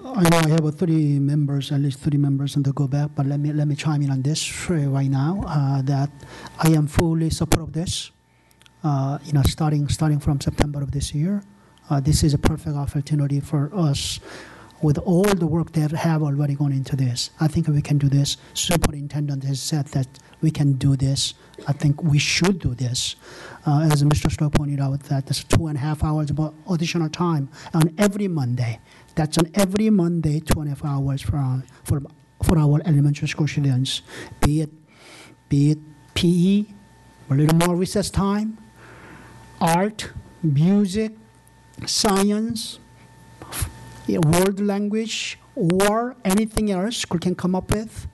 I know I have at least 30 members, and to go back, but let me chime in on this right now, that I am fully supportive of this. Starting from September of this year, this is a perfect opportunity for us, with all the work that have already gone into this. I think we can do this. Superintendent has said that we can do this. I think we should do this. As Mr. Stowe pointed out, that there's 2.5 hours of additional time on every Monday. That's on every Monday, 2.5 hours for our elementary school students, be it PE, a little more recess time, art, music, science, world language, or anything else school can come up with.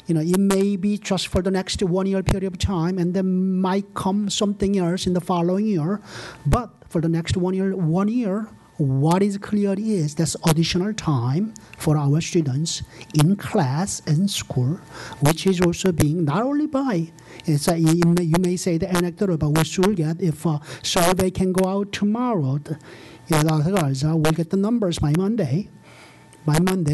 It may be just for the next 1 year period of time, and then might come something else in the following year. But for the next 1 year, what is clear is there's additional time for our students in class and school, which is also being not only by, you may say the anecdote, but we should get, if a survey can go out tomorrow, we'll get the numbers by Monday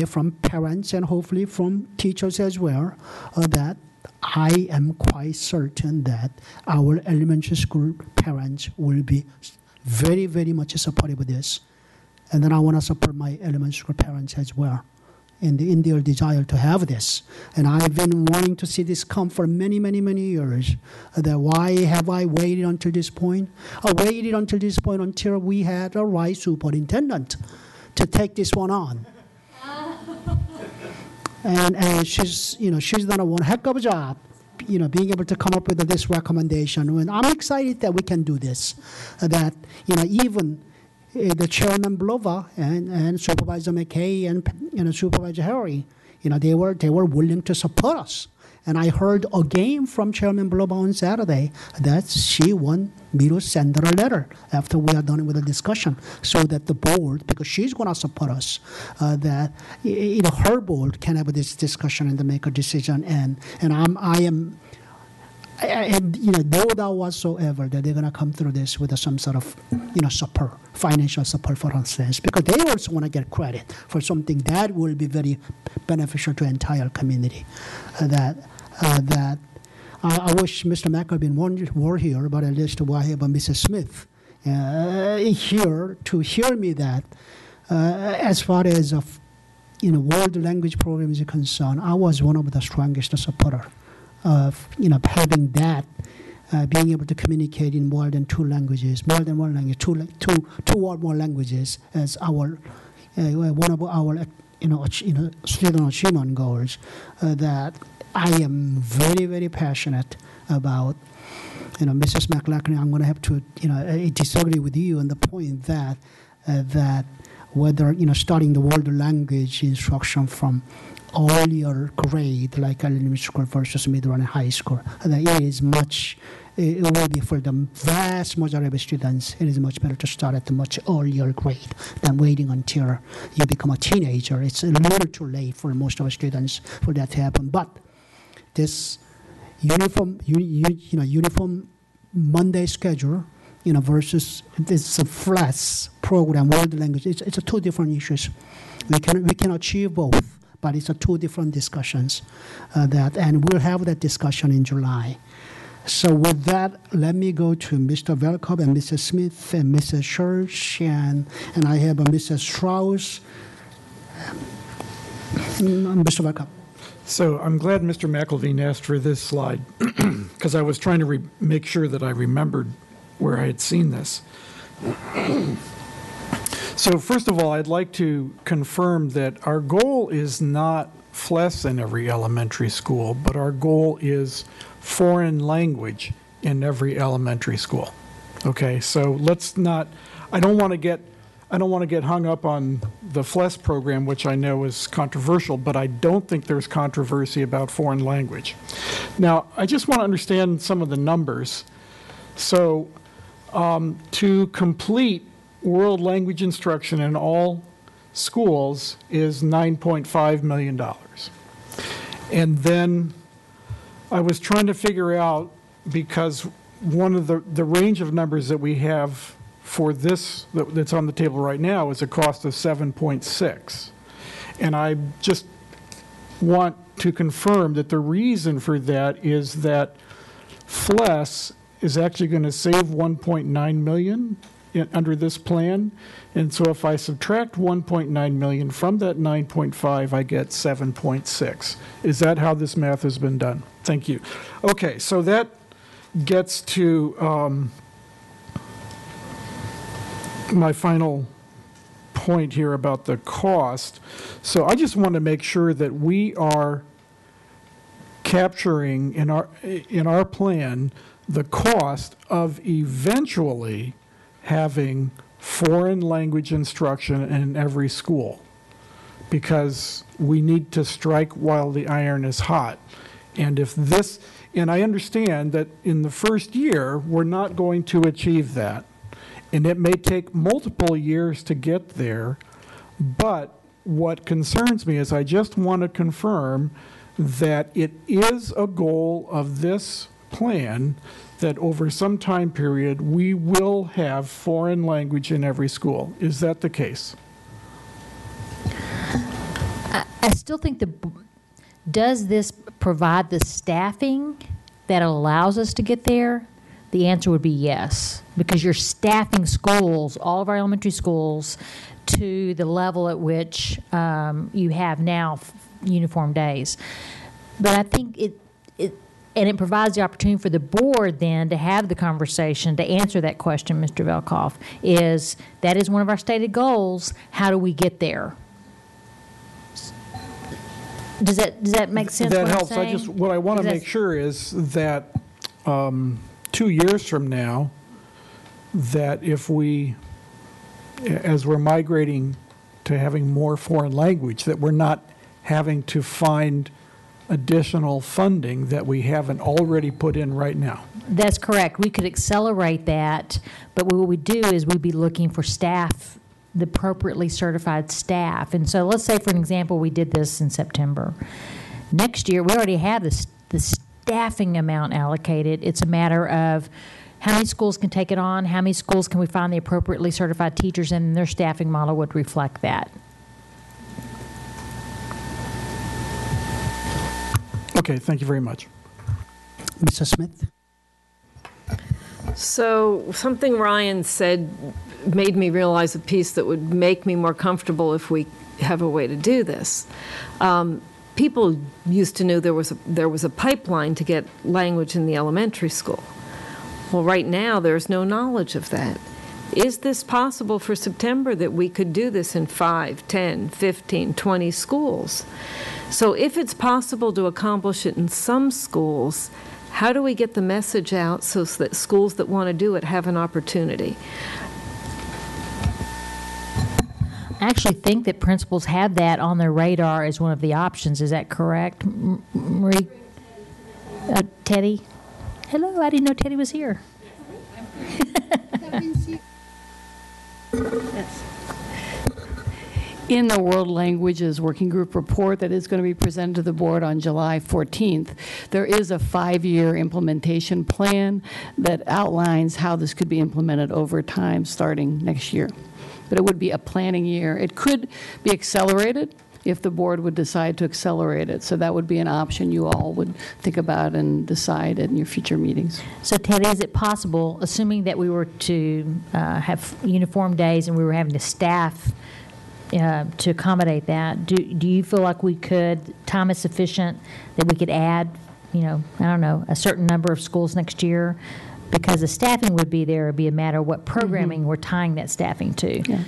from parents and hopefully from teachers as well, that I am quite certain that our elementary school parents will be very, very much supportive of this. And then I want to support my elementary school parents as well in their desire to have this. And I've been wanting to see this come for many, many, many years. That why have I waited until this point? I waited until this point until we had a right superintendent to take this one on. And she's done a one heck of a job, being able to come up with this recommendation. And I'm excited that we can do this. That, even the Chairman Blova and Supervisor McKay and Supervisor Harry, they were willing to support us. And I heard again from Chairman Blova on Saturday that she want me to send her a letter after we are done with the discussion, so that the board, because she's going to support us, that her board can have this discussion and to make a decision. And no doubt whatsoever that they're going to come through this with some sort of, support, financial support for us, because they also want to get credit for something that will be very beneficial to the entire community. I wish Mr. McAlpin were here, but at least I have Mrs. Smith here to hear me that as far as world language program is concerned, I was one of the strongest supporters of having that, being able to communicate in more than two languages, more than one language, two or more languages as our one of our student achievement goals that I am very, very passionate about. Mrs. McLaughlin, I'm going to have to, I disagree with you on the point that whether, starting the world language instruction from earlier grade, like elementary school versus middle and high school, it will be for the vast majority of students, it is much better to start at a much earlier grade than waiting until you become a teenager. It's a little too late for most of our students for that to happen. But this uniform Monday schedule, versus this FLAS program, world language, it's a two different issues. We can achieve both, but it's a two different discussions and we'll have that discussion in July. So with that, let me go to Mr. Velkov and Mrs. Smith and Mrs. Church, and I have Mrs. Strauss. Mr. Velkov. So I'm glad Mr. McElveen asked for this slide because I was trying to make sure that I remembered where I had seen this. So first of all, I'd like to confirm that our goal is not FLES in every elementary school, but our goal is foreign language in every elementary school. Okay, so let's not, I don't want to get hung up on the FLES program, which I know is controversial, but I don't think there's controversy about foreign language. Now, I just want to understand some of the numbers. So to complete world language instruction in all schools is $9.5 million. And then I was trying to figure out, because one of the range of numbers that we have for this that's on the table right now is a cost of 7.6. And I just want to confirm that the reason for that is that FLES is actually going to save 1.9 million under this plan. And so if I subtract 1.9 million from that 9.5, I get 7.6. Is that how this math has been done? Thank you. Okay, so that gets to my final point here about the cost. So I just want to make sure that we are capturing in our plan the cost of eventually having foreign language instruction in every school, because we need to strike while the iron is hot. And I understand that in the first year, we're not going to achieve that. And it may take multiple years to get there. But what concerns me is I just want to confirm that it is a goal of this plan that over some time period, we will have foreign language in every school. Is that the case? I still think does this provide the staffing that allows us to get there? The answer would be yes, because you're staffing schools, all of our elementary schools, to the level at which you have now uniform days. But I think it provides the opportunity for the board then to have the conversation to answer that question, Mr. Velkov, that is one of our stated goals. How do we get there? Does that make sense? That helps. What I want to make sure is that 2 years from now, that if as we're migrating to having more foreign language, that we're not having to find additional funding that we haven't already put in right now. That's correct. We could accelerate that, but what we do is we'd be looking for staff, the appropriately certified staff. And so let's say, for an example, we did this in September. Next year, we already have the staffing amount allocated. It's a matter of how many schools can take it on, how many schools can we find the appropriately certified teachers, and their staffing model would reflect that. Okay, thank you very much. Mrs. Smith? So something Ryan said made me realize a piece that would make me more comfortable if we have a way to do this. People used to know there was a pipeline to get language in the elementary school. Well, right now there's no knowledge of that. Is this possible for September, that we could do this in 5, 10, 15, 20 schools? So if it's possible to accomplish it in some schools, how do we get the message out so that schools that want to do it have an opportunity? I actually think that principals have that on their radar as one of the options. Is that correct, Marie? Teddy? Hello, I didn't know Teddy was here. In the World Languages Working Group report that is going to be presented to the board on July 14th, there is a 5-year implementation plan that outlines how this could be implemented over time starting next year. But it would be a planning year. It could be accelerated if the board would decide to accelerate it. So that would be an option you all would think about and decide in your future meetings. So, Teddy, is it possible, assuming that we were to have uniform days and we were having to staff to accommodate that, do you feel like we could, time is sufficient, that we could add, I don't know, a certain number of schools next year? Because the staffing would be there, it would be a matter of what programming we're tying that staffing to. Yeah.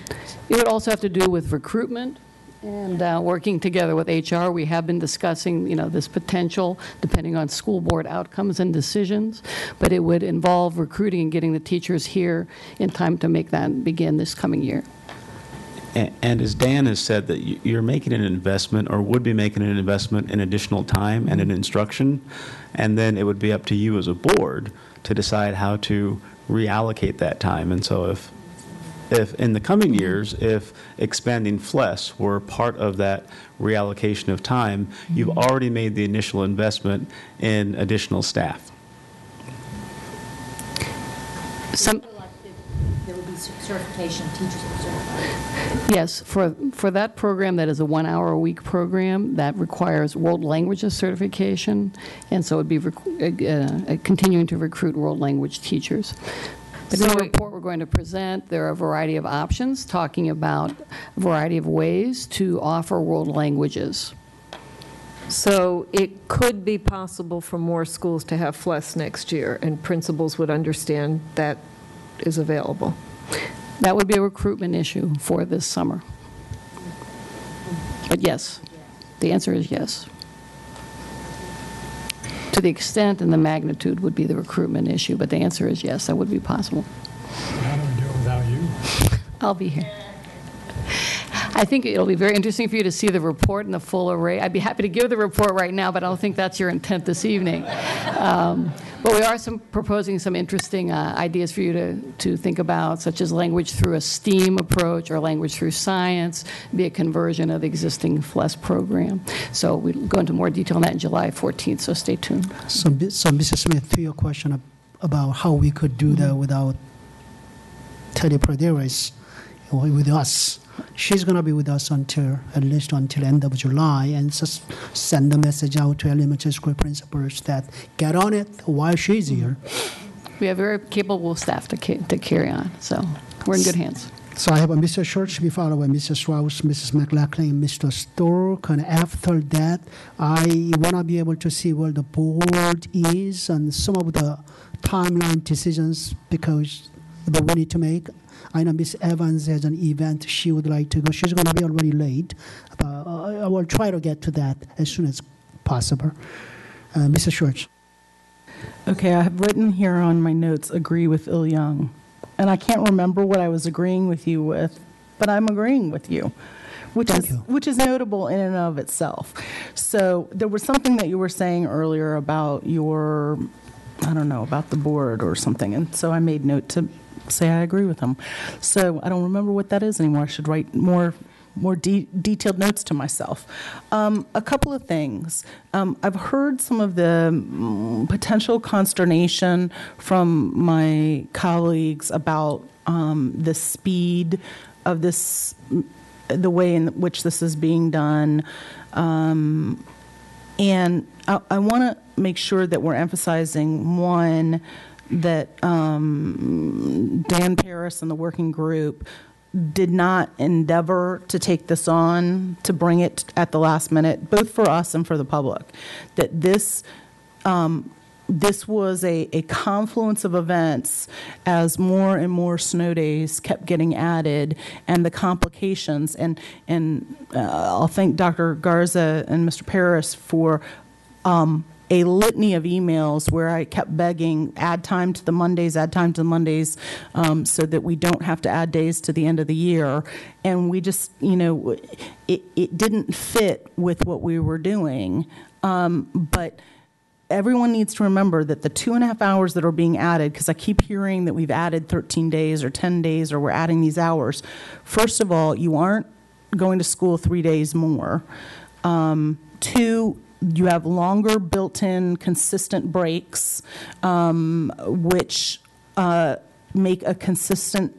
It would also have to do with recruitment and working together with HR. We have been discussing, this potential, depending on school board outcomes and decisions, but it would involve recruiting and getting the teachers here in time to make that begin this coming year. And as Dan has said, that you're making an investment or would be making an investment in additional time and in instruction, and then it would be up to you as a board to decide how to reallocate that time. And so if in the coming years, if expanding FLES were part of that reallocation of time, you've already made the initial investment in additional staff. There would be certification, teachers would certify. Yes, for that program that is a 1-hour-a-week program that requires world languages certification, and so it would be continuing to recruit world language teachers. But in the report we're going to present, there are a variety of options talking about a variety of ways to offer world languages. So it could be possible for more schools to have FLES next year, and principals would understand that is available. That would be a recruitment issue for this summer. But yes, the answer is yes. To the extent and the magnitude would be the recruitment issue, but the answer is yes, that would be possible. How do we do it without you? I'll be here. I think it'll be very interesting for you to see the report in the full array. I'd be happy to give the report right now, but I don't think that's your intent this evening. But we are proposing some interesting ideas for you to think about, such as language through a STEAM approach or language through science, be a conversion of the existing FLES program. So we'll go into more detail on that in July 14th, so stay tuned. So Mrs. Smith, to your question about how we could do that without Teddy Praderis with us. She's going to be with us at least until end of July, and just send a message out to elementary school principals that get on it while she's here. We have very capable staff to carry on, so we're in good hands. So I have a Mr. Schultz to be followed by Mrs. Strauss, Mrs. McLaughlin, and Mr. Storr. Kind of after that, I want to be able to see where the board is and some of the timeline decisions because that we need to make. I know Miss Evans has an event she would like to go. She's going to be already late, but I will try to get to that as soon as possible. Mr. Schwartz. Okay, I have written here on my notes, agree with Il Young. And I can't remember what I was agreeing with you with, but I'm agreeing with you, which is notable in and of itself. So there was something that you were saying earlier about about the board or something, and so I made note to say I agree with him. So I don't remember what that is anymore. I should write more detailed notes to myself. A couple of things. I've heard some of the potential consternation from my colleagues about the speed of this, the way in which this is being done. And I want to make sure that we're emphasizing, one, that Dan Paris and the working group did not endeavor to take this on, to bring it at the last minute, both for us and for the public. That this this was a confluence of events as more and more snow days kept getting added, and the complications. And I'll thank Dr. Garza and Mr. Paris for a litany of emails where I kept begging, add time to the Mondays, so that we don't have to add days to the end of the year. And we just, it didn't fit with what we were doing. But everyone needs to remember that the 2.5 hours that are being added, because I keep hearing that we've added 13 days or 10 days or we're adding these hours. First of all, you aren't going to school 3 days more. 2, you have longer built-in consistent breaks, which make a consistent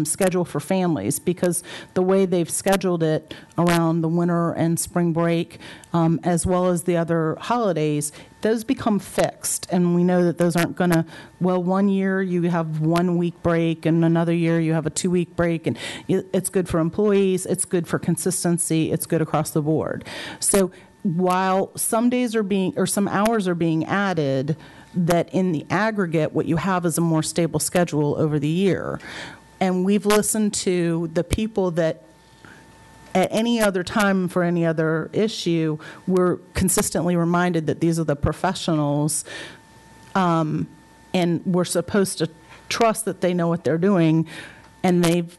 schedule for families, because the way they've scheduled it around the winter and spring break, as well as the other holidays, those become fixed. And we know that those aren't going to, well, one year you have 1 week break and another year you have a 2-week break. And it's good for employees, it's good for consistency, it's good across the board. So while some days are being, or some hours are being added, that in the aggregate, what you have is a more stable schedule over the year. And we've listened to the people that at any other time for any other issue, we're consistently reminded that these are the professionals, and we're supposed to trust that they know what they're doing, and they've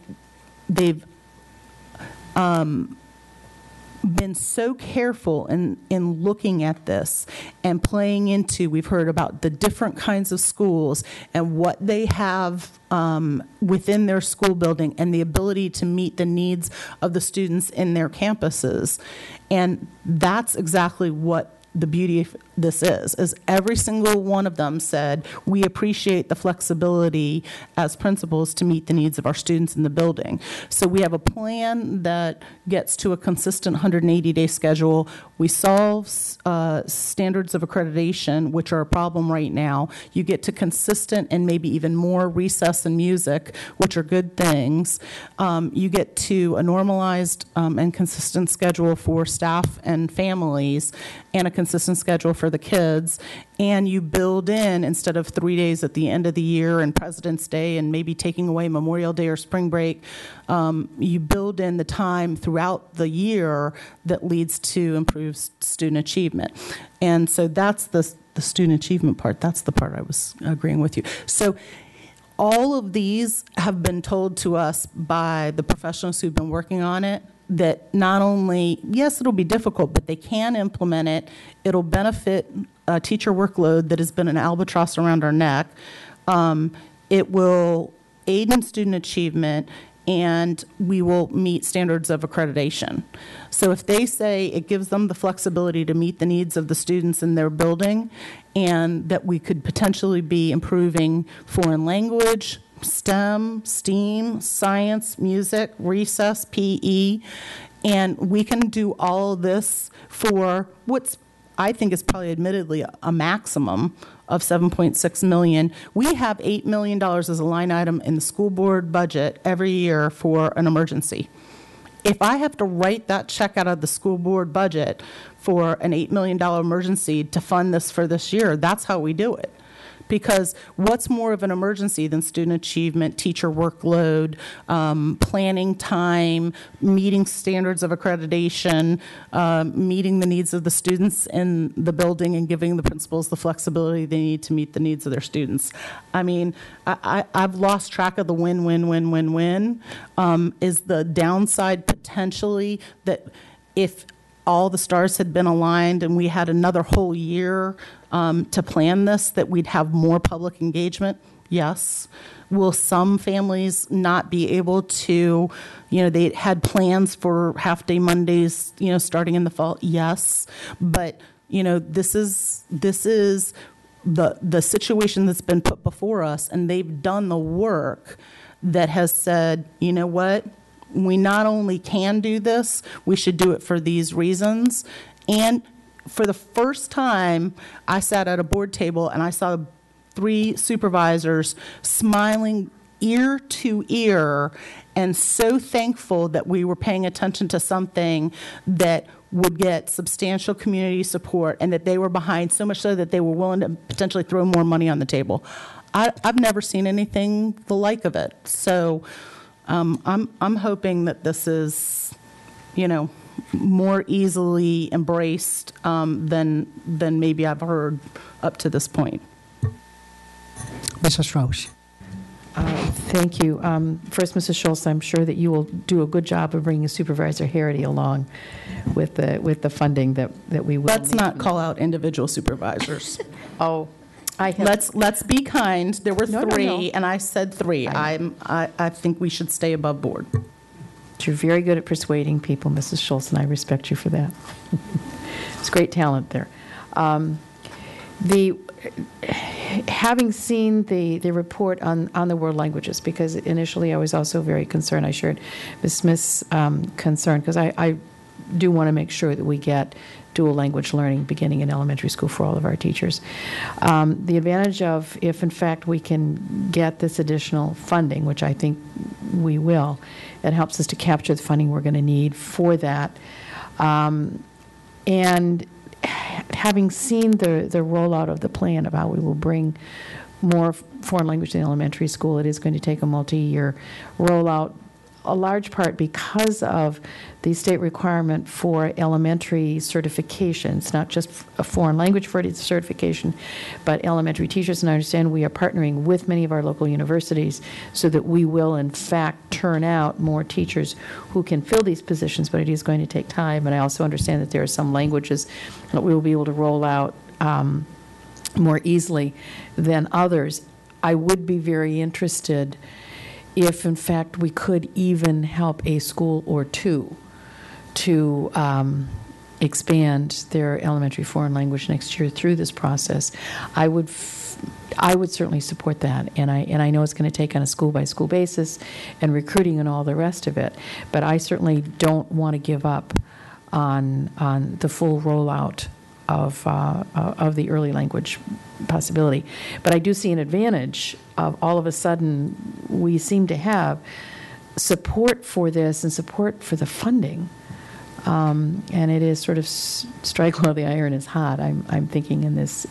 been so careful in looking at this and playing into, we've heard about the different kinds of schools and what they have within their school building and the ability to meet the needs of the students in their campuses. And that's exactly what the beauty of this is every single one of them said, we appreciate the flexibility as principals to meet the needs of our students in the building. So we have a plan that gets to a consistent 180-day schedule. We solve standards of accreditation, which are a problem right now. You get to consistent and maybe even more recess and music, which are good things. You get to a normalized and consistent schedule for staff and families, and a consistent schedule for the kids, and you build in, instead of 3 days at the end of the year and President's Day and maybe taking away Memorial Day or spring break, you build in the time throughout the year that leads to improved student achievement. And so that's the student achievement part. That's the part I was agreeing with you. So all of these have been told to us by the professionals who've been working on it, that not only, yes, it'll be difficult, but they can implement it. It'll benefit a teacher workload that has been an albatross around our neck. It will aid in student achievement, and we will meet standards of accreditation. So if they say it gives them the flexibility to meet the needs of the students in their building, and that we could potentially be improving foreign language, STEM, STEAM, science, music, recess, PE, and we can do all of this for what's, I think, is probably admittedly a maximum of $7.6 million. We have $8 million as a line item in the school board budget every year for an emergency. If I have to write that check out of the school board budget for an $8 million emergency to fund this for this year, that's how we do it. Because what's more of an emergency than student achievement, teacher workload, planning time, meeting standards of accreditation, meeting the needs of the students in the building, and giving the principals the flexibility they need to meet the needs of their students. I mean, I've lost track of the win, win, win, win, win. Is the downside potentially that if all the stars had been aligned and we had another whole year to plan this, that we'd have more public engagement? Yes. Will some families not be able to, they had plans for half-day Mondays, starting in the fall? Yes. But, this is the situation that's been put before us, and they've done the work that has said, you know what? We not only can do this, we should do it for these reasons. And for the first time, I sat at a board table and I saw 3 supervisors smiling ear to ear and so thankful that we were paying attention to something that would get substantial community support and that they were behind, so much so that they were willing to potentially throw more money on the table. I've never seen anything the like of it. So I'm hoping that this is, more easily embraced than maybe I've heard up to this point. Mrs. Strauss. Thank you. First, Mrs. Schultz, I'm sure that you will do a good job of bringing Supervisor Harity along with the funding that we will. Let's not call out individual supervisors. Oh, let's be kind. There were three, no. and I said three. I think we should stay above board. You're very good at persuading people, Mrs. Schultz, and I respect you for that. It's great talent there. Having seen the report on the world languages, because initially I was also very concerned. I shared Ms. Smith's concern, because I do want to make sure that we get dual language learning beginning in elementary school for all of our teachers. The advantage of, if in fact we can get this additional funding, which I think we will, it helps us to capture the funding we're going to need for that. And having seen the rollout of the plan of how we will bring more foreign language in elementary school, it is going to take a multi-year rollout, a large part because of the state requirement for elementary certifications, not just a foreign language certification, but elementary teachers. And I understand we are partnering with many of our local universities so that we will, in fact, turn out more teachers who can fill these positions, but it is going to take time. And I also understand that there are some languages that we will be able to roll out more easily than others. I would be very interested if, in fact, we could even help a school or two to expand their elementary foreign language next year through this process. I would certainly support that, and I know it's going to take on a school-by-school basis and recruiting and all the rest of it, but I certainly don't want to give up on the full rollout of the early language possibility. But I do see an advantage of all of a sudden we seem to have support for this and support for the funding. And it is sort of strike while the iron is hot, I'm thinking in this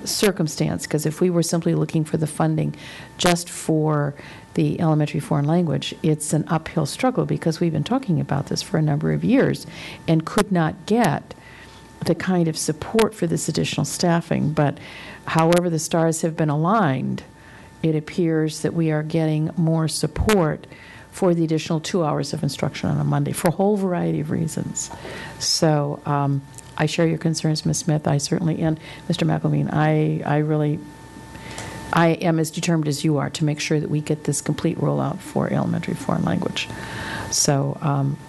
circumstance, because if we were simply looking for the funding just for the elementary foreign language, it's an uphill struggle because we've been talking about this for a number of years and could not get the kind of support for this additional staffing. But however the stars have been aligned, it appears that we are getting more support for the additional 2 hours of instruction on a Monday for a whole variety of reasons. So I share your concerns, Ms. Smith. I certainly, and Mr. McElveen, I am as determined as you are to make sure that we get this complete rollout for elementary foreign language. So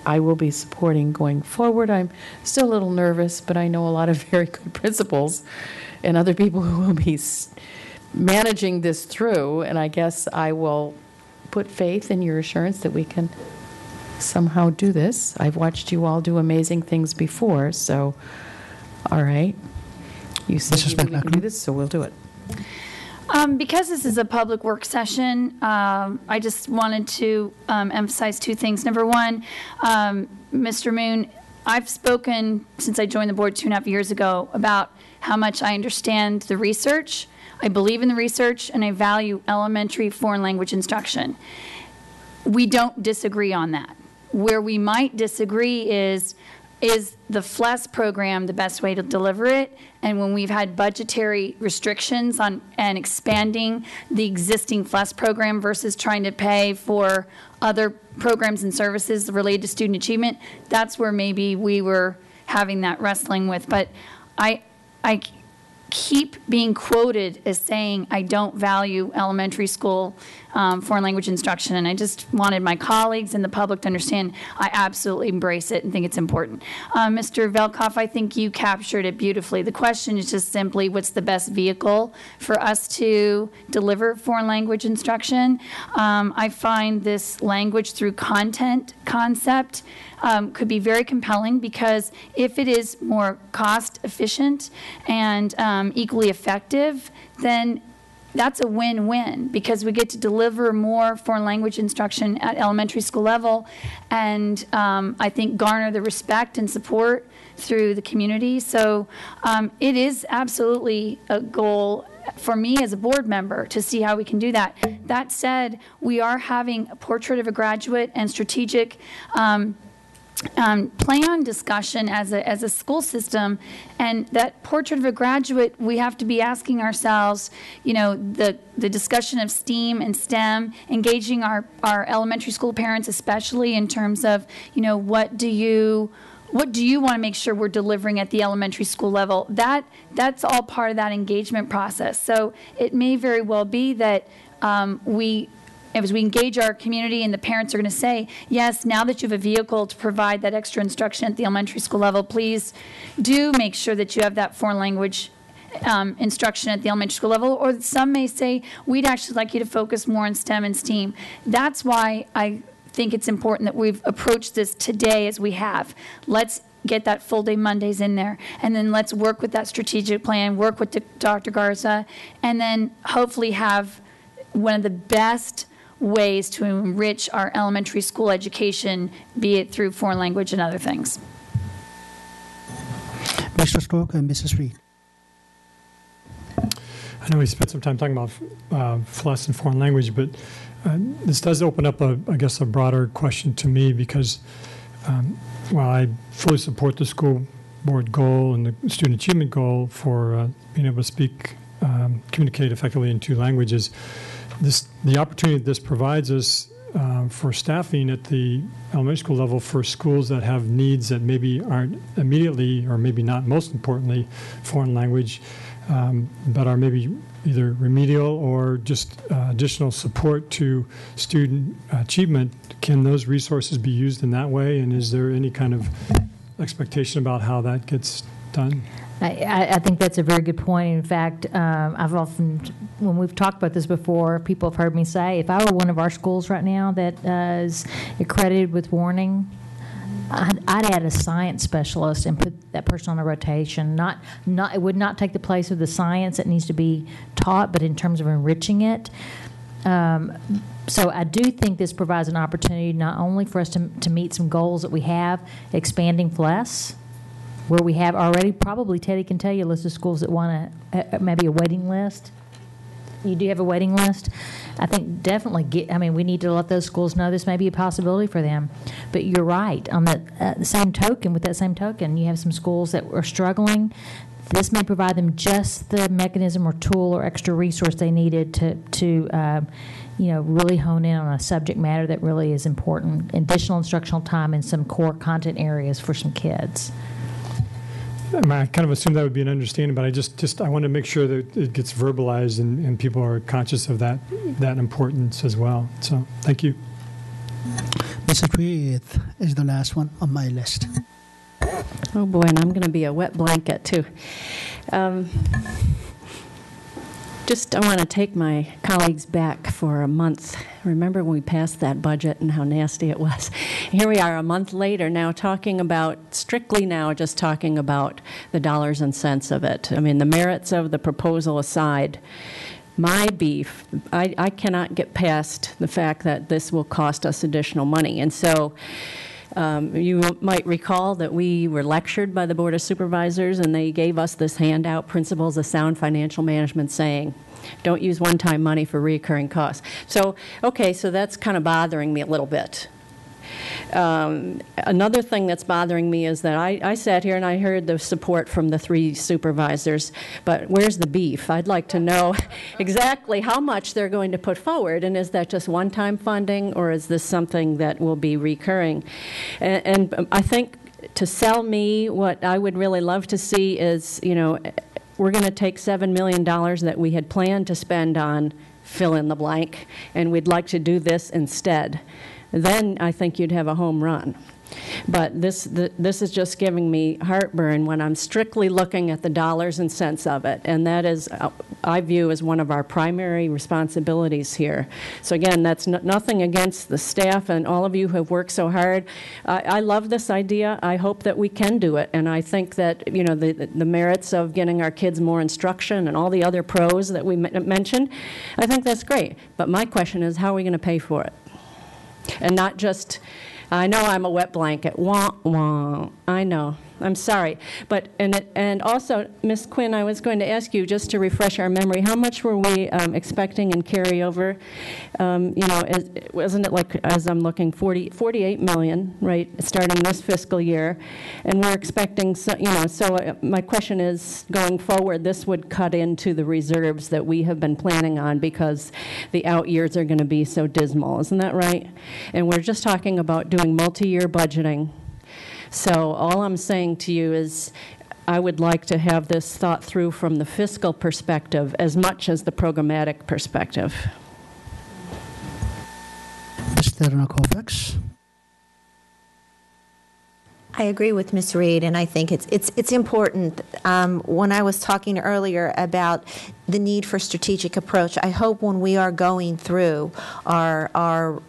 I will be supporting going forward. I'm still a little nervous, but I know a lot of very good principals and other people who will be managing this through, and I guess I will put faith in your assurance that we can somehow do this. I've watched you all do amazing things before, so all right. You said we can do this, so we'll do it. Because this is a public work session, I just wanted to emphasize two things. Number one, Mr. Moon, I've spoken since I joined the board 2.5 years ago about how much I understand the research. I believe in the research, and I value elementary foreign language instruction. We don't disagree on that. Where we might disagree is the FLES program the best way to deliver it? And when we've had budgetary restrictions on and expanding the existing FLES program versus trying to pay for other programs and services related to student achievement, that's where maybe we were having that wrestling with. But I keep being quoted as saying I don't value elementary school foreign language instruction, and I just wanted my colleagues and the public to understand I absolutely embrace it and think it's important. Mr. Velkoff, I think you captured it beautifully. The question is just simply what's the best vehicle for us to deliver foreign language instruction. I find this language through content concept could be very compelling, because if it is more cost efficient and equally effective, then that's a win-win, because we get to deliver more foreign language instruction at elementary school level, and I think garner the respect and support through the community. So it is absolutely a goal for me as a board member to see how we can do that. That said, we are having a portrait of a graduate and strategic plan discussion as a school system, and that portrait of a graduate, we have to be asking ourselves, you know, the discussion of STEAM and STEM, engaging our elementary school parents, especially in terms of, you know, what do you want to make sure we're delivering at the elementary school level? That's all part of that engagement process. So it may very well be that as we engage our community and the parents are going to say, yes, now that you have a vehicle to provide that extra instruction at the elementary school level, please do make sure that you have that foreign language instruction at the elementary school level. Or some may say, we'd actually like you to focus more on STEM and STEAM. That's why I think it's important that we've approached this today as we have. Let's get that full day Mondays in there, and then let's work with that strategic plan, work with Dr. Garza, and then hopefully have one of the best ways to enrich our elementary school education, be it through foreign language and other things. Mr. Stork and Mrs. Reed. I know we spent some time talking about FLES and foreign language, but this does open up, I guess, a broader question to me, because while I fully support the school board goal and the student achievement goal for being able to communicate effectively in 2 languages, the opportunity this provides us for staffing at the elementary school level for schools that have needs that maybe aren't immediately, or maybe not most importantly, foreign language, but are maybe either remedial or just additional support to student achievement. Can those resources be used in that way? And is there any kind of expectation about how that gets done? I think that's a very good point. In fact, I've often, when we've talked about this before, people have heard me say, if I were one of our schools right now that is accredited with warning, I'd add a science specialist and put that person on a rotation. It would not take the place of the science that needs to be taught, but in terms of enriching it. So I do think this provides an opportunity not only for us to meet some goals that we have, expanding FLES, where we have already, probably Teddy can tell you, a list of schools that want maybe a waiting list. You do have a waiting list. I think definitely we need to let those schools know this may be a possibility for them. But you're right. On the same token, with that same token, you have some schools that are struggling. This may provide them just the mechanism or tool or extra resource they needed to really hone in on a subject matter that really is important. Additional instructional time in some core content areas for some kids. I kind of assumed that would be an understanding, but I want to make sure that it gets verbalized and people are conscious of that importance as well. So thank you. Mrs. Reed is the last one on my list. Oh boy, and I'm going to be a wet blanket too. I want to take my colleagues back for a month. Remember when we passed that budget and how nasty it was? Here we are a month later now talking about the dollars and cents of it. I mean, the merits of the proposal aside, my beef, I cannot get past the fact that this will cost us additional money. And so you might recall that we were lectured by the Board of Supervisors, and they gave us this handout, Principles of Sound Financial Management, saying, don't use one-time money for recurring costs. So that's kind of bothering me a little bit. Another thing that's bothering me is that I sat here and I heard the support from the 3 supervisors, but where's the beef? I'd like to know exactly how much they're going to put forward, and is that just one-time funding, or is this something that will be recurring? And I think to sell me, what I would really love to see is, we're going to take $7 million that we had planned to spend on fill in the blank, and we'd like to do this instead. Then I think you'd have a home run. But this is just giving me heartburn when I'm strictly looking at the dollars and cents of it. And that is, I view as one of our primary responsibilities here. So again, that's nothing against the staff and all of you who have worked so hard. I love this idea. I hope that we can do it. And I think that, the merits of getting our kids more instruction and all the other pros that we mentioned, I think that's great. But my question is, how are we going to pay for it? And not just, I know I'm a wet blanket. Wah, wah. I know. I'm sorry. But, and also, Ms. Quinn, I was going to ask you, just to refresh our memory, how much were we expecting in carryover? Wasn't it like, as I'm looking, 48 million, right, starting this fiscal year? And we're expecting, so my question is, going forward, this would cut into the reserves that we have been planning on because the out years are going to be so dismal. Isn't that right? And we're just talking about doing multi-year budgeting. So all I'm saying to you is I would like to have this thought through from the fiscal perspective as much as the programmatic perspective. Mr. Kovacs. I agree with Ms. Reed, and I think it's important. When I was talking earlier about the need for strategic approach, I hope when we are going through our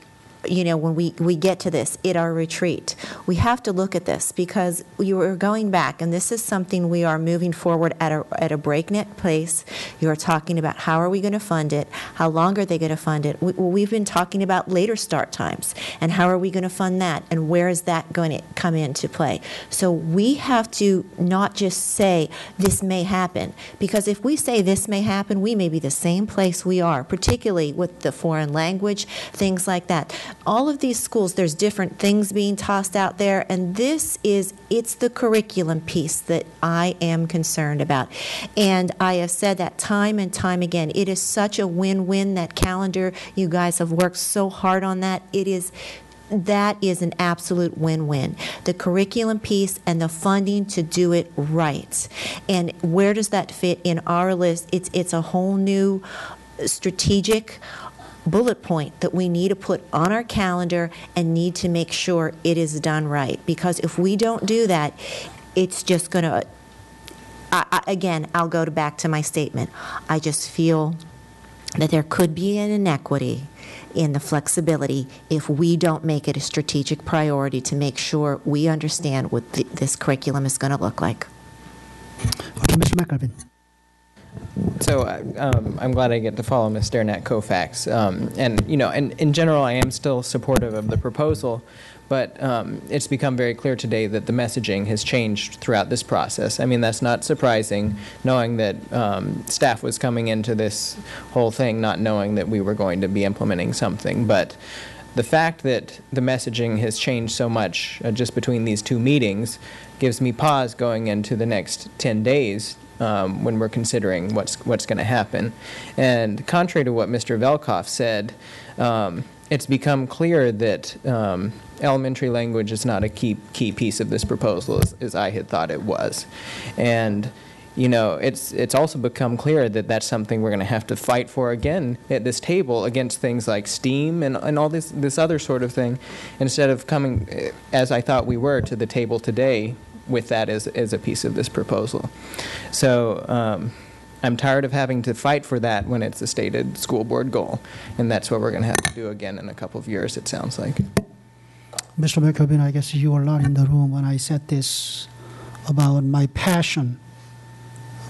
when we get to this at our retreat, we have to look at this because you are going back, and this is something we are moving forward at a breakneck pace. You are talking about how are we going to fund it, how long are they going to fund it. We've been talking about later start times, and how are we going to fund that, and where is that going to come into play. So we have to not just say this may happen, because if we say this may happen, we may be the same place we are, particularly with the foreign language, things like that. All of these schools, there's different things being tossed out there, and it's the curriculum piece that I am concerned about. And I have said that time and time again. It is such a win-win, that calendar. You guys have worked so hard on that. That is an absolute win-win. The curriculum piece and the funding to do it right. And where does that fit in our list? It's a whole new strategic bullet point that we need to put on our calendar and need to make sure it is done right. Because if we don't do that, it's just going to, again, I'll go back to my statement. I just feel that there could be an inequity in the flexibility if we don't make it a strategic priority to make sure we understand what this curriculum is going to look like. Okay, Mr. McAlpin. So I'm glad I get to follow Ms. Sternak-Kofax. And in general, I am still supportive of the proposal, but it's become very clear today that the messaging has changed throughout this process. I mean, that's not surprising, knowing that staff was coming into this whole thing not knowing that we were going to be implementing something. But the fact that the messaging has changed so much just between these two meetings gives me pause going into the next 10 days when we're considering what's going to happen. And contrary to what Mr. Velkoff said, it's become clear that elementary language is not a key piece of this proposal as I had thought it was. And it's also become clear that that's something we're going to have to fight for again at this table against things like STEAM and all this other sort of thing, instead of coming, as I thought we were, to the table today with that as a piece of this proposal. So I'm tired of having to fight for that when it's a stated school board goal, and that's what we're going to have to do again in a couple of years, it sounds like. Mr. McAlpin, I guess you were not in the room when I said this about my passion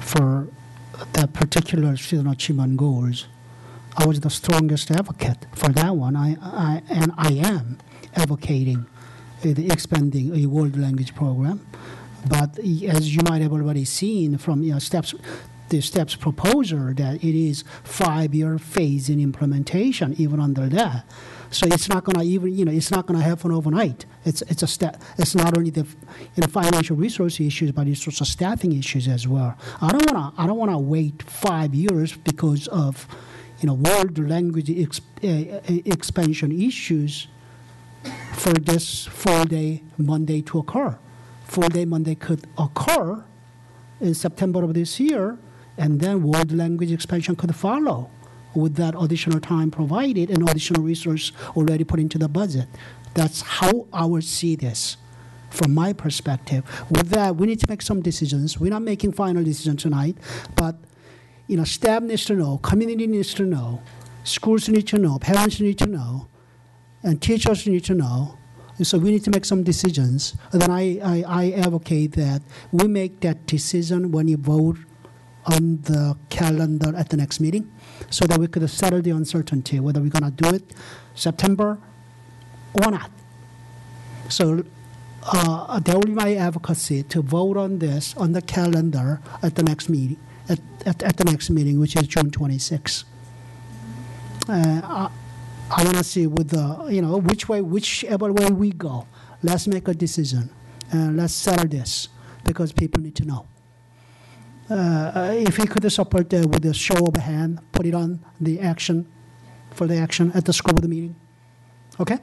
for that particular student achievement goals. I was the strongest advocate for that one. I am advocating the expanding a world language program. But as you might have already seen from the STEPS proposal, that it is 5-year phase in implementation even under that. So it's not going to even, it's not going to happen overnight. It's a step. It's not only the financial resource issues, but it's also staffing issues as well. I don't want to wait 5 years because of world language expansion issues for this 4-day Monday to occur. 4-day Monday could occur in September of this year, and then world language expansion could follow with that additional time provided and additional resource already put into the budget. That's how I would see this from my perspective. With that, we need to make some decisions. We're not making final decisions tonight, but staff needs to know, community needs to know, schools need to know, parents need to know, and teachers need to know. So we need to make some decisions. And then I advocate that we make that decision when you vote on the calendar at the next meeting, so that we could settle the uncertainty whether we're going to do it September or not. So that will be my advocacy, to vote on this on the calendar at the next meeting, at the next meeting, which is June 26th. I want to see with the whichever way we go, let's make a decision and let's settle this, because people need to know. If we could support that with a show of a hand, put it on the action at the school board meeting. Okay,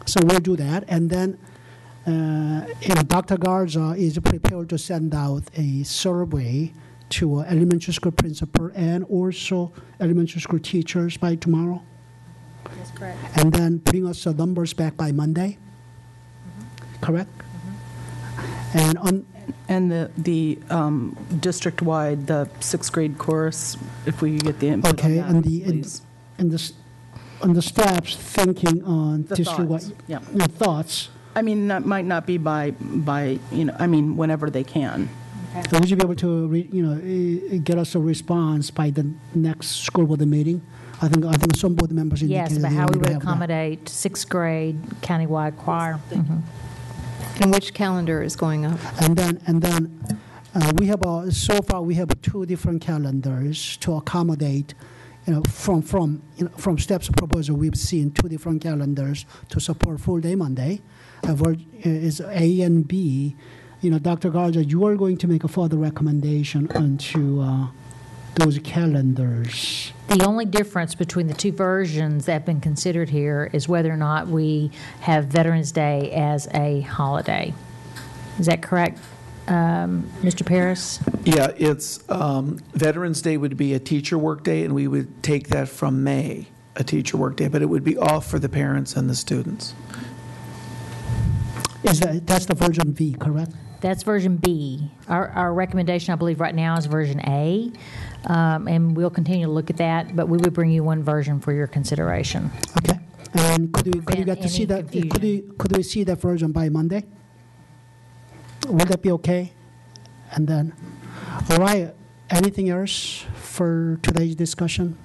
so we'll do that, and then Dr. Garza is prepared to send out a survey to elementary school principal and also elementary school teachers by tomorrow. That's correct. And then bring us the numbers back by Monday. Correct? And the district-wide, the sixth grade chorus, if we get the input okay, on that, and the staff's thinking on The district-wide thoughts, yeah. Thoughts. I mean, that might not be by whenever they can. So would you be able to, get us a response by the next school board meeting? I think some board members indicated. Yes, but they how we already would have that. accommodate sixth grade countywide choir. And which calendar is going up? And then we have so far we have 2 different calendars to accommodate. From STEP's proposal, we've seen 2 different calendars to support full day Monday. Is A and B. Dr. Garza, you are going to make a further recommendation onto those calendars. The only difference between the 2 versions that have been considered here is whether or not we have Veterans Day as a holiday. Is that correct, Mr. Paris? Yeah, it's Veterans Day would be a teacher work day, and we would take that from May, a teacher work day, but it would be off for the parents and the students. That's the version B, correct? That's version B. Our recommendation, I believe, right now is version A, and we'll continue to look at that, but we would bring you one version for your consideration. Okay. And could we get to see that? Could we see that version by Monday? Would that be okay? And then, all right. Anything else for today's discussion?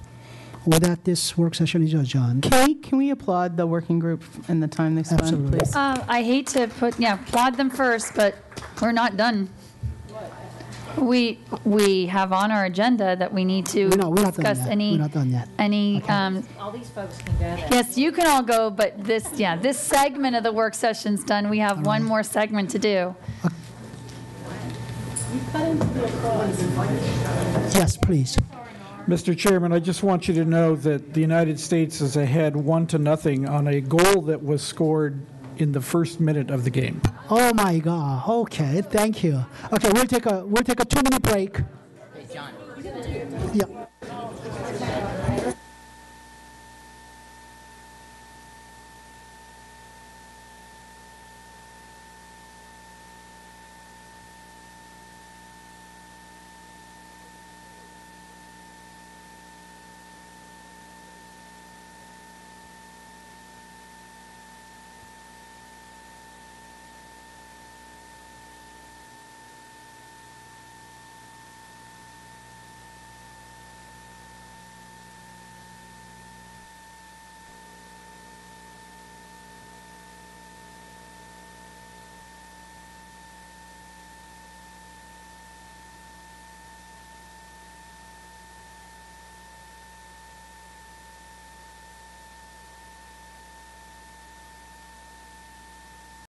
With that, this work session is adjourned. Kate, can we applaud the working group and the time they spent, Absolutely. please? I hate to applaud them first, but we're not done. We have on our agenda that we need to discuss We're not done yet. any. All these folks can go there. Yes, you can all go, but this segment of the work session's done. We have one more segment to do. Yes, please. Mr. Chairman, I just want you to know that the United States is ahead 1-0 on a goal that was scored in the first minute of the game. Oh my God. Okay, thank you. Okay, we'll take a 2-minute break.